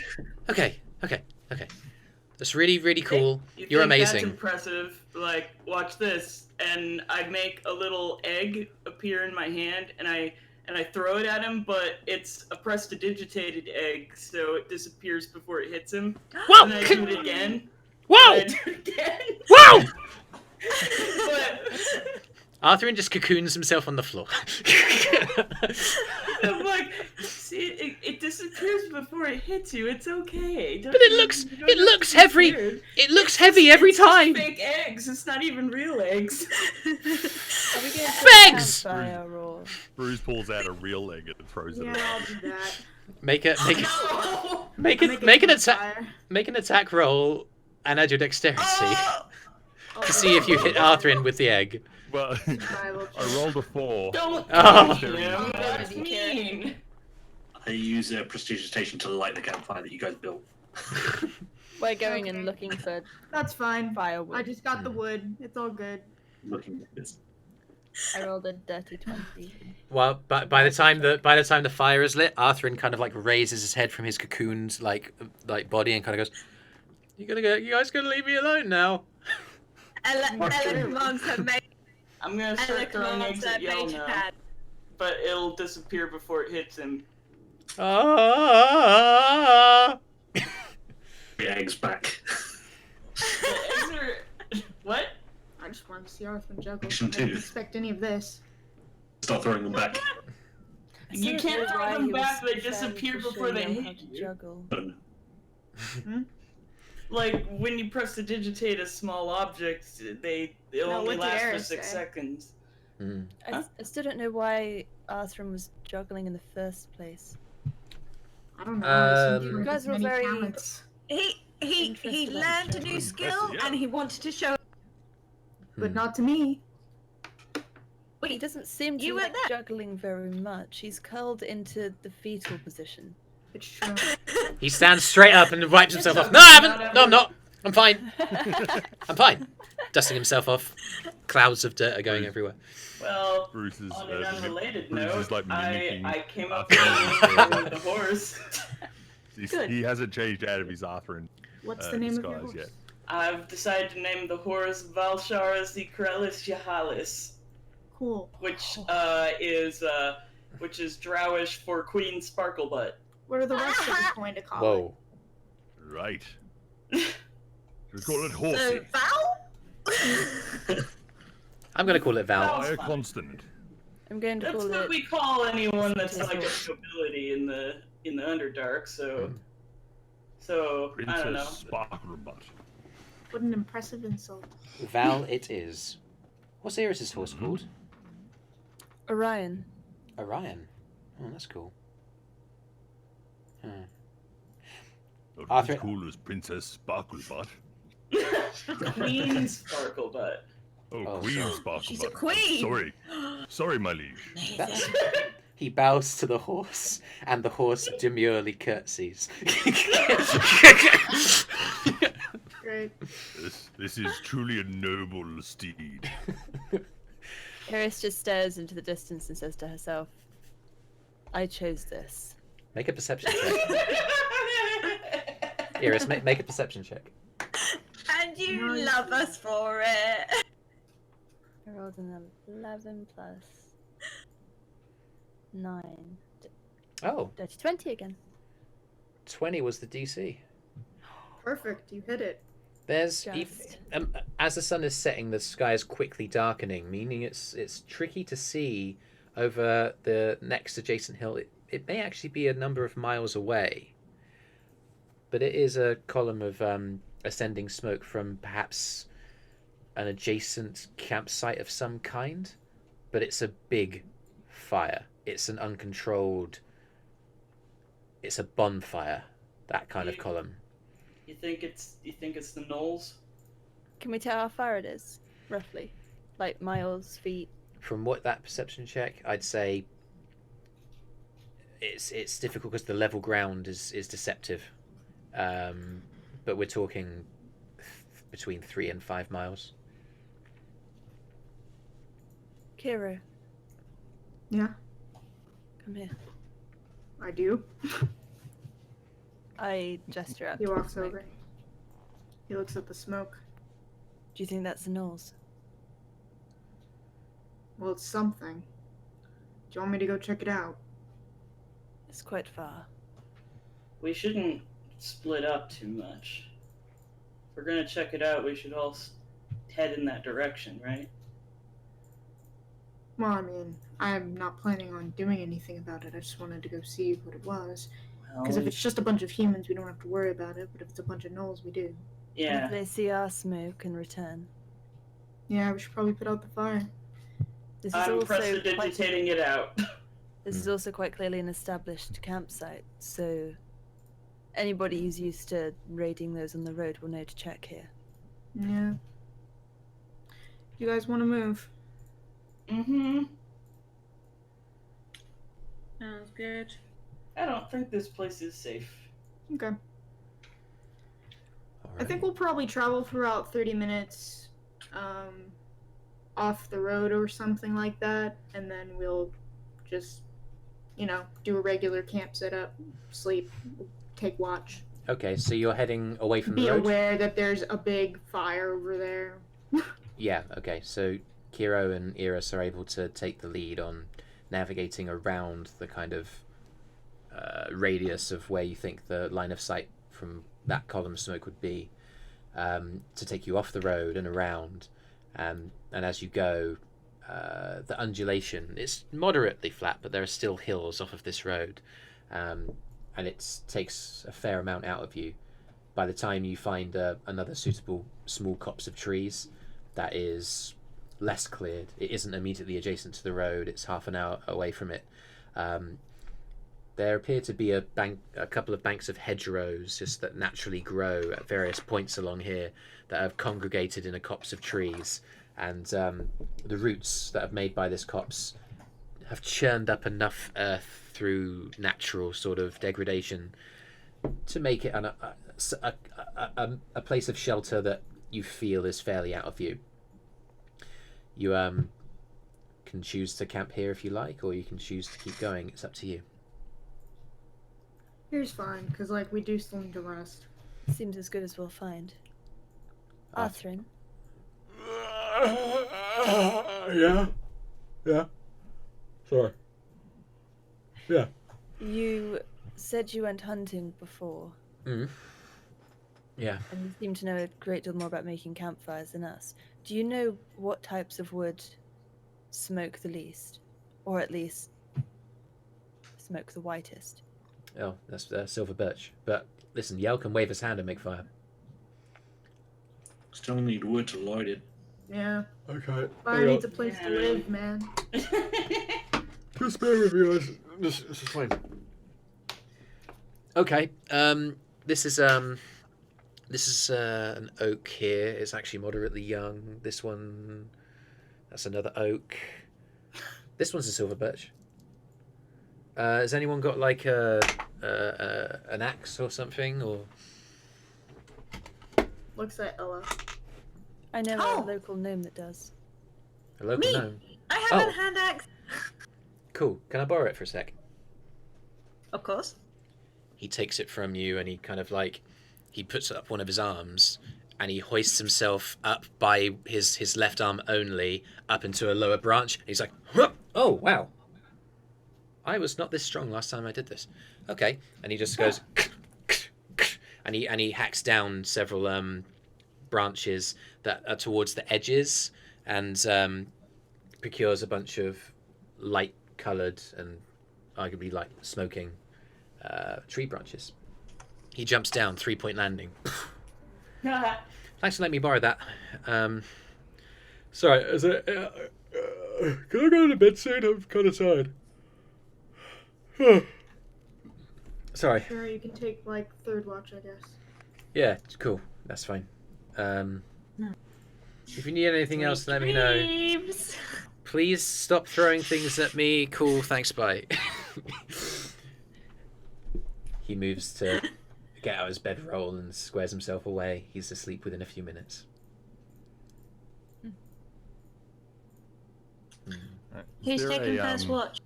That's really, really cool. You're think That's amazing. impressive. Like, watch this, and I make a little egg appear in my hand, and I throw it at him, but it's a prestidigitated egg, so it disappears before it hits him. Whoa! And I do it again. Whoa! And I do it again. Whoa! But Arthrin just cocoons himself on the floor. I'm like, see, it disappears before it hits you. It's okay. But it looks heavy. It looks heavy every time. Fake eggs. It's not even real eggs. Are we going to Fags! campfire or... Bruce pulls out a real egg and throws it Yeah, at I'll him. do that. Make an Make it attack. fire. Make an attack roll and add your dexterity Oh, to see if you hit Arthrin with the egg. Well, Survival check. I rolled a 4. Don't Oh. him. That's mean. I use prestidigitation to light the campfire that you guys built. We're going and Okay. looking for That's fine. firewood. I just got the wood. It's all good. Looking at this. I rolled a dirty 20. Well, but by the time the fire is lit, Arthrin kind of like raises his head from his cocooned like body and kind of goes, "You guys gonna leave me alone now?" Ella commands her mage. I'm gonna Ella start throwing commands eggs her at Yell mage now, hand. but it'll disappear before it hits him. Ah! The eggs back. The eggs are... What? I just wanted to see Arthur juggle. I Action didn't two. expect any of this. Start throwing them back. You can't throw them back, they disappear before they hit you. Juggle. Like, when you prestidigitate a small object, it'll No, only what did last for Eirys 6 say? seconds. I still don't know why Arthrin was juggling in the first place. I don't know. You guys were very- talents. He Interested learned a in new skill, Impressive, yeah. and he wanted to show. But not to me. He doesn't seem to You were like there. juggling very much. He's curled into the fetal position. It's true. He stands straight up and wipes himself off. No, I haven't. No, I'm not. I'm fine. I'm fine. Dusting himself off. Clouds of dirt are going everywhere. Well, Bruce is, on an unrelated Bruce note, is like mimicking I came up Arthur. with the horse. Good. He hasn't changed out of his Arthrin What's the name of your disguise horse? yet. I've decided to name the horse Valsharas Icrelis Jahalis, Cool. which is Drowish for Queen Sparklebutt. What are the rest of us going to call it? Whoa. Right. We call it So horsey. Val. I'm gonna call it Val. Fire fine. constant. I'm going to That's call what it... we call anyone that's like a nobility in the Underdark. So I don't know. Princess Sparklebutt. What an impressive insult. Val it is. What's Eirys' horse called? Orion. Orion. Oh, that's cool. Not Arthur- as cool as Princess Sparklebutt. Queen Sparklebutt. Oh, Oh, Queen sorry. Sparklebutt. She's a queen! Sorry. Sorry, my liege. That's... He bows to the horse, and the horse demurely curtsies. Great. This is truly a noble steed. Eirys just stares into the distance and says to herself, I chose this. Make a perception check. Eirys, make a perception check. And you Nice. love us for it. I rolled an 11 plus 9. Oh, Dirty 20 again. 20 was the DC. Perfect, you hit it. There's Just. as the sun is setting, the sky is quickly darkening, meaning it's tricky to see over the next adjacent hill. It may actually be a number of miles away, but it is a column of ascending smoke from perhaps an adjacent campsite of some kind. But it's a big fire. It's an uncontrolled. It's a bonfire. That kind of column. You think it's the Knolls? Can we tell how far it is, roughly? Like miles, feet? From what that perception check, I'd say it's difficult because the level ground is deceptive. But we're talking between 3 and 5 miles. Kyro, Yeah, come here. I do. I gesture out. He towards walks smoke. over. He looks at the smoke. Do you think that's the Knolls? Well, it's something. Do you want me to go check it out? It's quite far. We shouldn't split up too much. If we're gonna check it out, we should all head in that direction, right? Well, I mean, I'm not planning on doing anything about it. I just wanted to go see what it was. Because if Well, it's just a bunch of humans, we don't have to worry about it. But if it's a bunch of gnolls, we do. yeah. If they see our smoke and return. Yeah, we should probably put out the fire. This is I'm also quite, prestidigitating it out. this is also quite clearly an established campsite, so anybody who's used to raiding those on the road will know to check here. Yeah. You guys want to move? Mm-hmm. Sounds good. I don't think this place is safe. Okay. All I think we'll probably travel for about 30 minutes off the road or something like that, and then we'll just, do a regular camp setup, sleep, take watch. Okay, so you're heading away from Be the road? aware that there's a big fire over there. Yeah, okay. So Kyro and Eirys are able to take the lead on navigating around the kind of radius of where you think the line of sight from that column of smoke would be, to take you off the road and around. And as you go, the undulation is moderately flat, but there are still hills off of this road. And it takes a fair amount out of you. By the time you find another suitable small copse of trees that is less cleared, it isn't immediately adjacent to the road, it's half an hour away from it. There appear to be a couple of banks of hedgerows just that naturally grow at various points along here that have congregated in a copse of trees, and the roots that have made by this copse have churned up enough earth through natural sort of degradation to make it a place of shelter that you feel is fairly out of view. You can choose to camp here if you like, or you can choose to keep going. It's up to you. Here's fine, because, we do still need to rest. Seems as good as we'll find. Arthrin, Yeah. Sorry. Yeah. you said you went hunting before, Yeah. and you seem to know a great deal more about making campfires than us. Do you know what types of wood smoke the least? Or at least smoke the whitest? Oh, that's silver birch. But listen, Yell can wave his hand and make fire. Still need wood to light it. Yeah. Okay. Fire needs a place to Yeah. live, man. Just bear with me, guys. This is fine. Okay. This is an oak here. It's actually moderately young. This one, that's another oak. This one's a silver birch. Has anyone got like an axe or something, or? Looks like Ella. I know Oh. a local gnome that does. A local Me? gnome. I have Oh. a hand axe. Cool. Can I borrow it for a sec? Of course. He takes it from you and he kind of like, he puts up one of his arms and he hoists himself up by his left arm only up into a lower branch. He's like, "Huh! Oh, wow. I was not this strong last time I did this. Okay. And he just goes, and he hacks down several branches that are towards the edges and procures a bunch of light coloured and arguably like smoking tree branches. He jumps down, 3-point landing. Thanks for letting me borrow that. Sorry, is it? Can I go to bed soon? I'm kind of tired. Sorry. Sure, you can take like third watch, I guess. Yeah, cool. That's fine. If you need anything else, let me know. Dreams. Please stop throwing things at me. Cool, thanks, bye. He moves to get out his bedroll and squares himself away. He's asleep within a few minutes. Right. Who's taking first watch?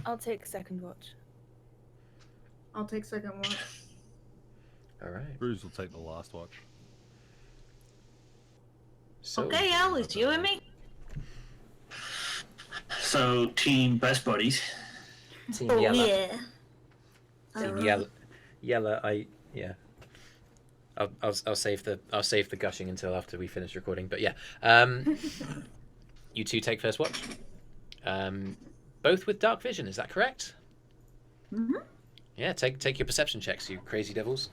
I'll take second watch. I'll take second watch. All right. Brüz will take the last watch. So, Okay, Al, it's you and me. So, team best buddies. Team Oh, Yellow. yeah. Team Yellow. I'll save the gushing until after we finish recording. But yeah, you two take first watch. Both with dark vision. Is that correct? Mm-hmm. Yeah. Take your perception checks, you crazy devils.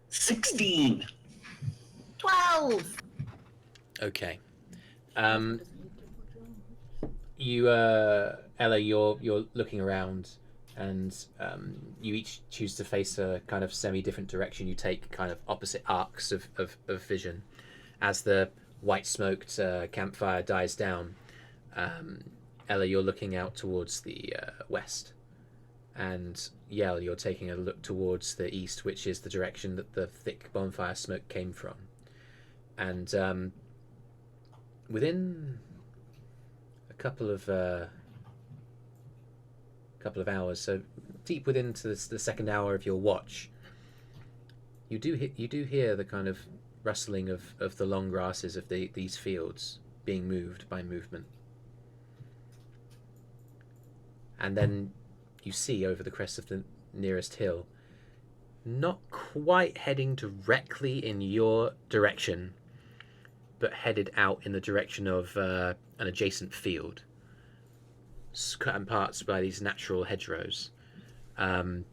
16. 12. Okay. You, Ella, you're looking around, and you each choose to face a kind of semi-different direction. You take kind of opposite arcs of vision. As the white-smoked campfire dies down, Ella, you're looking out towards the west, and Yell, you're taking a look towards the east, which is the direction that the thick bonfire smoke came from. And within a couple of hours, so deep within to the second hour of your watch, you do hear the kind of rustling of the long grasses of these fields being moved by movement. And then you see over the crest of the nearest hill, not quite heading directly in your direction, but headed out in the direction of an adjacent field, cut in parts by these natural hedgerows. The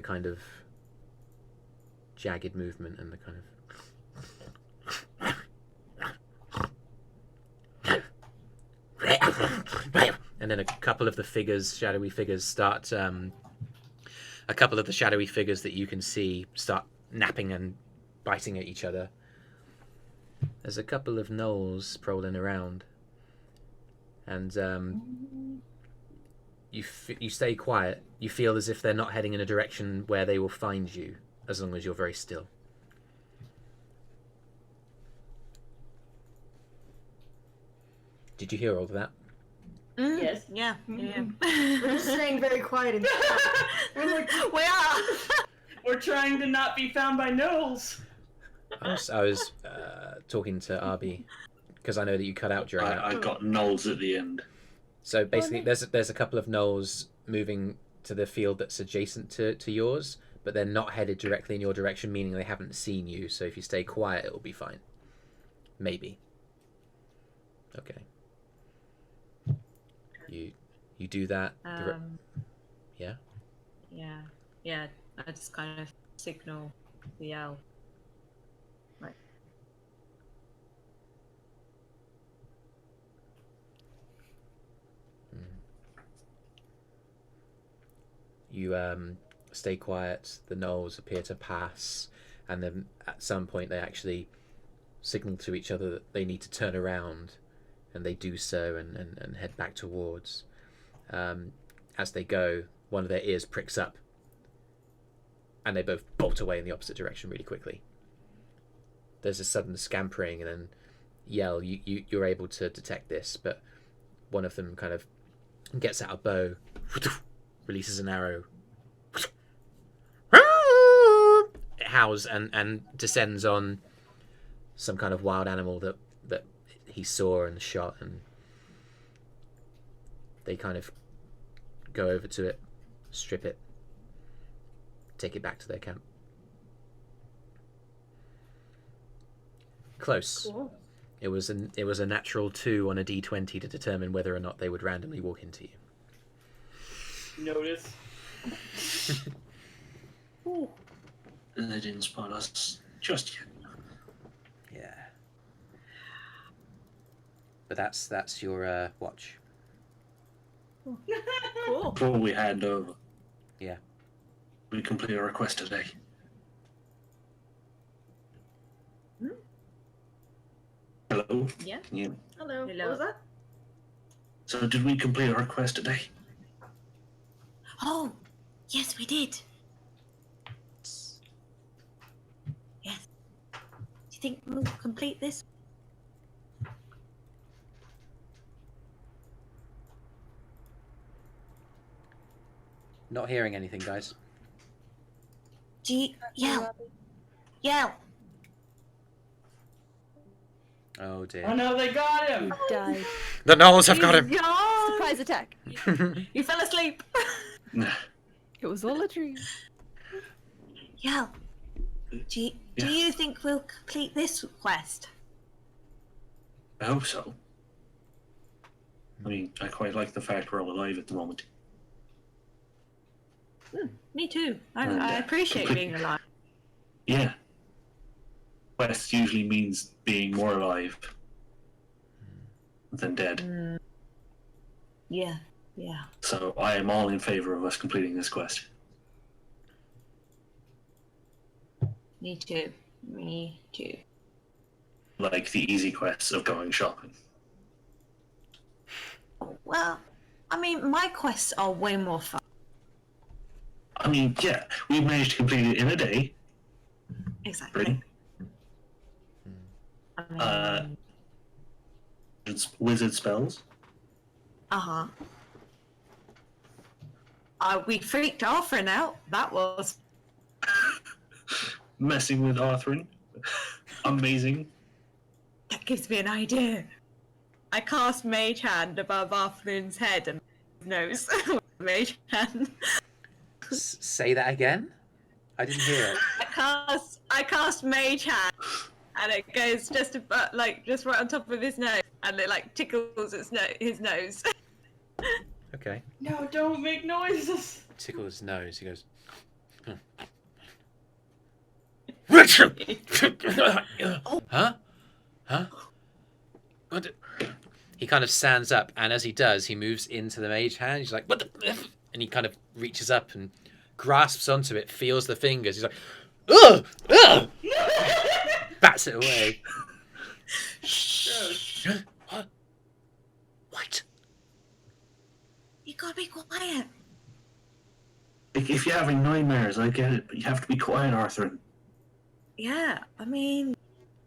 kind of jagged movement and the kind of and then a couple of the figures, shadowy figures, start. A couple of the shadowy figures that you can see start napping and biting at each other. There's a couple of gnolls prowling around, and you stay quiet. You feel as if they're not heading in a direction where they will find you, as long as you're very still. Did you hear all of that? Yes. Yeah. Yeah. We're just staying very quiet and We are. We're trying to not be found by gnolls. I was talking to Arby because I know that you cut out during that. I got gnolls at the end. So basically, there's a couple of gnolls moving to the field that's adjacent to yours, but they're not headed directly in your direction, meaning they haven't seen you. So if you stay quiet, it'll be fine. Maybe. Okay. You do that. Yeah. Yeah. Yeah. I just kind of signal the owl. to stay quiet. The gnolls appear to pass, and then at some point they actually signal to each other that they need to turn around, and they do so and head back towards. As they go, one of their ears pricks up, and they both bolt away in the opposite direction really quickly. There's a sudden scampering, and then Yell, you're able to detect this, but one of them kind of gets out a bow, releases an arrow. It howls and descends on some kind of wild animal that he saw and shot, and they kind of go over to it, strip it, take it back to their camp. Close. Cool. It was a natural 2 on a d20 to determine whether or not they would randomly walk into you. Notice. Ooh. And they didn't spot us just yet. Yeah. But that's your watch. Cool. Before we hand over, Yeah. we complete our request today. Hello? Yeah. Yeah. Hello. Hello. What was that? So did we complete our request today? Oh, yes, we did. Yes. Do you think we'll complete this? Not hearing anything, guys. Do you... Yell. Yell. Oh dear. Oh no, they got him! You died. The gnolls have got him. Surprise attack. You fell asleep. Nah. It was all a dream. Yell. Do you think we'll complete this quest? I hope so. I mean, I quite like the fact we're all alive at the moment. Me too. And, I appreciate complete- being alive. Yeah. Quest usually means being more alive than dead. Yeah. Yeah. So I am all in favor of us completing this quest. Me too. Me too. Like the easy quests of going shopping. Well, I mean, my quests are way more fun. I mean, yeah, we managed to complete it in a day. Exactly. Britain. I mean, It's wizard spells. uh-huh. We freaked Arthrin out. That was... Messing with Arthrin. Amazing. That gives me an idea. I cast Mage Hand above Arthrin's head and nose. Mage Hand. Say that again? I didn't hear it. I cast Mage Hand, and it goes just about, just right on top of his nose, and it tickles his nose. Okay. No, don't make noises. Tickle his nose. He goes. Huh? Huh? What? He kind of stands up, and as he does, he moves into the mage hand. He's like, "What the?" F-? And he kind of reaches up and grasps onto it, feels the fingers. He's like, "Ugh! Ugh!" Bats it away. What? What? You gotta be quiet. Like, if you're having nightmares, I get it, but you have to be quiet, Arthur. Yeah, I mean,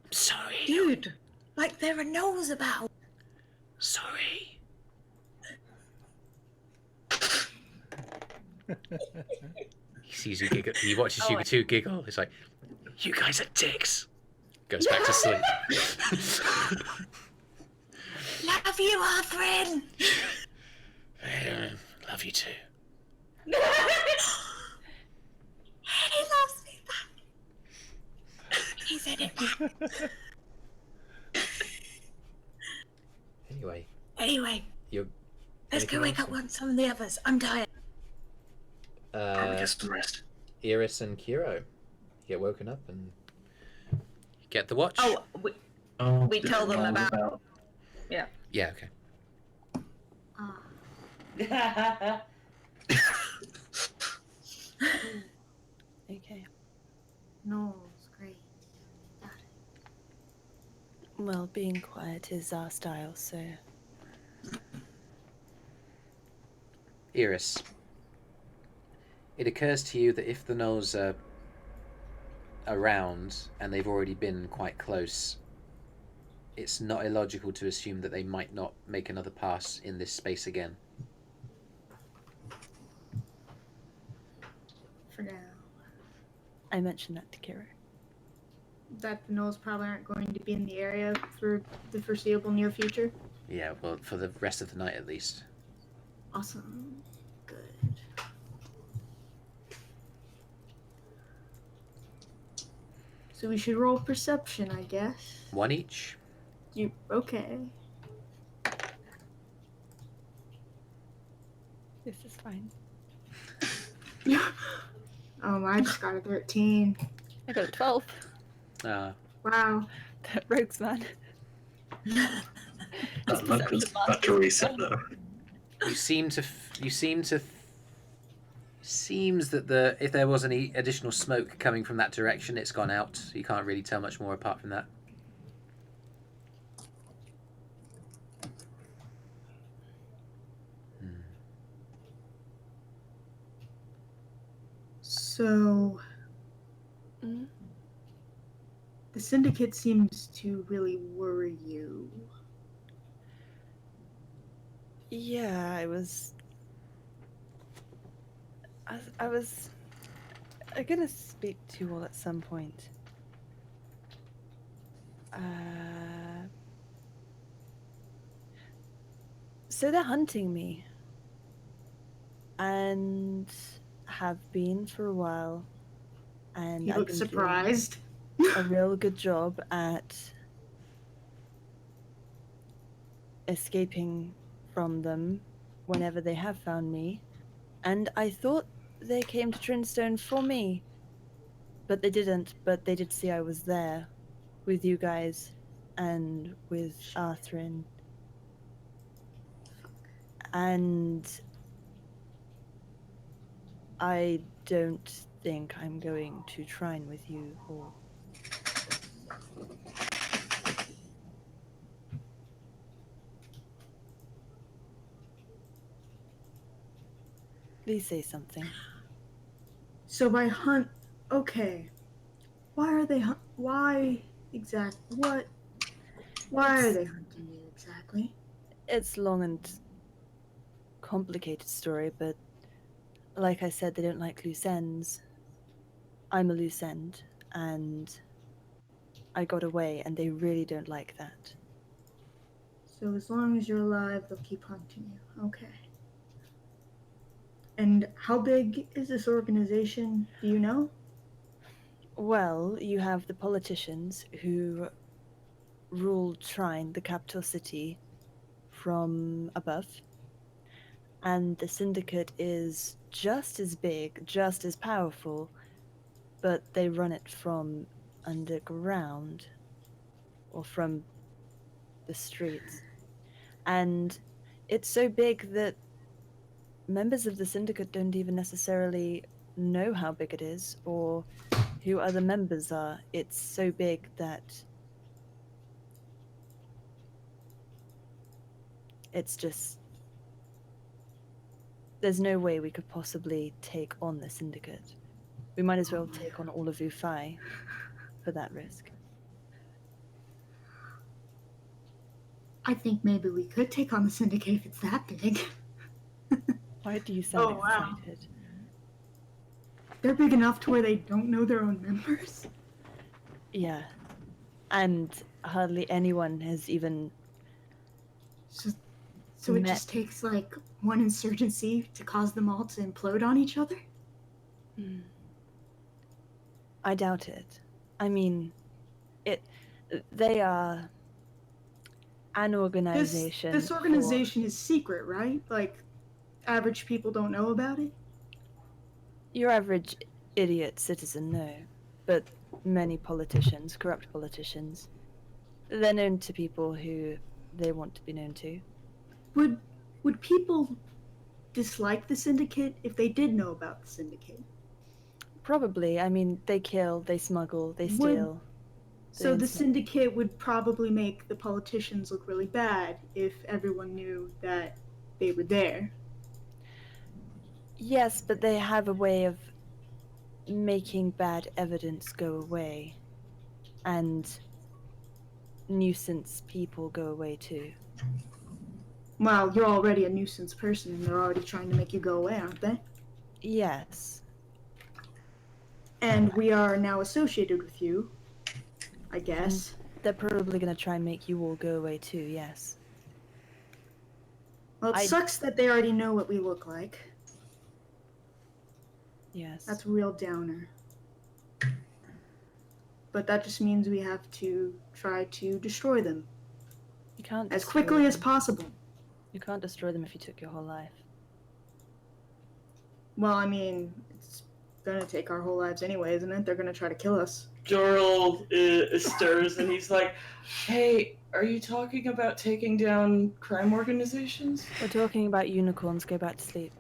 I'm sorry. dude, there are gnolls about. Sorry. He sees you giggle. He watches you two giggle. He's like, "You guys are dicks." Goes back to sleep. Love you, Arthrin. Love you too. He loves me back. He said it. Anyway, you're. let's go wake up some of the others. I'm tired. Probably get some rest. Eirys and Kyro get woken up and get the watch. Oh, we tell them about. Yeah. Yeah. Okay. Okay. No, it's great. Got it. Well, being quiet is our style, so. Eirys, it occurs to you that if the gnolls are around and they've already been quite close, it's not illogical to assume that they might not make another pass in this space again. For now. I mentioned that to Kyro. That the gnolls probably aren't going to be in the area for the foreseeable near future. Yeah, well, for the rest of the night at least. Awesome. Good. So we should roll perception, I guess. One each? You okay? This is fine. I just got a 13. I got a 12. Ah. Wow. That rogues man. That luck was about to reset though. Seems that if there was any additional smoke coming from that direction, it's gone out. You can't really tell much more apart from that. So, the Syndicate seems to really worry you. Yeah, I was gonna speak to you all at some point. So they're hunting me. And have been for a while. And You I've look been surprised. doing a real good job at escaping from them whenever they have found me. And I thought they came to Trinstone for me. But they didn't. But they did see I was there with you guys and with Arthrin. And I don't think I'm going to trine with you or... Please say something. So by hunt, okay. Why are they why exactly? Why are they hunting you exactly? It's long and complicated story, but like I said, they don't like loose ends. I'm a loose end, and I got away, and they really don't like that. So as long as you're alive, they'll keep hunting you. Okay. And how big is this organization? Do you know? Well, you have the politicians who rule Trine, the capital city, from above. And the Syndicate is just as big, just as powerful, but they run it from underground, or from the streets. And it's so big that members of the Syndicate don't even necessarily know how big it is, or who other members are. It's so big that it's just... There's no way we could possibly take on the Syndicate. We might as well take on all of Ufai for that risk. I think maybe we could take on the Syndicate if it's that big. Why do you sound wow. excited? They're big enough to where they don't know their own members? Yeah. And hardly anyone has even... So it just takes, like, one insurgency to cause them all to implode on each other? I doubt it. I mean, they are an organization. This organization is secret, right? Like, average people don't know about it? Your average idiot citizen, no. But many politicians, corrupt politicians, they're known to people who they want to be known to. Would people dislike the Syndicate if they did know about the Syndicate? Probably. I mean, they kill, they smuggle, they steal. So the Syndicate would probably make the politicians look really bad if everyone knew that they were there. Yes, but they have a way of making bad evidence go away. And nuisance people go away too. Well, you're already a nuisance person and they're already trying to make you go away, aren't they? Yes. And we are now associated with you, I guess. They're probably going to try and make you all go away too, yes. Well, it sucks that they already know what we look like. Yes. That's a real downer. But that just means we have to try to destroy them. You can't as destroy quickly them. as possible. You can't destroy them if you took your whole life. Well, I mean, it's gonna take our whole lives anyway, isn't it? They're gonna try to kill us. Joril stirs and he's like, "Hey, are you talking about taking down crime organizations?" We're talking about unicorns. Go back to sleep.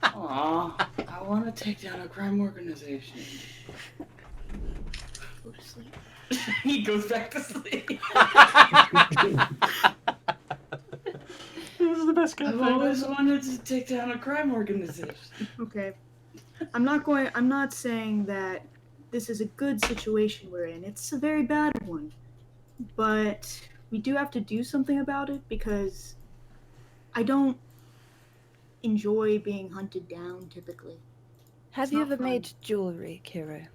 Aw, I want to take down a crime organization. Go to sleep. He goes back to sleep. This is the best guy. I've always wanted to take down a crime organization. Okay. I'm not saying that this is a good situation we're in. It's a very bad one. But we do have to do something about it because I don't enjoy being hunted down typically. Have you ever made jewelry, Kyro?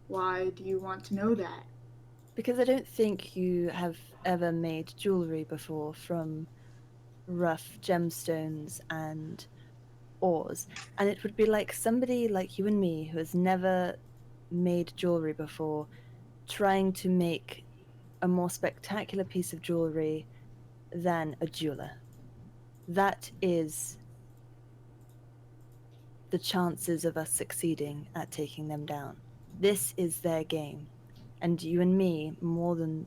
Why do you want to know that? Because I don't think you have ever made jewelry before from rough gemstones and ores. And it would be like somebody like you and me who has never made jewelry before trying to make a more spectacular piece of jewelry than a jeweler. That is the chances of us succeeding at taking them down. This is their game. And you and me, more than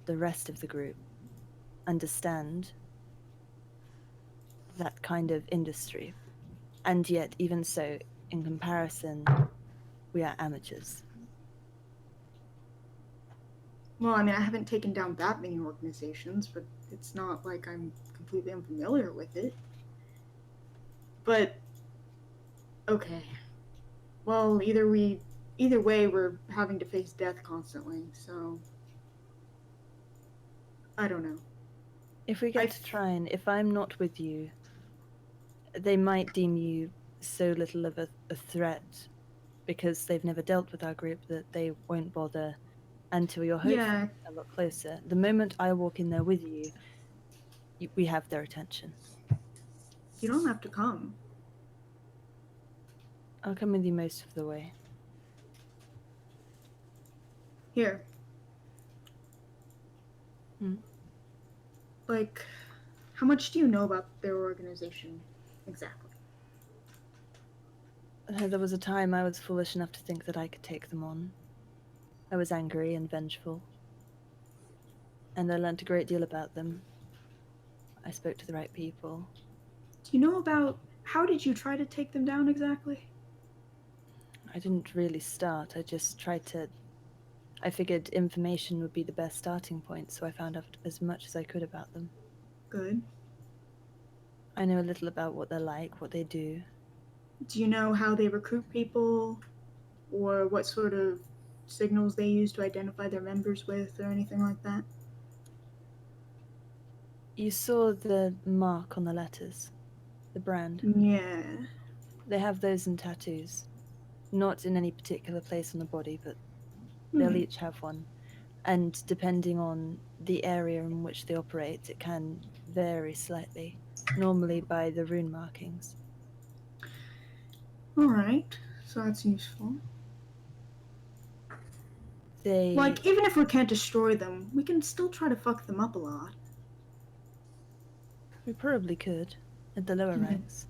the rest of the group, understand that kind of industry. And yet, even so, in comparison, we are amateurs. Well, I mean, I haven't taken down that many organizations, but it's not like I'm completely unfamiliar with it. But, okay. Well, either way, we're having to face death constantly, so I don't know. If we get to try and, if I'm not with you, they might deem you so little of a threat because they've never dealt with our group that they won't bother until you're hopefully a lot closer. The moment I walk in there with you, we have their attention. You don't have to come. I'll come with you most of the way. Here. Hmm? Like, how much do you know about their organization exactly? There was a time I was foolish enough to think that I could take them on. I was angry and vengeful. And I learnt a great deal about them. I spoke to the right people. Do you know about how did you try to take them down exactly? I didn't really start. I just tried to... I figured information would be the best starting point, so I found out as much as I could about them. Good. I know a little about what they're like, what they do. Do you know how they recruit people? Or what sort of signals they use to identify their members with, or anything like that? You saw the mark on the letters. The brand. Yeah. They have those in tattoos. Not in any particular place on the body, but they'll each have one. And depending on the area in which they operate, it can vary slightly. Normally by the rune markings. Alright, so that's useful. They... Like, even if we can't destroy them, we can still try to fuck them up a lot. We probably could, at the lower ranks.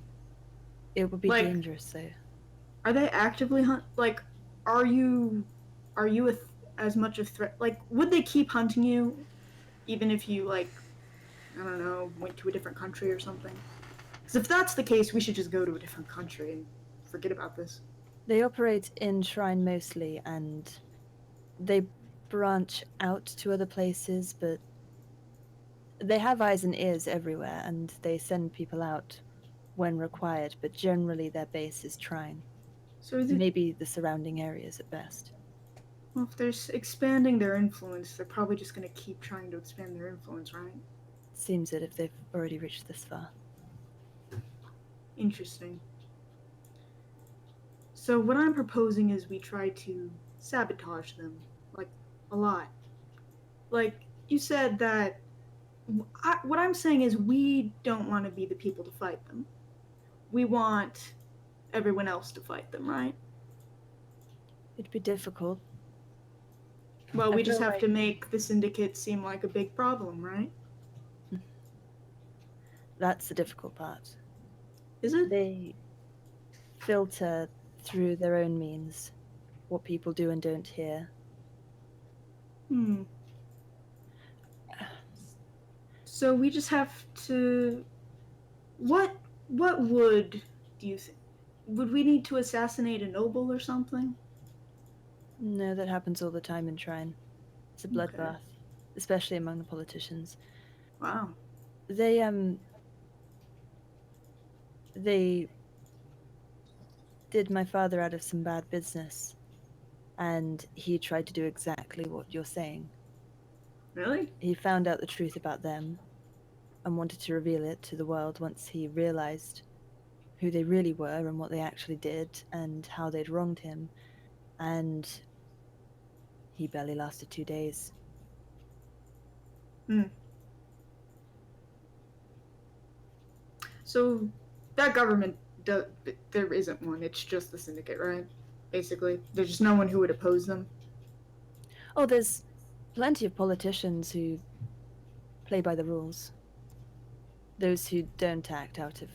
It would be dangerous, though. Are they actively are you as much a threat? Like, would they keep hunting you, even if you, like, I don't know, went to a different country or something? Because if that's the case, we should just go to a different country and forget about this. They operate in Shrine mostly, and they branch out to other places, but they have eyes and ears everywhere, and they send people out when required, but generally their base is Shrine. So are they... Maybe the surrounding areas at best. Well, if they're expanding their influence, they're probably just going to keep trying to expand their influence, right? Seems it if they've already reached this far. Interesting. So what I'm proposing is we try to sabotage them, like, a lot. Like, you said that... what I'm saying is we don't want to be the people to fight them. We want everyone else to fight them, right? It'd be difficult. Well, I we just feel have like- to make the Syndicate seem like a big problem, right? That's the difficult part. Is it? They filter through their own means what people do and don't hear. So we just have to... What would do you think? Would we need to assassinate a noble or something? No, that happens all the time in Shrine. It's a bloodbath, especially among the politicians. Wow. They did my father out of some bad business, and he tried to do exactly what you're saying. Really? He found out the truth about them and wanted to reveal it to the world once he realized who they really were and what they actually did and how they'd wronged him. And he barely lasted 2 days. So that government, there isn't one. It's just the Syndicate, right? Basically. There's just no one who would oppose them. Oh, there's plenty of politicians who play by the rules. Those who don't act out of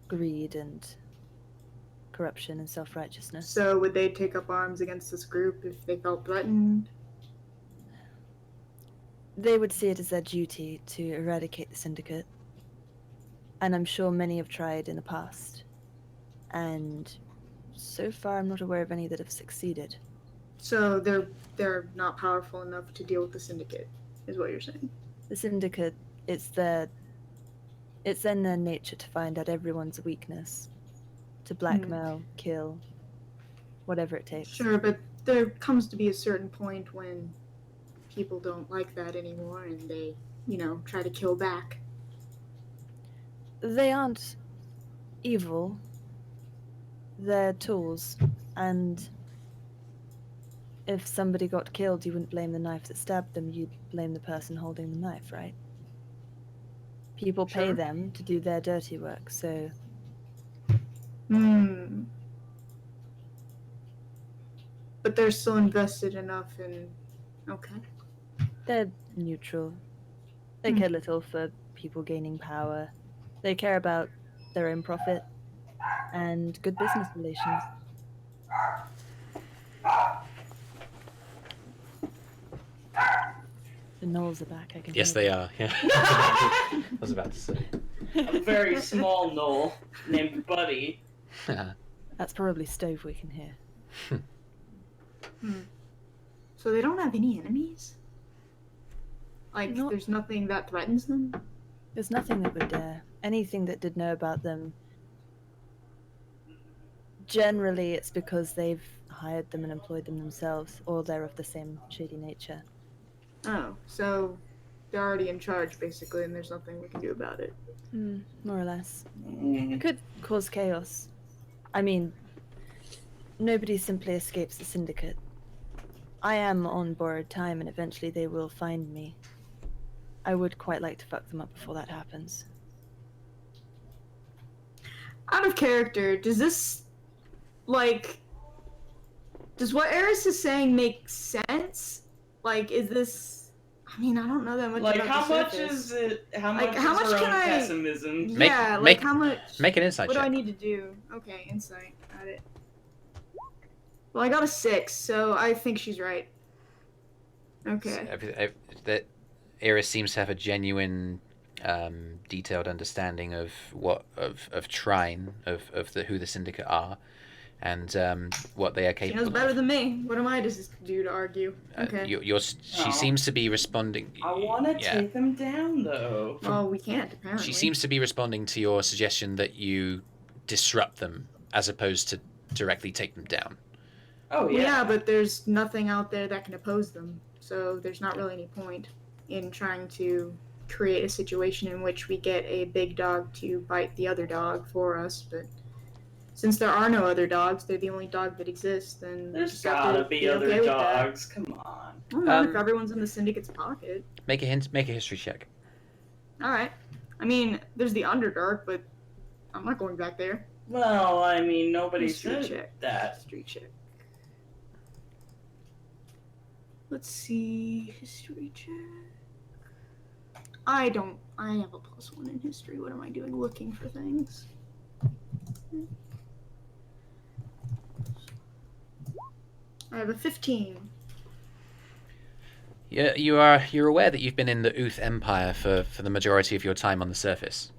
greed and corruption and self-righteousness. So would they take up arms against this group if they felt threatened? They would see it as their duty to eradicate the Syndicate. And I'm sure many have tried in the past. And so far I'm not aware of any that have succeeded. So they're not powerful enough to deal with the Syndicate, is what you're saying. The Syndicate, it's in their nature to find out everyone's weakness. To blackmail, kill, whatever it takes. Sure, but there comes to be a certain point when people don't like that anymore and they, try to kill back. They aren't evil. They're tools. And if somebody got killed, you wouldn't blame the knife that stabbed them, you'd blame the person holding the knife, right? People pay them to do their dirty work, so... But they're still invested enough in... Okay. They're neutral. They care little for people gaining power. They care about their own profit and good business relations. The gnolls are back, I can Yes, hear they them. are. Yeah. I was about to say. A very small gnoll named Buddy. That's probably Stove we can hear. So they don't have any enemies? Like, No. there's nothing that threatens them? There's nothing that would dare. Anything that did know about them, generally it's because they've hired them and employed them themselves, or they're of the same shady nature. Oh, so they're already in charge, basically, and there's nothing we can do about it. More or less. It could cause chaos. I mean, nobody simply escapes the Syndicate. I am on borrowed time, and eventually they will find me. I would quite like to fuck them up before that happens. Out of character, does this, does what Eirys is saying make sense? Like, is this... I mean, I don't know that much Like, about how the much surface. is it? How Like, much how is much her can own I- pessimism? How much... Make an insight What do check. I need to do? Okay, insight. Got it. Well, I got a 6, so I think she's right. Okay. That Eirys seems to have a genuine detailed understanding of Trine, of who the Syndicate are, and what they are She capable knows better of. than me. What am I to do to argue? Okay. She seems to be responding. I want to take them down, though. Well, we can't, apparently. She seems to be responding to your suggestion that you disrupt them as opposed to directly take them down. Oh, yeah. Yeah, but there's nothing out there that can oppose them, so there's not really any point in trying to create a situation in which we get a big dog to bite the other dog for us, but since there are no other dogs, they're the only dog that exists, then There's gotta be other okay dogs. Come on. Well, not if everyone's in the Syndicate's pocket. Make a history check. Alright. I mean, there's the Underdark, but I'm not going back there. Well, I mean, nobody History said check. that. History check. Let's see. History check. I have a +1 in history. What am I doing looking for things? I have a 15. Yeah, you're aware that you've been in the Uth Empire for the majority of your time on the surface,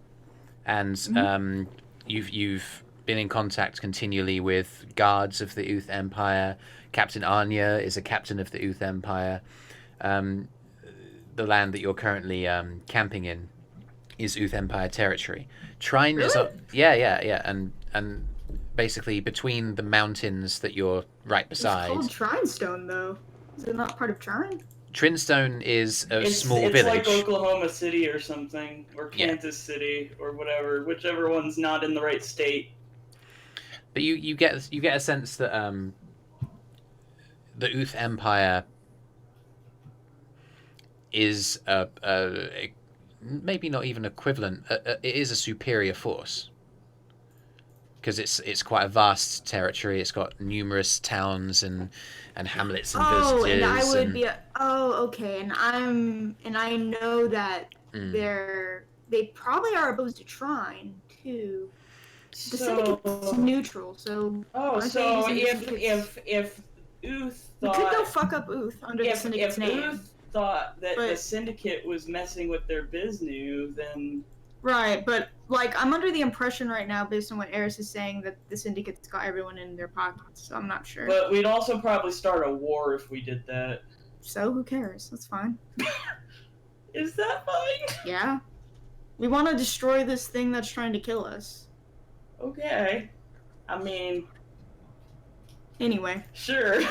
and you've been in contact continually with guards of the Uth Empire. Captain Anya is a captain of the Uth Empire. The land that you're currently camping in is Uth Empire territory. Trine is and basically between the mountains that you're right beside. It's called Trinestone, though. Is it not part of Trine? Trinstone is a small it's village. It's like Oklahoma City or something, or Kansas City, or whatever, whichever one's not in the right state. But you get a sense that the Uth Empire is a maybe not even equivalent. It is a superior force because it's quite a vast territory. It's got numerous towns and hamlets and villages. And I would be. Okay. And I know that they probably are opposed to Trine too. The Syndicate's neutral, so. So if Uth thought we could go fuck up Uth under the Syndicate's name. If Uth thought that the Syndicate was messing with their business, then. Right, but I'm under the impression right now, based on what Eirys is saying, that the Syndicate's got everyone in their pockets. So I'm not sure. But we'd also probably start a war if we did that. So who cares? That's fine. Is that fine? Yeah. We want to destroy this thing that's trying to kill us. Okay. I mean. Anyway. Sure.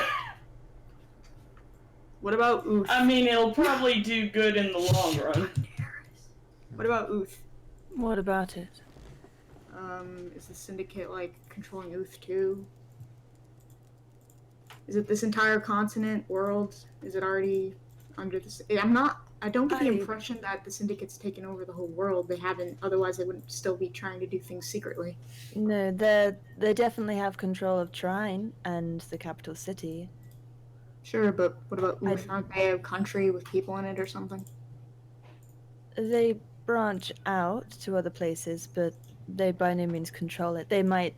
What about Uth? I mean, it'll probably do good in the long run. What about Uth? What about it? Is the Syndicate, controlling Uth too? Is it this entire continent, world? Is it already under the... I don't get the impression that the Syndicate's taken over the whole world. They haven't, otherwise they wouldn't still be trying to do things secretly. No, they definitely have control of Trine and the capital city. Sure, but what about Uth? Aren't they a country with people in it or something? They branch out to other places, but they by no means control it. They might...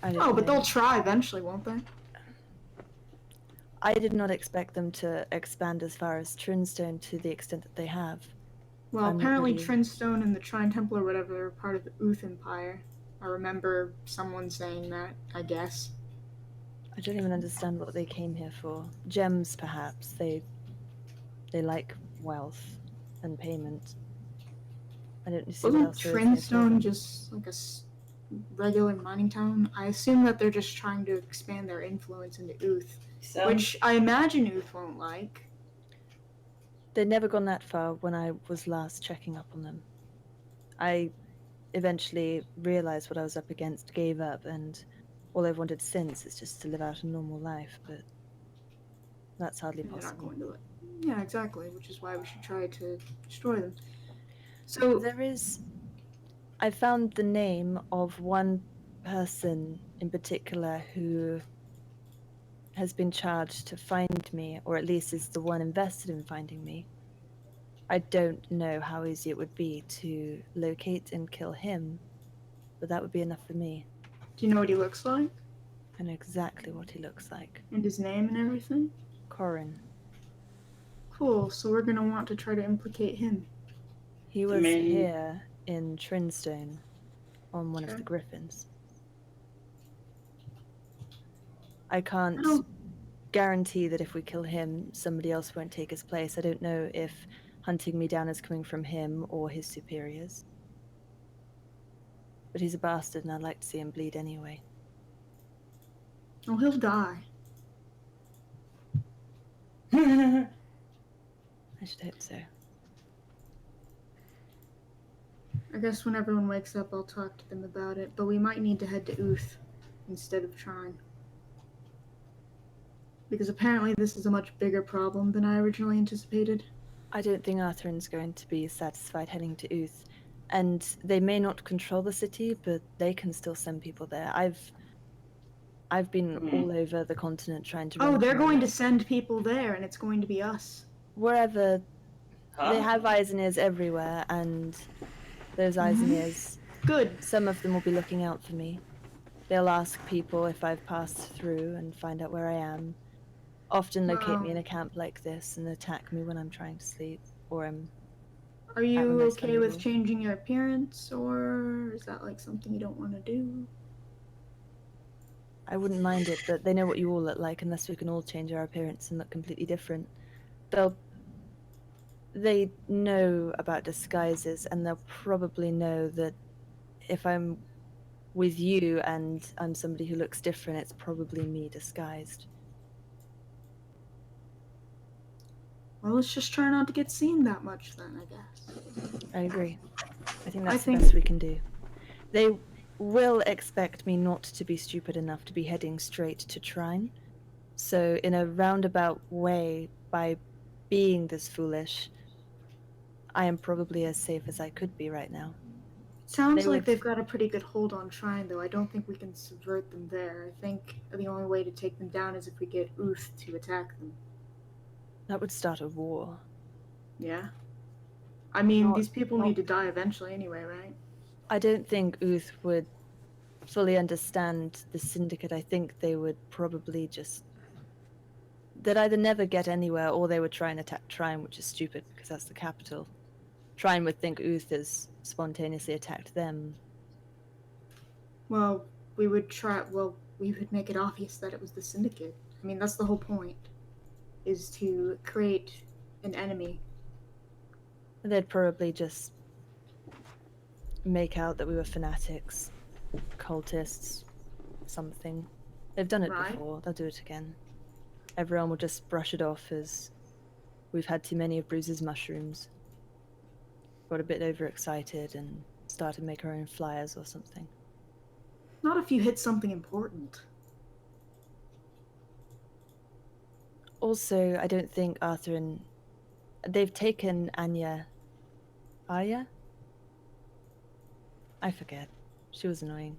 but they'll try eventually, won't they? I did not expect them to expand as far as Trinstone to the extent that they have. Well, apparently Trinstone and the Trine Temple or whatever are part of the Uth Empire. I remember someone saying that, I guess. I don't even understand what they came here for. Gems, perhaps. They like wealth and payment. I don't see what else there is. Wasn't Trinstone just like a regular mining town? I assume that they're just trying to expand their influence into Uth, which I imagine Uth won't like. They'd never gone that far when I was last checking up on them. I eventually realized what I was up against, gave up, and all I've wanted since is just to live out a normal life, but that's hardly possible. Not going to yeah, exactly, which is why we should try to destroy them. So I found the name of one person in particular who has been charged to find me, or at least is the one invested in finding me. I don't know how easy it would be to locate and kill him, but that would be enough for me. Do you know what he looks like? I know exactly what he looks like. And his name and everything? Corin. Cool, so we're gonna want to try to implicate him. He was here in Trinstone on one of the griffins. I can't guarantee that if we kill him, somebody else won't take his place. I don't know if hunting me down is coming from him or his superiors. But he's a bastard and I'd like to see him bleed anyway. Oh, he'll die. I should hope so. I guess when everyone wakes up, I'll talk to them about it, but we might need to head to Uth instead of Trine. Because apparently this is a much bigger problem than I originally anticipated. I don't think Arthrin's going to be satisfied heading to Uth. And they may not control the city, but they can still send people there. I've been all over the continent trying to... Oh, they're going to send people there, and it's going to be us. Wherever... They have eyes and ears everywhere, and those eyes and ears... Good. Some of them will be looking out for me. They'll ask people if I've passed through and find out where I am. Often locate me in a camp like this and attack me when I'm trying to sleep, or I'm... Are you okay with changing your appearance, or is that like something you don't want to do? I wouldn't mind it, but they know what you all look like unless we can all change our appearance and look completely different. They know about disguises, and they'll probably know that if I'm with you and I'm somebody who looks different, it's probably me disguised. Well, let's just try not to get seen that much then, I guess. I agree. I think that's the best we can do. They will expect me not to be stupid enough to be heading straight to Trine. So in a roundabout way, by being this foolish, I am probably as safe as I could be right now. Sounds like they've got a pretty good hold on Trine, though. I don't think we can subvert them there. I think the only way to take them down is if we get Uth to attack them. That would start a war. Yeah. I mean, these people need to die eventually anyway, right? I don't think Uth would fully understand the Syndicate. I think they would probably just... They'd either never get anywhere, or they would try and attack Trine, which is stupid, because that's the capital. Trine would think Uth has spontaneously attacked them. Well, we would make it obvious that it was the Syndicate. I mean, that's the whole point, is to create an enemy. They'd probably just make out that we were fanatics, cultists, something. They've done it before, they'll do it again. Everyone will just brush it off as we've had too many of Brüz's mushrooms. Got a bit overexcited and started to make our own flyers or something. Not if you hit something important. Also, I don't think Arthrin... They've taken Arya? I forget. She was annoying.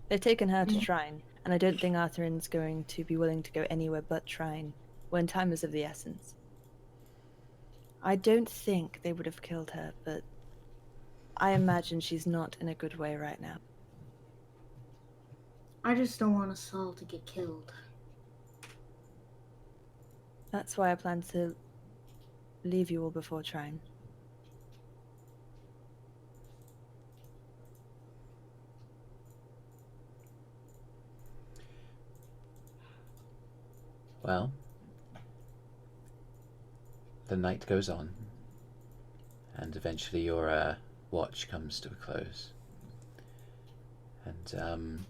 They've taken her to Trine, and I don't think Arthrin's going to be willing to go anywhere but Trine when time is of the essence. I don't think they would have killed her, but I imagine she's not in a good way right now. I just don't want us all to get killed. That's why I plan to leave you all before Trine. Well, the night goes on, and eventually your watch comes to a close. And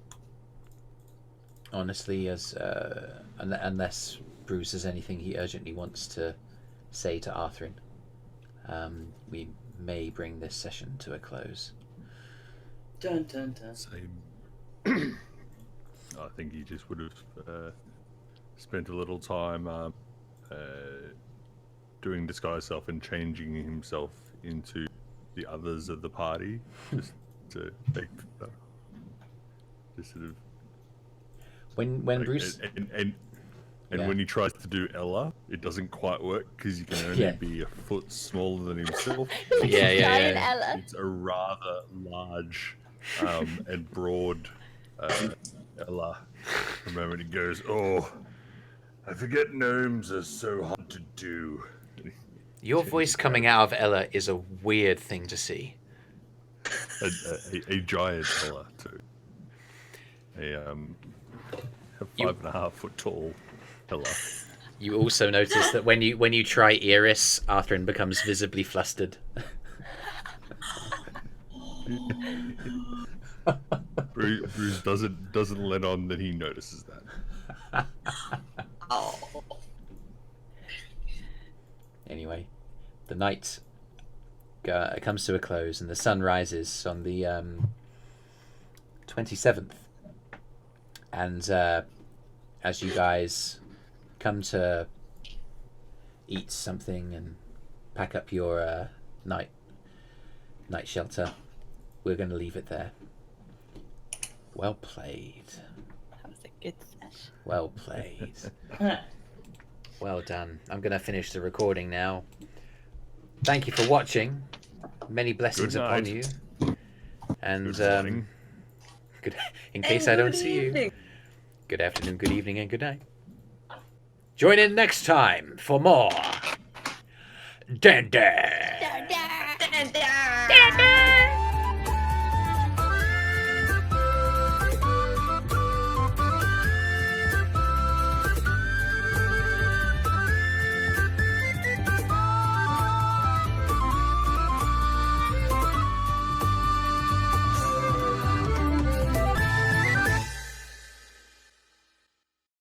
honestly, unless Brüz has anything he urgently wants to say to Arthrin, we may bring this session to a close. Dun dun dun. Same. I think he just would have spent a little time doing disguise self and changing himself into the others of the party, just to take just sort of when Brüz and when he tries to do Ella, it doesn't quite work because you can only be a foot smaller than himself. Ella. It's a rather large and broad Ella. The moment he goes, "Oh, I forget gnomes are so hard to do." Your voice coming out of Ella is a weird thing to see. A giant Ella too. A 5.5 foot tall Ella. You also notice that when you try Eirys, Arthrin becomes visibly flustered. Brüz doesn't let on that he notices that. Oh. Anyway, the night comes to a close and the sun rises on the 27th. And as you guys come to eat something and pack up your night shelter, we're going to leave it there. Well played. That was a good session. Well played. Well done. I'm going to finish the recording now. Thank you for watching. Many blessings upon you. And Good morning. good, in case I don't see you, good afternoon, good evening, and good night. Join in next time for more Dende.